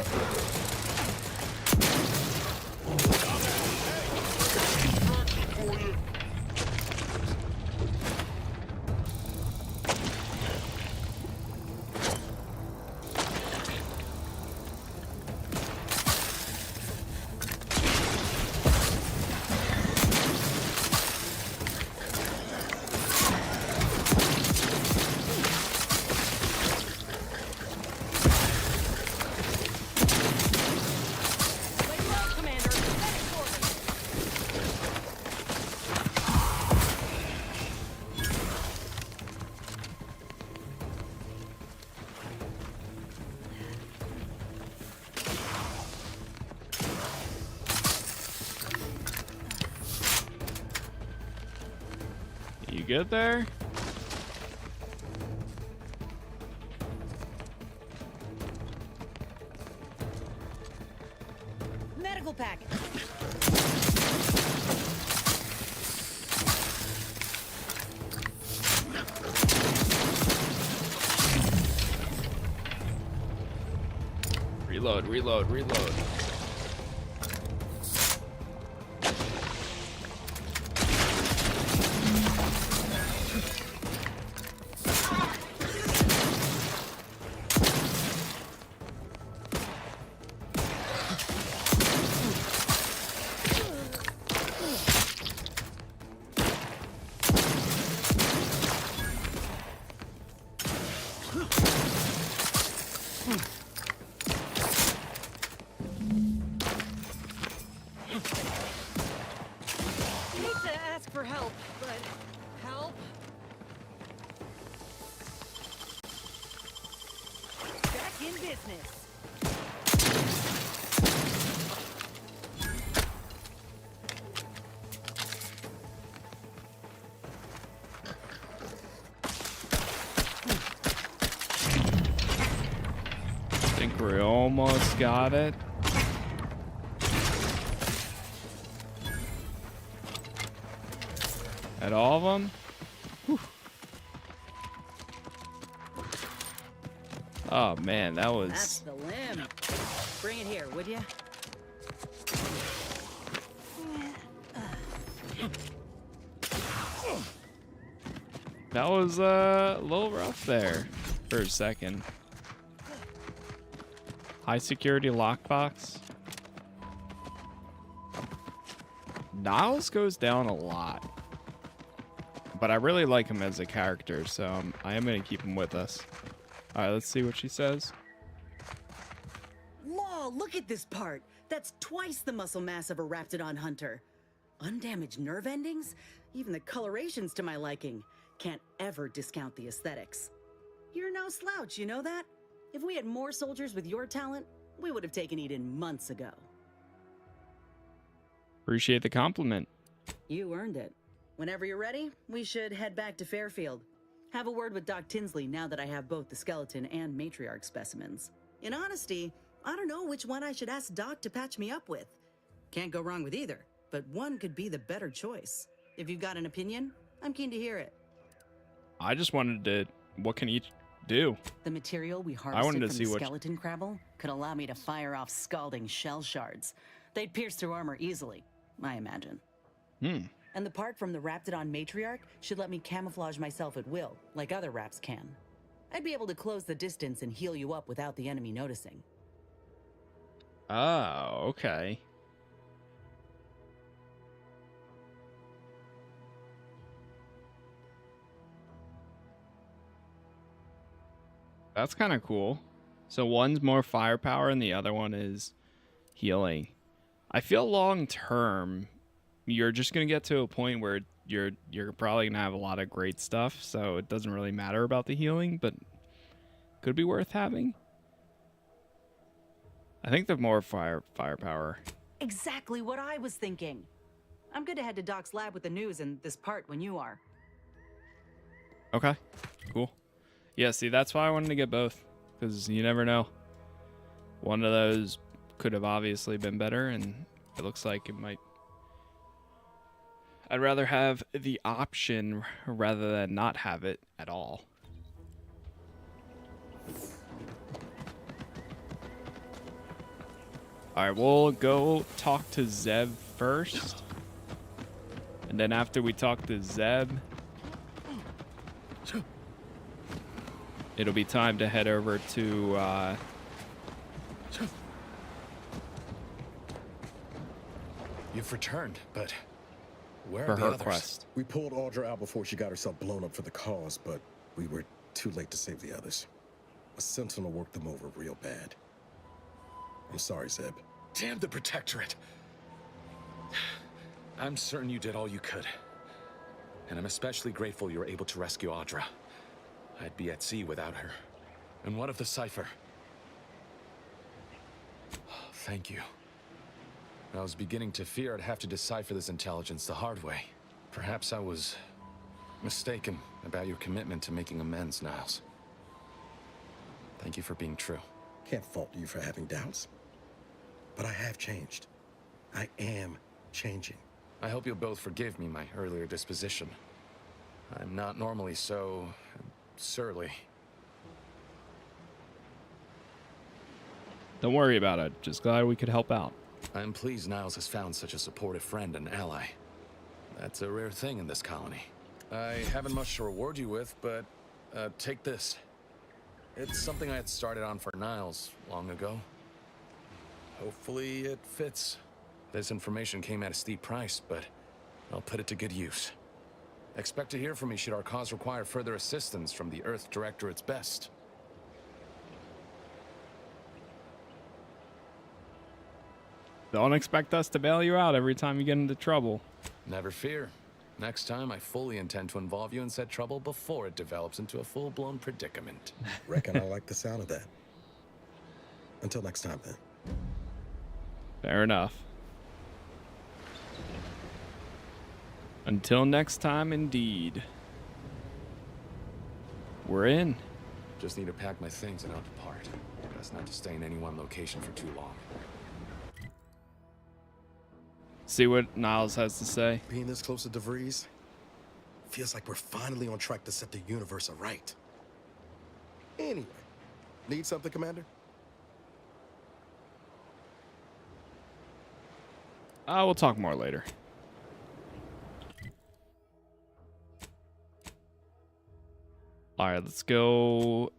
You good there? Medical package. Reload, reload, reload. For help, but help? Back in business. I think we almost got it. At all of them? Whew. Oh man, that was... That's the limb. Bring it here, would you? That was a little rough there for a second. High security lockbox. Niles goes down a lot. But I really like him as a character, so I am going to keep him with us. All right, let's see what she says. Whoa, look at this part. That's twice the muscle mass of a Raptidon hunter. Undamaged nerve endings? Even the coloration's to my liking. Can't ever discount the aesthetics. You're no slouch, you know that? If we had more soldiers with your talent, we would have taken Eden months ago. Appreciate the compliment. You earned it. Whenever you're ready, we should head back to Fairfield. Have a word with Doc Tinsley now that I have both the skeleton and matriarch specimens. In honesty, I don't know which one I should ask Doc to patch me up with. Can't go wrong with either, but one could be the better choice. If you've got an opinion, I'm keen to hear it. I just wanted to... What can each do? The material we I wanted harvested to from see the what... skeleton crabble could allow me to fire off scalding shell shards. They'd pierce through armor easily, I imagine. And the part from the Raptidon matriarch should let me camouflage myself at will, like other Raps can. I'd be able to close the distance and heal you up without the enemy noticing. Oh, okay. That's kind of cool. So one's more firepower and the other one is healing. I feel long term, you're just gonna get to a point where you're probably gonna have a lot of great stuff, so it doesn't really matter about the healing, but could be worth having. I think the more firepower. Exactly what I was thinking. I'm good to head to Doc's lab with the news and this part when you are. Okay, cool. Yeah, see, that's why I wanted to get both, because you never know. One of those could have obviously been better, and it looks like it might. I'd rather have the option rather than not have it at all. All right, we'll go talk to Zeb first. And then after we talk to Zeb, it'll be time to head over to You've returned, but where for are the her others? quest. We pulled Audra out before she got herself blown up for the cause, but we were too late to save the others. A sentinel worked them over real bad. I'm sorry, Zeb. Damn the Protectorate! I'm certain you did all you could. And I'm especially grateful you were able to rescue Audra. I'd be at sea without her. And what of the cipher? Thank you. I was beginning to fear I'd have to decipher this intelligence the hard way. Perhaps I was mistaken about your commitment to making amends, Niles. Thank you for being true. Can't fault you for having doubts. But I have changed. I am changing. I hope you'll both forgive me my earlier disposition. I'm not normally so surly. Don't worry about it. Just glad we could help out. I'm pleased Niles has found such a supportive friend and ally. That's a rare thing in this colony. I haven't much to reward you with, but take this. It's something I had started on for Niles long ago. Hopefully it fits. This information came at a steep price, but I'll put it to good use. Expect to hear from me should our cause require further assistance from the Earth Directorate's best. Don't expect us to bail you out every time you get into trouble. Never fear. Next time, I fully intend to involve you in said trouble before it develops into a full-blown predicament. Reckon I like the sound of that. Until next time, then. Fair enough. Until next time, indeed. We're in. Just need to pack my things and I'll depart. Best not to stay in any one location for too long. See what Niles has to say. Being this close to DeVries feels like we're finally on track to set the universe aright. Anyway, need something, Commander? We'll talk more later. All right, let's go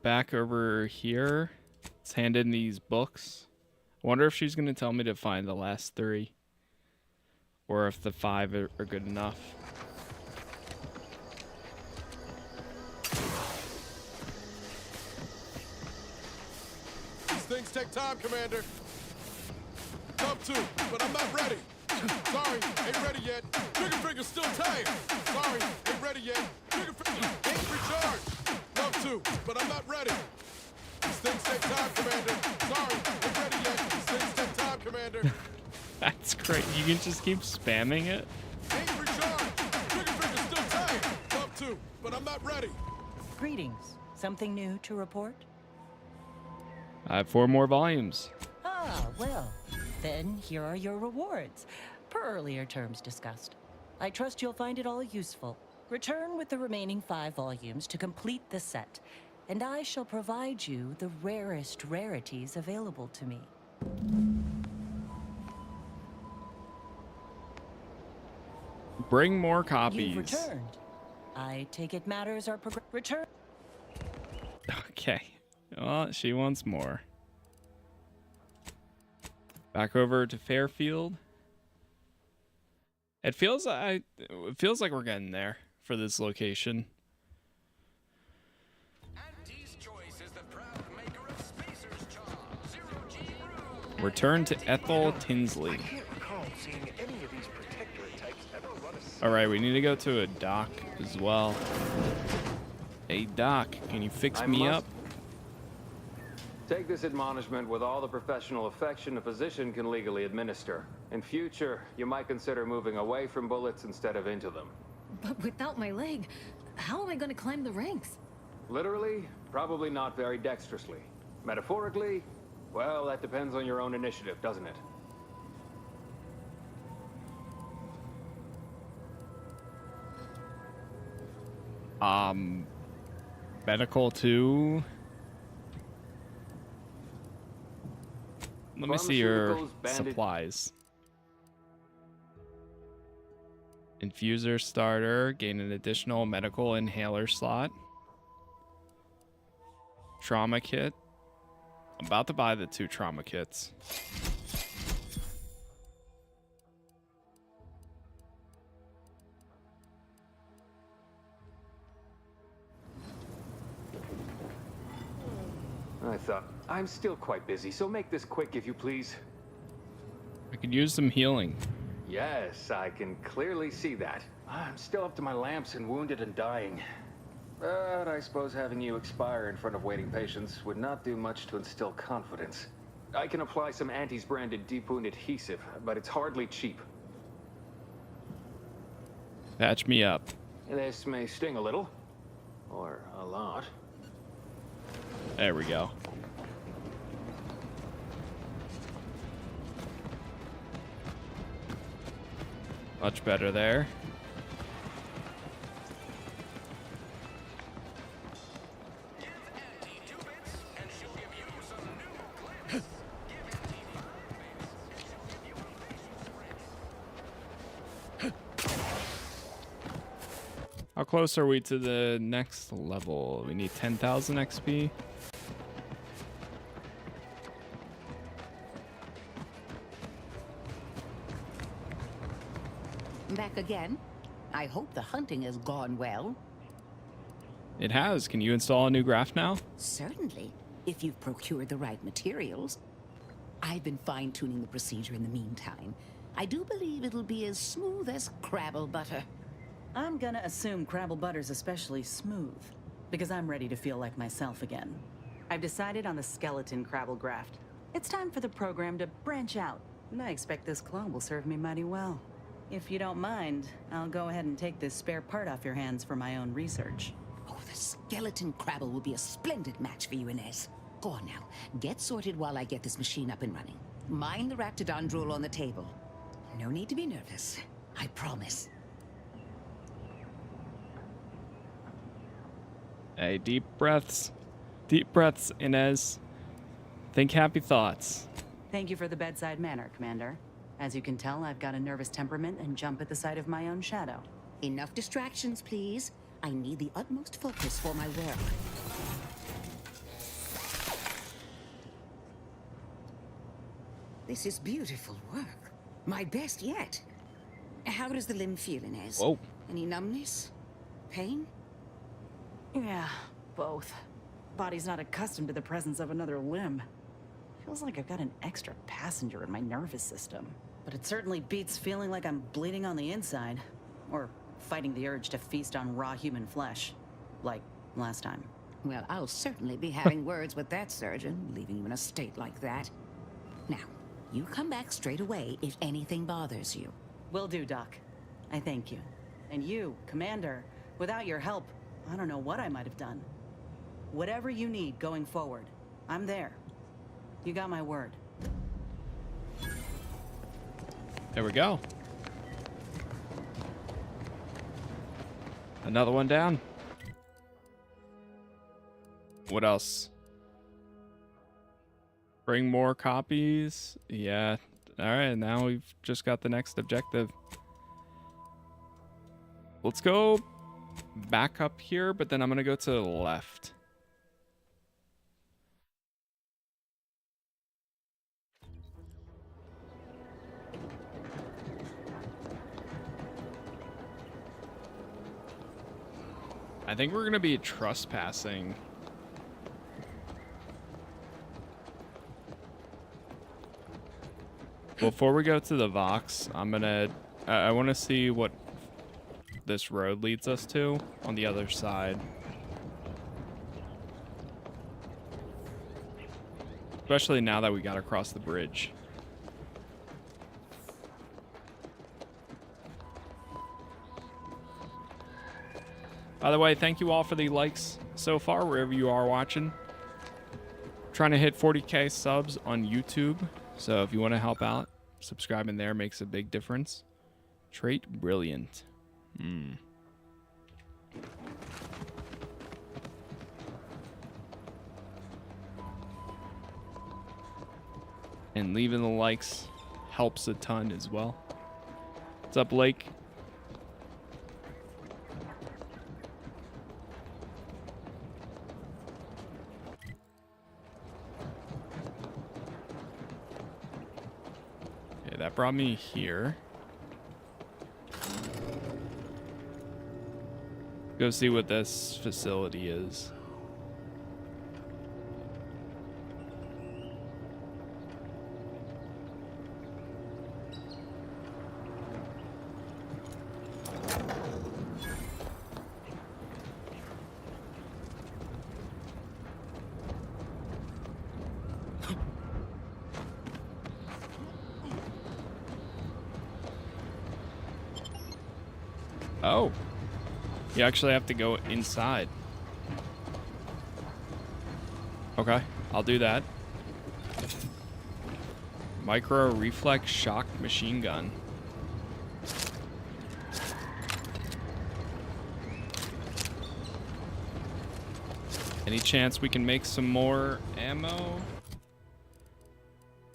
back over here. Let's hand in these books. I wonder if she's going to tell me to find the last 3. Or if the 5 are good enough. These things take time, Commander. Come to, but I'm not ready. Sorry, ain't ready yet. Trigger finger's still tight. Sorry, ain't ready yet. Trigger finger ain't recharged. Love to, but I'm not ready. These things take time, Commander. Sorry, ain't ready yet. These things take time, Commander. That's great. You can just keep spamming it. Ain't recharged. Trigger finger's still tired. Love to, but I'm not ready. Greetings. Something new to report? I have 4 more volumes. Ah, well, then here are your rewards, per earlier terms discussed. I trust you'll find it all useful. Return with the remaining 5 volumes to complete the set, and I shall provide you the rarest rarities available to me. Bring more You've copies. returned. I take it matters are return. Okay. Well, she wants more. Back over to Fairfield. It feels like we're getting there for this location. Return to Ethel Tinsley. Alright, we need to go to a dock as well. Hey Doc, can you fix me up? Take this admonishment with all the professional affection a physician can legally administer. In future, you might consider moving away from bullets instead of into them. But without my leg, how am I going to climb the ranks? Literally, probably not very dexterously. Metaphorically, well, that depends on your own initiative, doesn't it? Medical 2. Let me see your supplies. Infuser starter, gain an additional medical inhaler slot. Trauma kit. I'm about to buy the 2 trauma kits. I thought, I'm still quite busy, so make this quick if you please. I could use some healing. Yes, I can clearly see that. I'm still up to my lamps and wounded and dying. But I suppose having you expire in front of waiting patients would not do much to instill confidence. I can apply some Antes branded deep wound adhesive, but it's hardly cheap. Patch me up. This may sting a little, or a lot. There we go. Much better there. How close are we to the next level? We need 10,000 XP. Back again? I hope the hunting has gone well. It has. Can you install a new graph now? Certainly, if you've procured the right materials. I've been fine-tuning the procedure in the meantime. I do believe it'll be as smooth as Crabble butter. I'm gonna assume Crabble butter's especially smooth, because I'm ready to feel like myself again. I've decided on the skeleton Crabble graft. It's time for the program to branch out, and I expect this claw will serve me mighty well. If you don't mind, I'll go ahead and take this spare part off your hands for my own research. Oh, the skeleton Crabble will be a splendid match for you, Inez. Go on now. Get sorted while I get this machine up and running. Mind the Raptidon drool on the table. No need to be nervous. I promise. Hey, deep breaths. Deep breaths, Inez. Think happy thoughts. Thank you for the bedside manner, Commander. As you can tell, I've got a nervous temperament and jump at the sight of my own shadow. Enough distractions, please. I need the utmost focus for my work. This is beautiful work. My best yet. How does the limb feel, Inez? Whoa. Any numbness? Pain? Yeah, both. Body's not accustomed to the presence of another limb. Feels like I've got an extra passenger in my nervous system. But it certainly beats feeling like I'm bleeding on the inside. Or fighting the urge to feast on raw human flesh. Like last time. Well, I'll certainly be having words with that surgeon, leaving you in a state like that. Now, You come back straight away if anything bothers you. Will do, Doc. I thank you. And you, Commander, without your help, I don't know what I might have done. Whatever you need going forward, I'm there. You got my word. There we go. Another one down. What else? Bring more copies. Yeah. All right, now we've just got the next objective. Let's go back up here, but then I'm going to go to the left. I think we're going to be trespassing. Before we go to the Vox, I'm going to... I want to see what this road leads us to on the other side. Especially now that we got across the bridge. By the way, thank you all for the likes so far, wherever you are watching. Trying to hit 40K subs on YouTube. So if you want to help out, subscribing there makes a big difference. Trait brilliant. And leaving the likes helps a ton as well. What's up, Blake? Okay, that brought me here. Go see what this facility is. Oh. You actually have to go inside. Okay, I'll do that. Micro reflex shock machine gun. Any chance we can make some more ammo?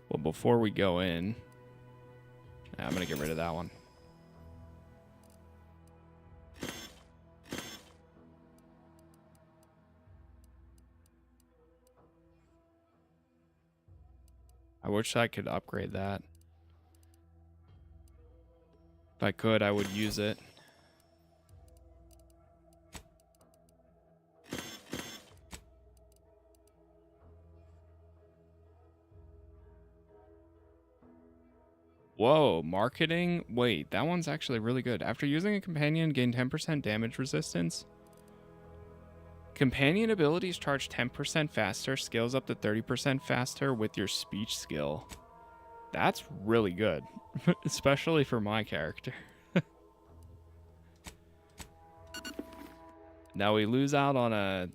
Well, before we go in, I'm gonna get rid of that one. I wish I could upgrade that. If I could, I would use it. Whoa, marketing? Wait, that one's actually really good. After using a companion, gain 10% damage resistance. Companion abilities charge 10% faster, skills up to 30% faster with your speech skill. That's really good, especially for my character. Now we lose out on a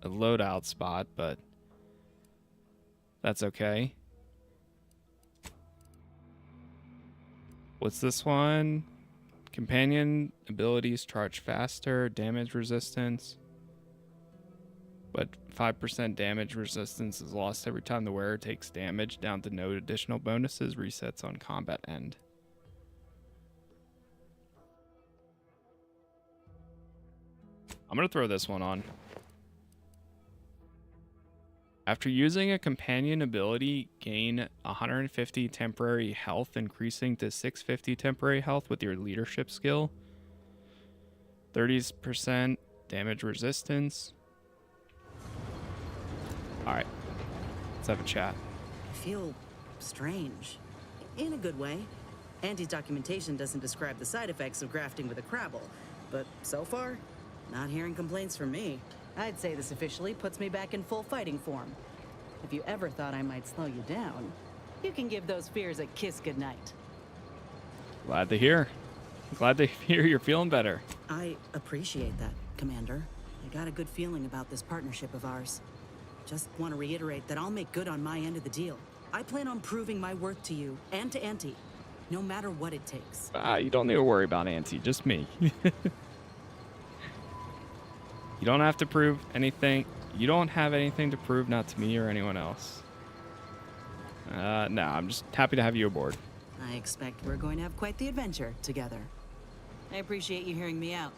loadout spot, but that's okay. What's this one? Companion abilities charge faster, damage resistance. But 5% damage resistance is lost every time the wearer takes damage, down to no additional bonuses, resets on combat end. I'm going to throw this one on. After using a companion ability, gain 150 temporary health, increasing to 650 temporary health with your leadership skill. 30% damage resistance. Alright, let's have a chat. I feel strange. In a good way. Auntie's documentation doesn't describe the side effects of grafting with a Crabble, but so far, not hearing complaints from me. I'd say this officially puts me back in full fighting form. If you ever thought I might slow you down, You can give those fears a kiss goodnight. Glad to hear. Glad to hear you're feeling better. I appreciate that, Commander. I got a good feeling about this partnership of ours. Just want to reiterate that I'll make good on my end of the deal. I plan on proving my worth to you and to Auntie, no matter what it takes. You don't need to worry about Auntie, just me. You don't have to prove anything. You don't have anything to prove, not to me or anyone else. No, I'm just happy to have you aboard. I expect we're going to have quite the adventure together. I appreciate you hearing me out.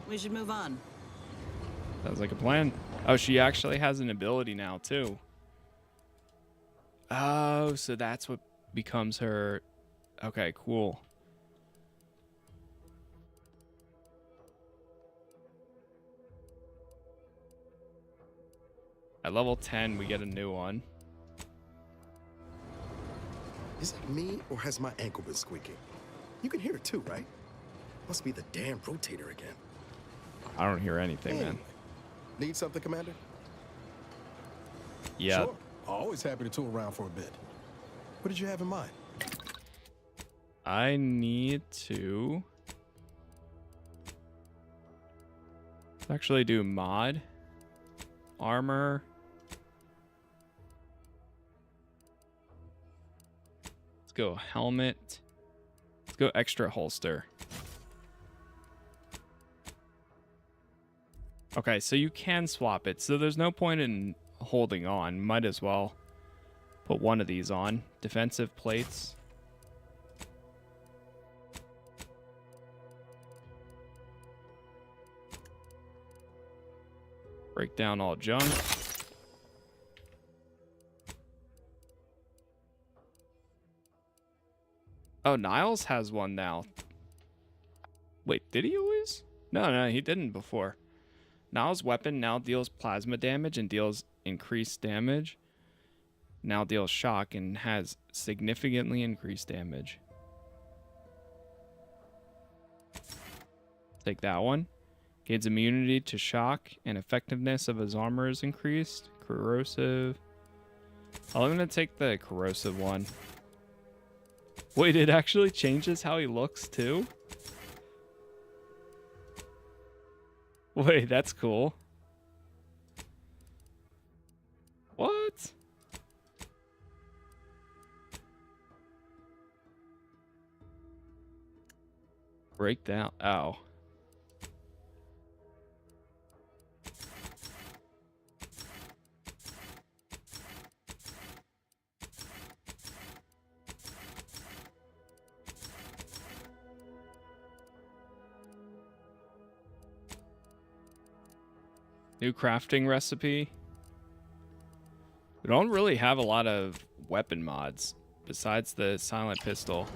We should move on. Sounds like a plan. Oh, she actually has an ability now, too. Oh, so that's what becomes her... Okay, cool. At level 10, we get a new one. Is it me, or has my ankle been squeaking? You can hear it too, right? Must be the damn rotator again. I don't hear anything, man. Need something, Commander? Yeah. Sure. Always happy to tool around for a bit. What did you have in mind? I need to actually do mod, armor. Let's go helmet. Let's go extra holster. Okay, so you can swap it. So there's no point in holding on. Might as well put one of these on. Defensive plates. Break down all junk. Oh, Niles has one now. Wait, did he always? No, he didn't before. Niles' weapon now deals plasma damage and deals increased damage. Now deals shock and has significantly increased damage. Take that one. Gains immunity to shock and effectiveness of his armor is increased. Corrosive. Oh, I'm going to take the corrosive one. Wait, it actually changes how he looks too? Wait, that's cool. What? Breakdown. Oh. New crafting recipe. We don't really have a lot of weapon mods besides the silent pistol.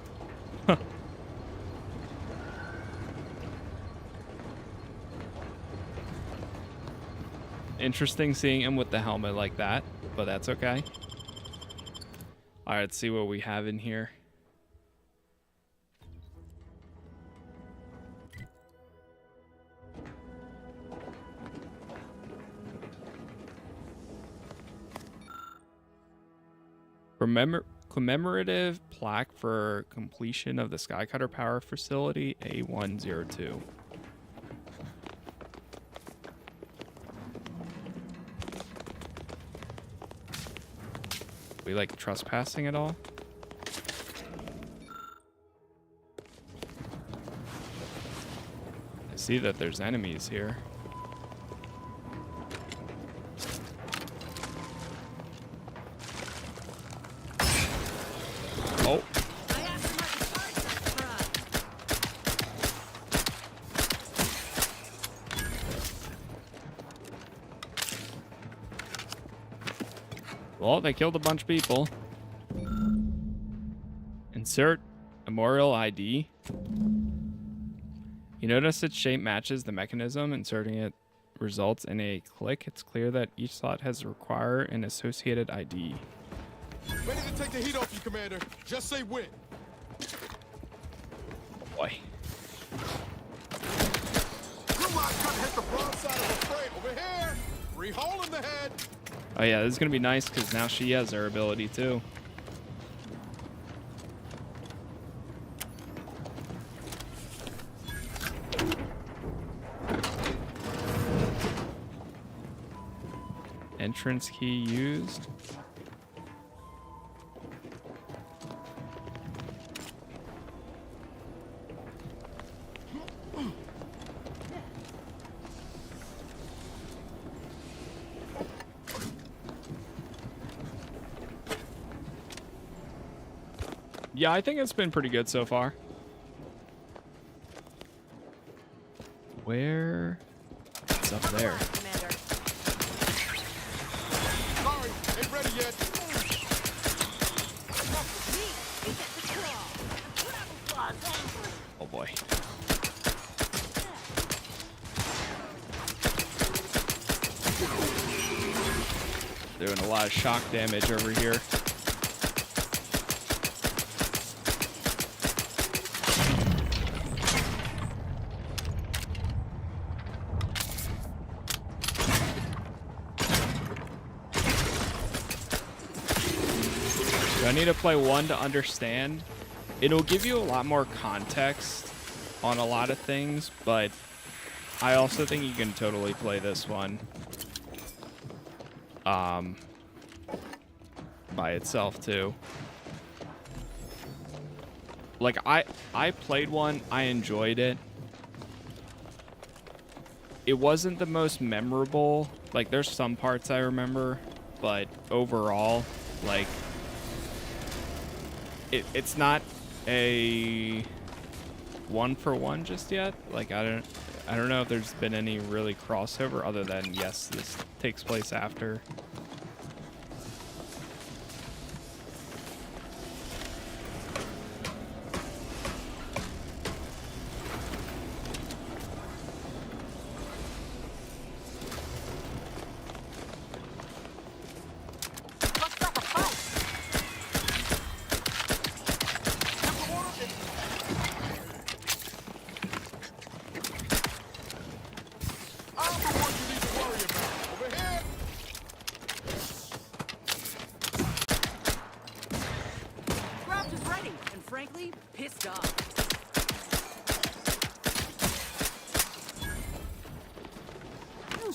Interesting seeing him with the helmet like that, but that's okay. All right, let's see what we have in here. Commemorative plaque for completion of the Skycutter Power Facility A102. We like trespassing at all? I see that there's enemies here. Oh. Well, they killed a bunch of people. Insert memorial ID. You notice its shape matches the mechanism. Inserting it results in a click. It's clear that each slot has require an associated ID. Ready to take the heat off you, Commander. Just say when. Boy. Grimlock cut hit the broad side of the frame. Over here. Rehole in the head. Oh yeah, this is gonna be nice because now she has her ability too. entrance key used. Yeah, I think it's been pretty good so far. Where? It's up there. Sorry, ain't ready yet. Oh boy. Doing a lot of shock damage over here. I need to play 1 to understand. It'll give you a lot more context on a lot of things, but I also think you can totally play this one by itself too. Like I played 1, I enjoyed it. It wasn't the most memorable. Like there's some parts I remember, but overall, like it's not a 1-for-1 just yet. Like I don't know if there's been any really crossover other than yes, this takes place after.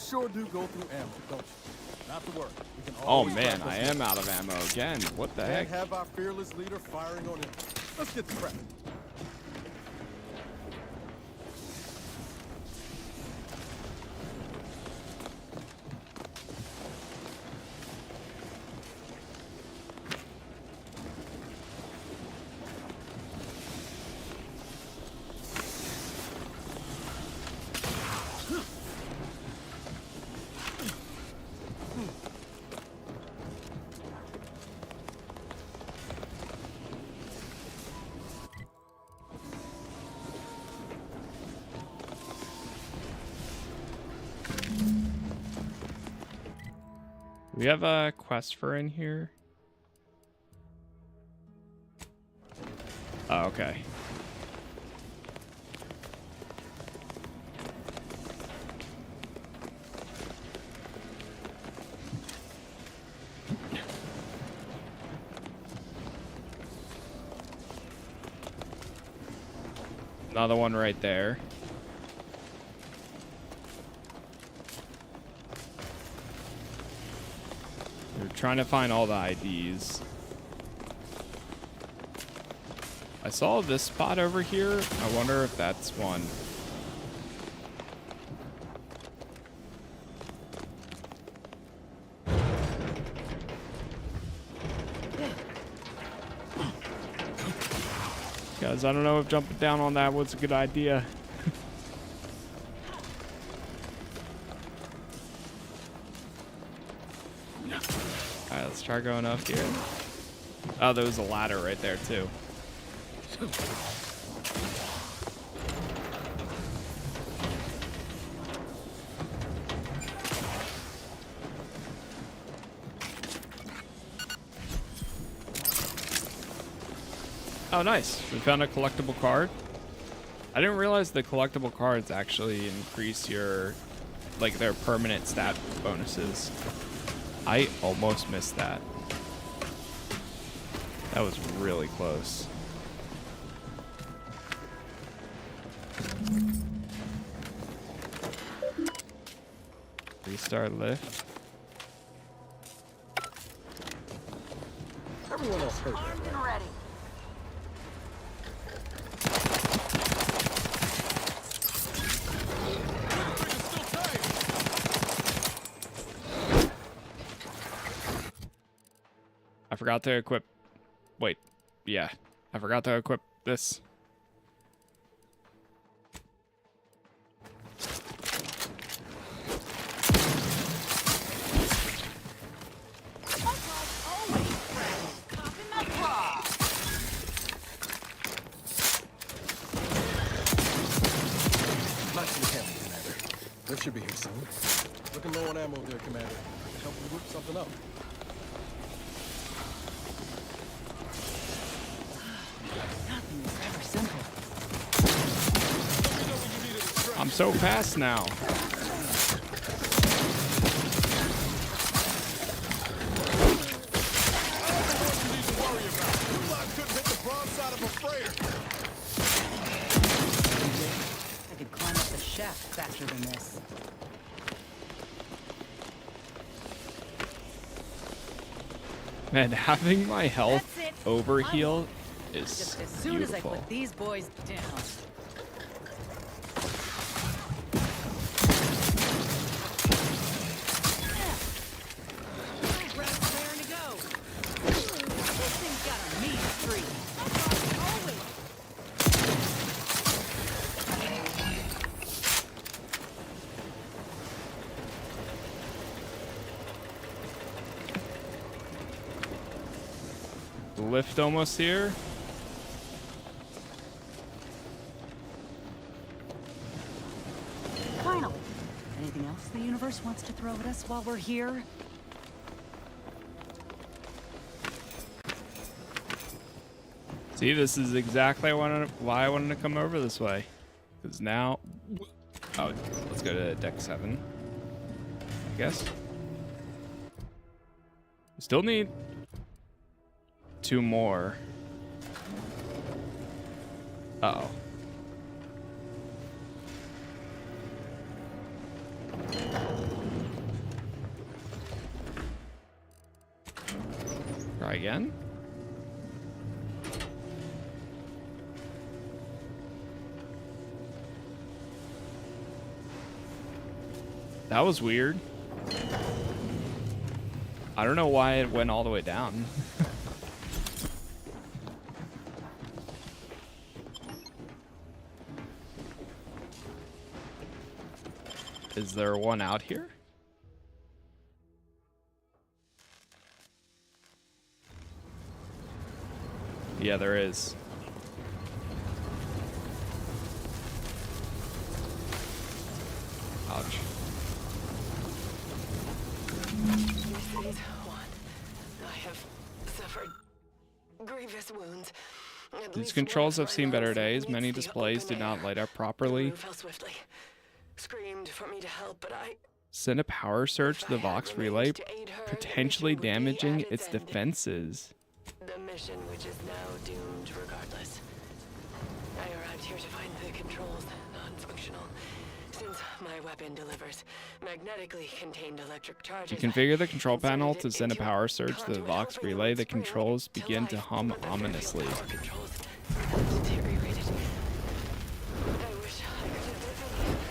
Sure do go through ammo, don't you? Not to worry. We can Oh always man, practice I it. am out of ammo again. What the Can't heck? have our fearless leader firing on him. Let's get to practice. We have a quest for in here. Oh, okay. Another one right there. We're trying to find all the IDs. I saw this spot over here. I wonder if that's one. Guys, I don't know if jumping down on that was a good idea. Alright, let's try going up here. Oh, there was a ladder right there too. Oh, nice. We found a collectible card. I didn't realize the collectible cards actually increase your, like, their permanent stat bonuses. I almost missed that. That was really close. Restart lift. Everyone else heard that, Armed and right? ready. I forgot to equip. Wait. Yeah. I forgot to equip this. Nicely handled, Commander. They should be here soon. Looking low on ammo there, Commander. I can help you whip something up. Nothing is ever simple. I'm so fast now. I could climb up the shaft faster than this. Man, having my health overheal is Just as soon beautiful. as I put these boys down. Raring to go. This thing's got a mean streak. Lift almost here. Finally. Anything else the universe wants to throw at us while we're here? See, this is exactly why I wanted to come over this way. Because now... Oh, let's go to deck 7. I guess. Still need 2 more. Uh-oh. Try again. That was weird. I don't know why it went all the way down. Is there one out here? Yeah, there is. Ouch. Phase 1. I have suffered grievous wounds. These controls have seen better days. Many displays did not light up properly. Fell swiftly. Screamed for me to help, but I Send a power surge to the Vox relay, potentially damaging its defenses. the mission, which is now doomed regardless. I arrived here to find the controls non-functional. Since my weapon delivers magnetically contained electric charges, You configure the control panel to send a power surge to the Vox relay. The controls begin to hum ominously. deteriorated. I wish I could have lived.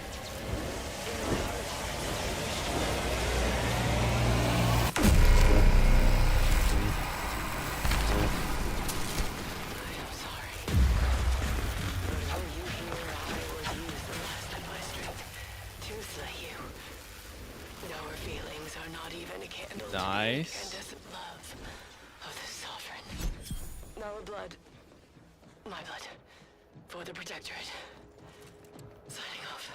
Nice. Incandescent love of the sovereign. Our blood, my blood, for the protectorate. Signing off.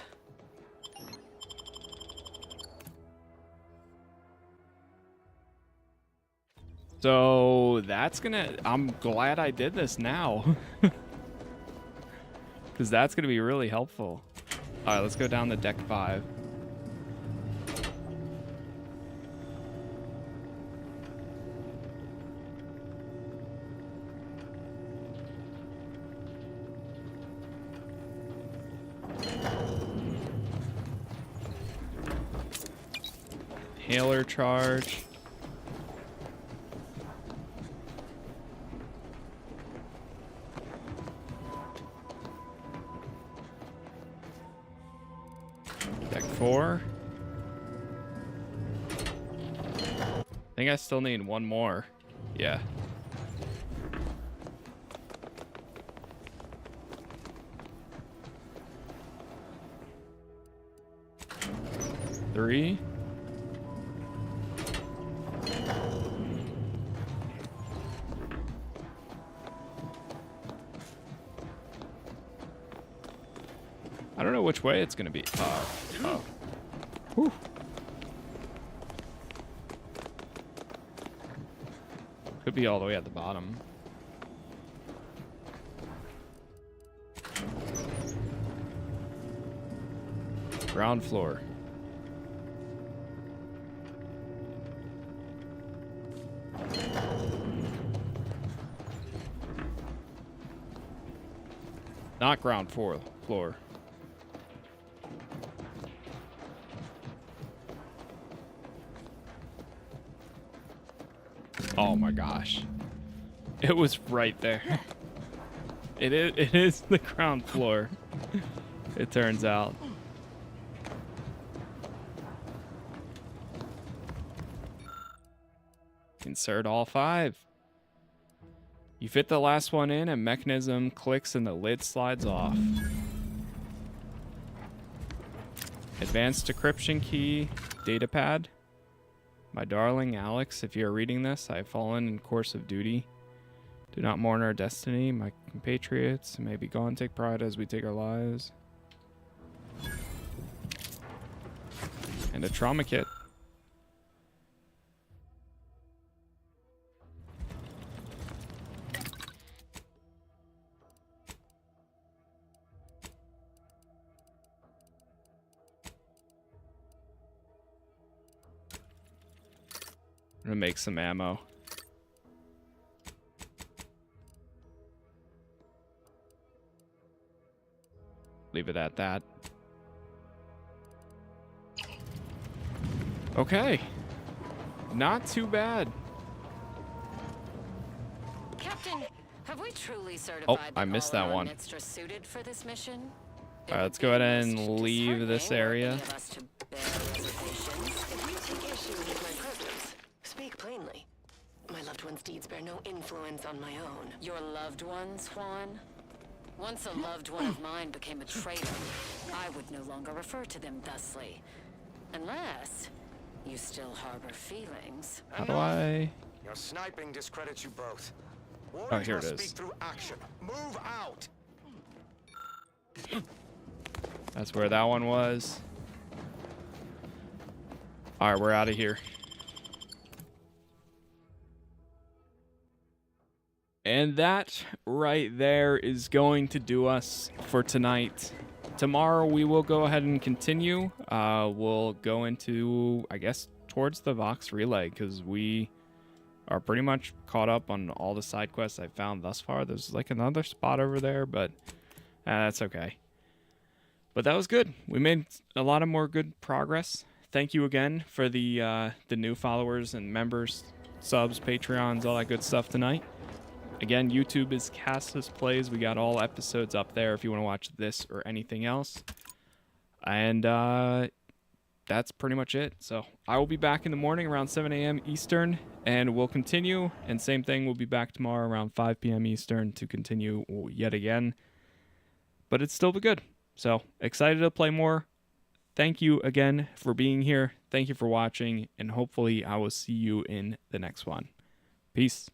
So that's gonna, I'm glad I did this now. Because that's gonna be really helpful. All right, let's go down to deck 5. Hailer charge. 4. I think I still need one more. Yeah. Three. I don't know which way it's gonna be. Oh. Whew. Could be all the way at the bottom. Ground floor. Not ground floor. Oh my gosh. It was right there. It is the ground floor. It turns out. Insert all 5. You fit the last one in, a mechanism clicks and the lid slides off. Advanced decryption key, datapad. My darling Alex, if you're reading this, I have fallen in course of duty. Do not mourn our destiny. My compatriots may be gone. Take pride as we take our lives. And a trauma kit. I'm gonna make some ammo. Leave it at that. Okay. Not too bad. Captain, have we truly Oh, certified I missed that one. extra suited for this mission? Alright, let's go ahead and leave this area. If you take issue with my presence, speak plainly. My loved one's deeds bear no influence on my own. Your loved ones, Juan? Once a loved one of mine became a traitor, I would no longer refer to them thusly. Unless you still harbor feelings. How do I... Your sniping discredits you both. Oh, here it is. Speak through action. Move out. That's where that one was. Alright, we're out of here. And that right there is going to do us for tonight. Tomorrow we will go ahead and continue. We'll go into, I guess, towards the Vox Relay, because we are pretty much caught up on all the side quests I've found thus far. There's like another spot over there, but that's okay. But that was good. We made a lot of more good progress. Thank you again for the new followers and members, subs, Patreons, all that good stuff tonight. Again, YouTube is Casas Plays. We got all episodes up there if you want to watch this or anything else. And that's pretty much it. So I will be back in the morning around 7 a.m. Eastern, and we'll continue. And same thing, we'll be back tomorrow around 5 p.m. Eastern to continue yet again. But it's still be good. So excited to play more. Thank you again for being here. Thank you for watching, and hopefully I will see you in the next one. Peace.